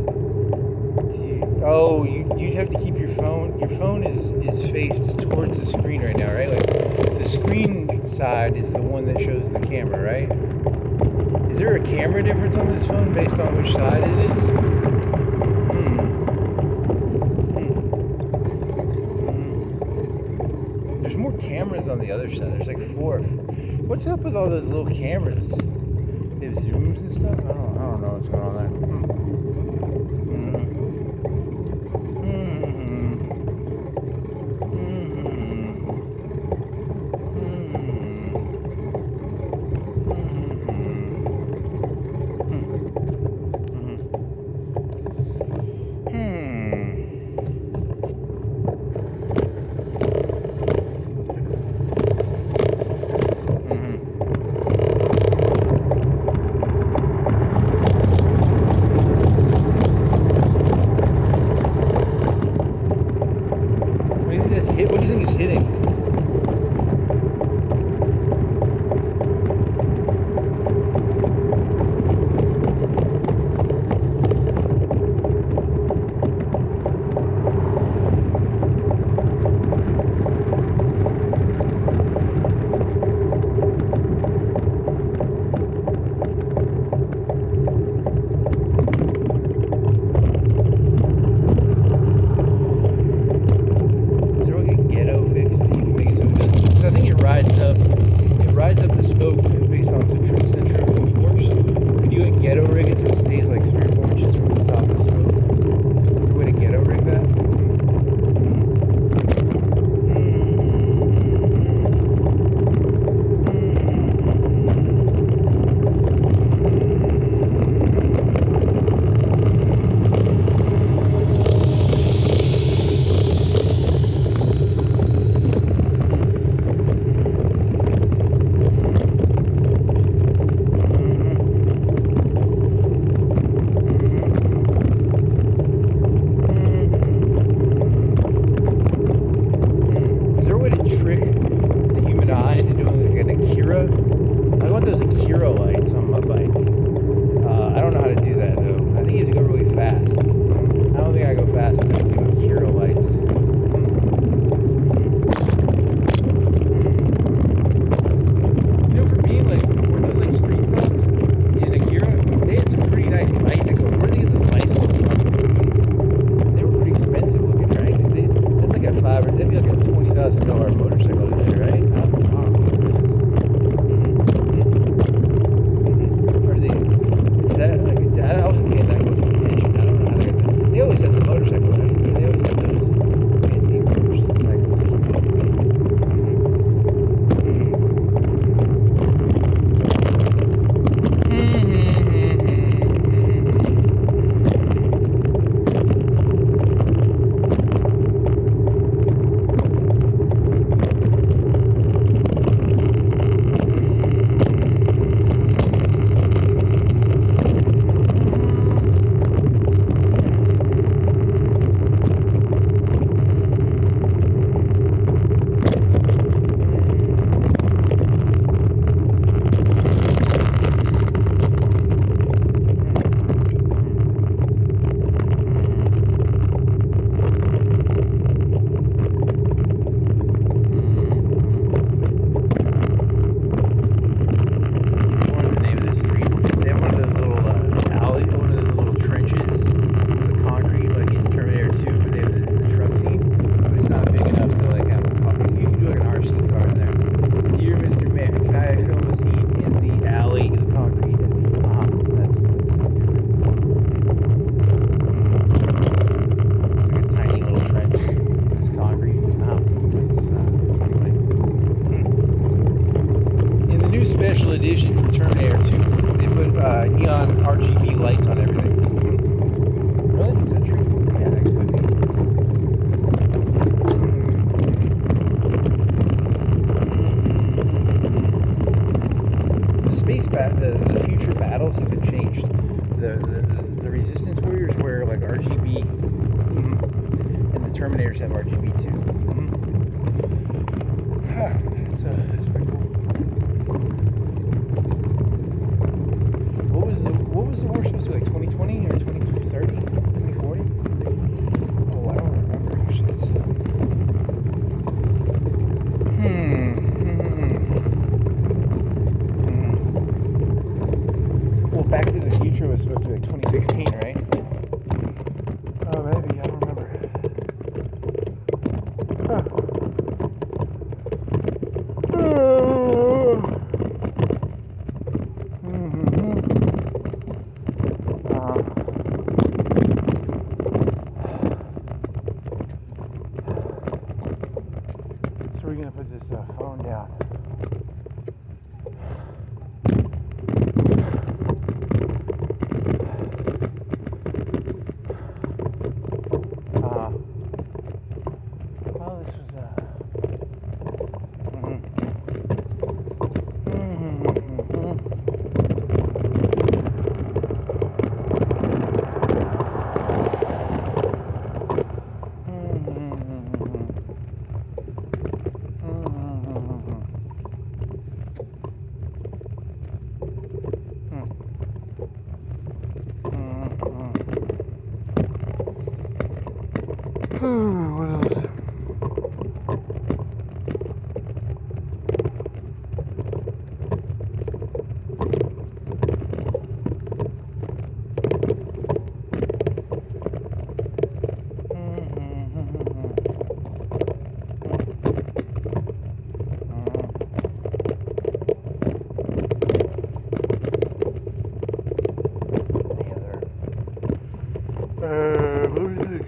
You'd have to keep your phone. Your phone is faced towards the screen right now, right? Like the screen side is the one that shows the camera, right? Is there a camera difference on this phone based on which side it is? There's more cameras on the other side. There's like 4. What's up with all those little cameras? They have zooms and stuff? I don't know what's going on there. What do you think is hitting? Rides up the spoke based on centrifugal force. Can you ghetto rig it so it stays like 3 or 4 inches from the top of the spoke? Is there a way to ghetto rig that? battles have been changed. The Resistance Warriors wear like RGB, and the Terminators have RGB too. That's pretty cool. What was the war supposed to be like? 2020 or 2030? 2040? Oh, I don't remember actually. Well, Back to the Future was supposed to be like 2016, right? Oh, maybe. I don't remember. So we're gonna put this phone down. Well, this was what else? Let me think.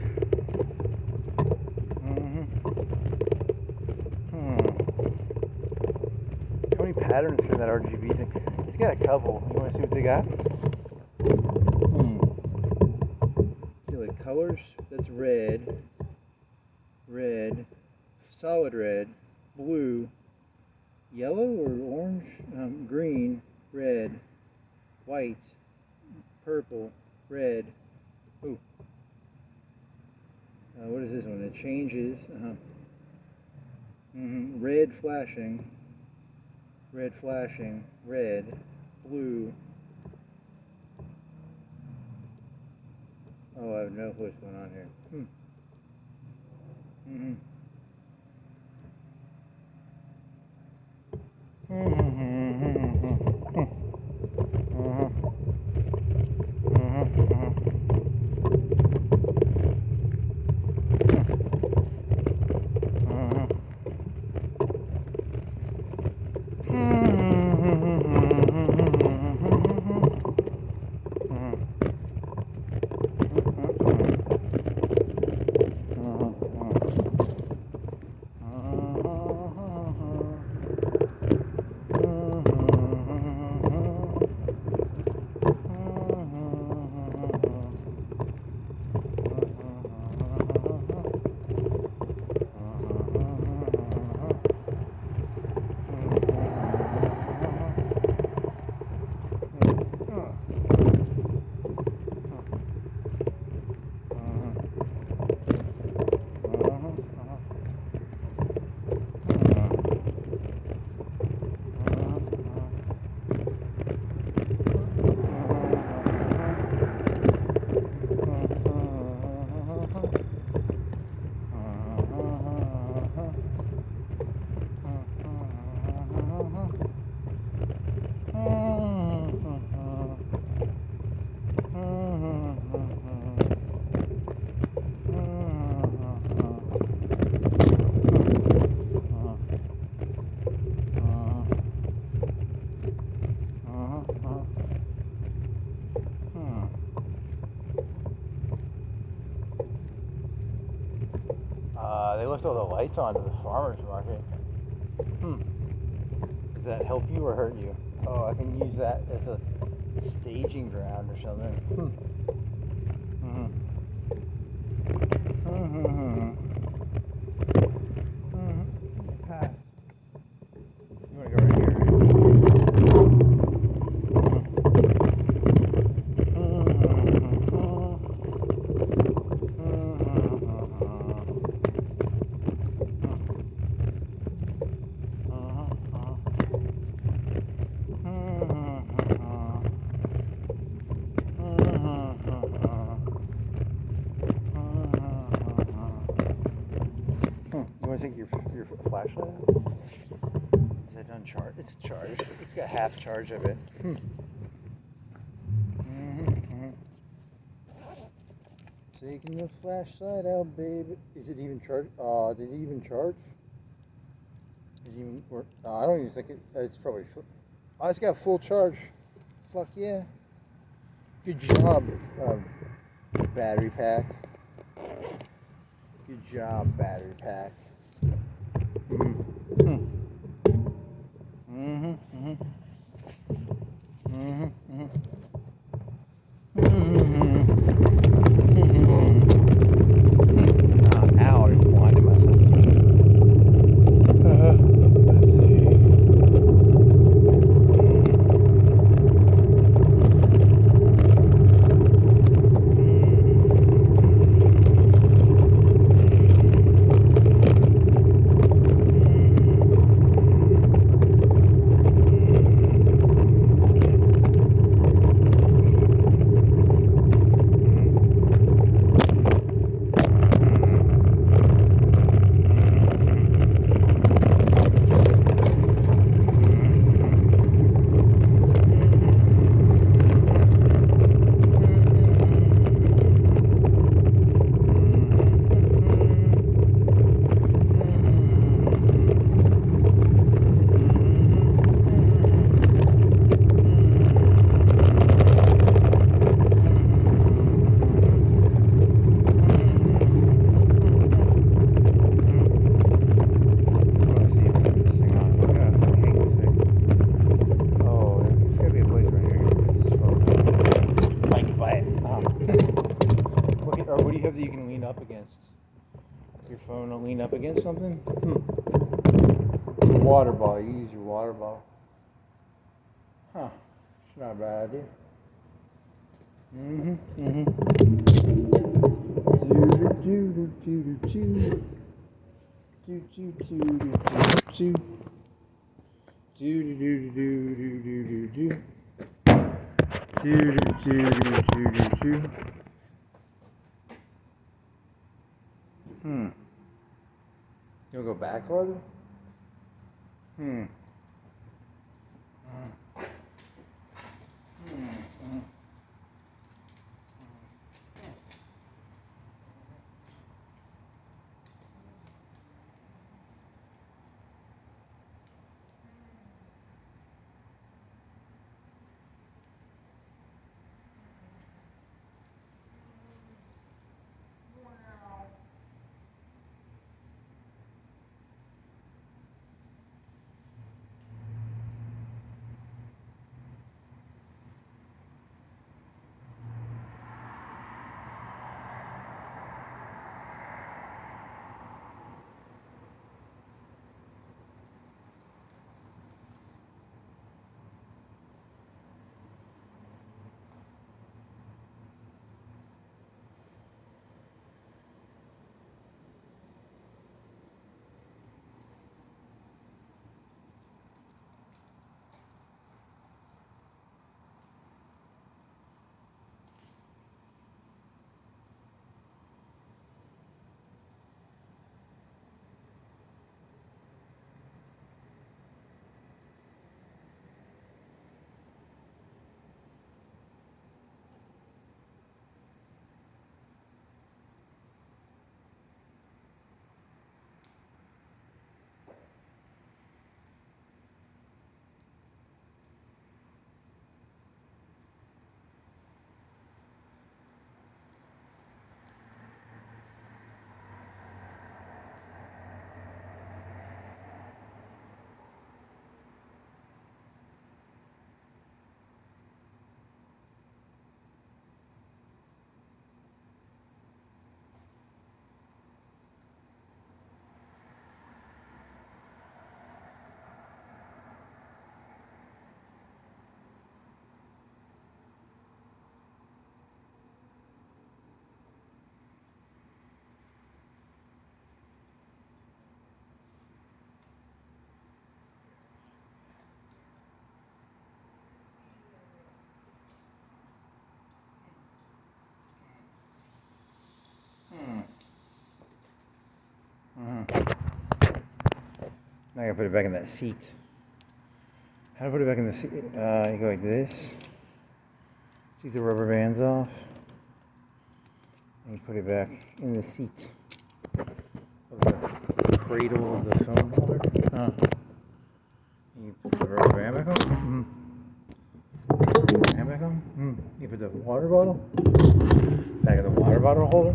How many patterns for that RGB thing? It's got a couple. You want to see what they got? See, like colors. That's red, solid red, blue, yellow or orange, green, red, white, purple, red. Ooh. What is this one? It changes. Red flashing, red, blue. Oh, I have no clue what's going on here. They left all the lights on to the farmer's market. Does that help you or hurt you? Oh, I can use that as a staging ground or something. Pass. You want to go right here? take your flashlight out? Is it uncharged? It's charged. It's got half charge of it. Taking the flashlight out, baby. Is it even charged? Did it even charge? Is it even work? I don't even think it. It's probably. Oh, it's got full charge. Fuck yeah. Good job, battery pack. Good job, battery pack. Ow, I blinded myself. Let's see. What do you have that you can lean up against? Your phone will lean up against something? Your water bottle. You use your water bottle. Huh. It's not a bad idea. You'll go back farther? Now I gotta put it back in that seat. How to put it back in the seat? You go like this. Take the rubber bands off. And you put it back in the seat. The cradle of the phone holder. You put the rubber band back on. Band back on. You put the water bottle back in the water bottle holder.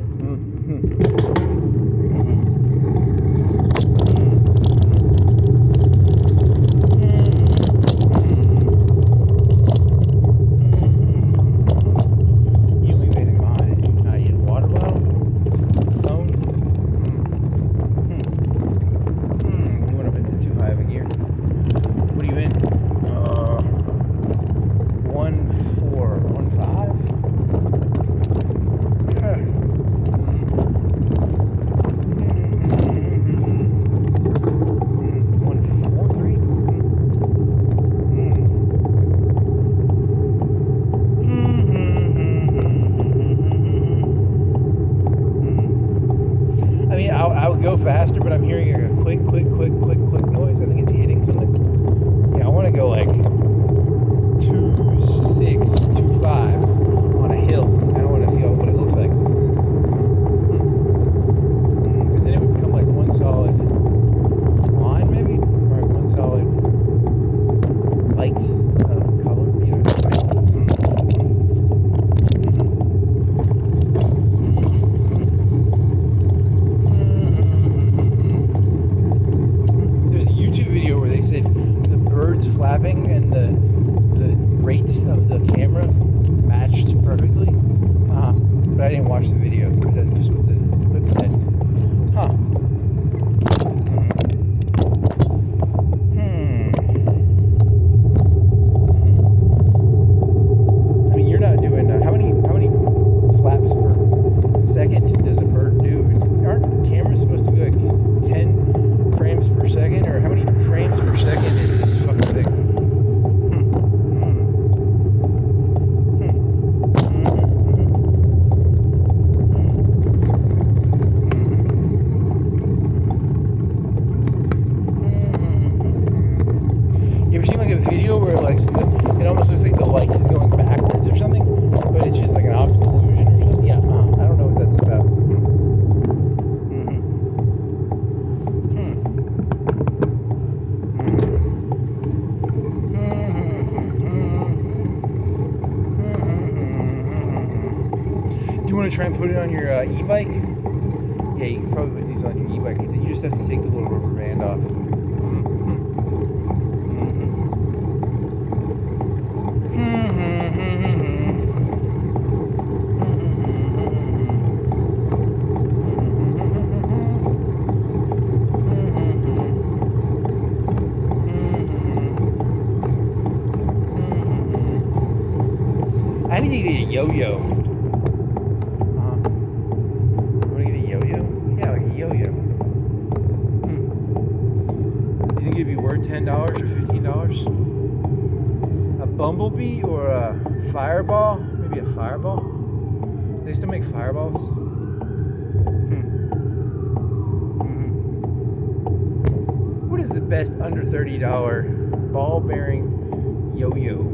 I would go faster, but I'm hearing a click noise. I think it's hitting something. Yeah, I want to go like 2.6, 2.5 on a hill. I don't want to see what it looks like. Because then it would become like one solid line, maybe, or like one solid light color. You know. Flapping and the rate of the camera matched perfectly. But I didn't watch the video. That's just what the clip said. I mean, you're not doing how many flaps per second does a bird do? Aren't cameras supposed to be like 10 frames per second, or how many frames per second is this fucking thing? You ever seen like a video where like it almost looks like the light is going backwards or something, but it's just like an optical illusion or something? Yeah, I don't know what that's about. You want to try and put it on your e-bike? Yeah, you can probably put these on your e-bike. You just have to take the little rubber band off. I need to get a yo-yo. It'd be worth $10 or $15. A bumblebee or a fireball? Maybe a fireball? They still make fireballs? What is the best under $30 ball bearing yo-yo?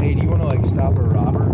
hey, do you want to like stop a robber?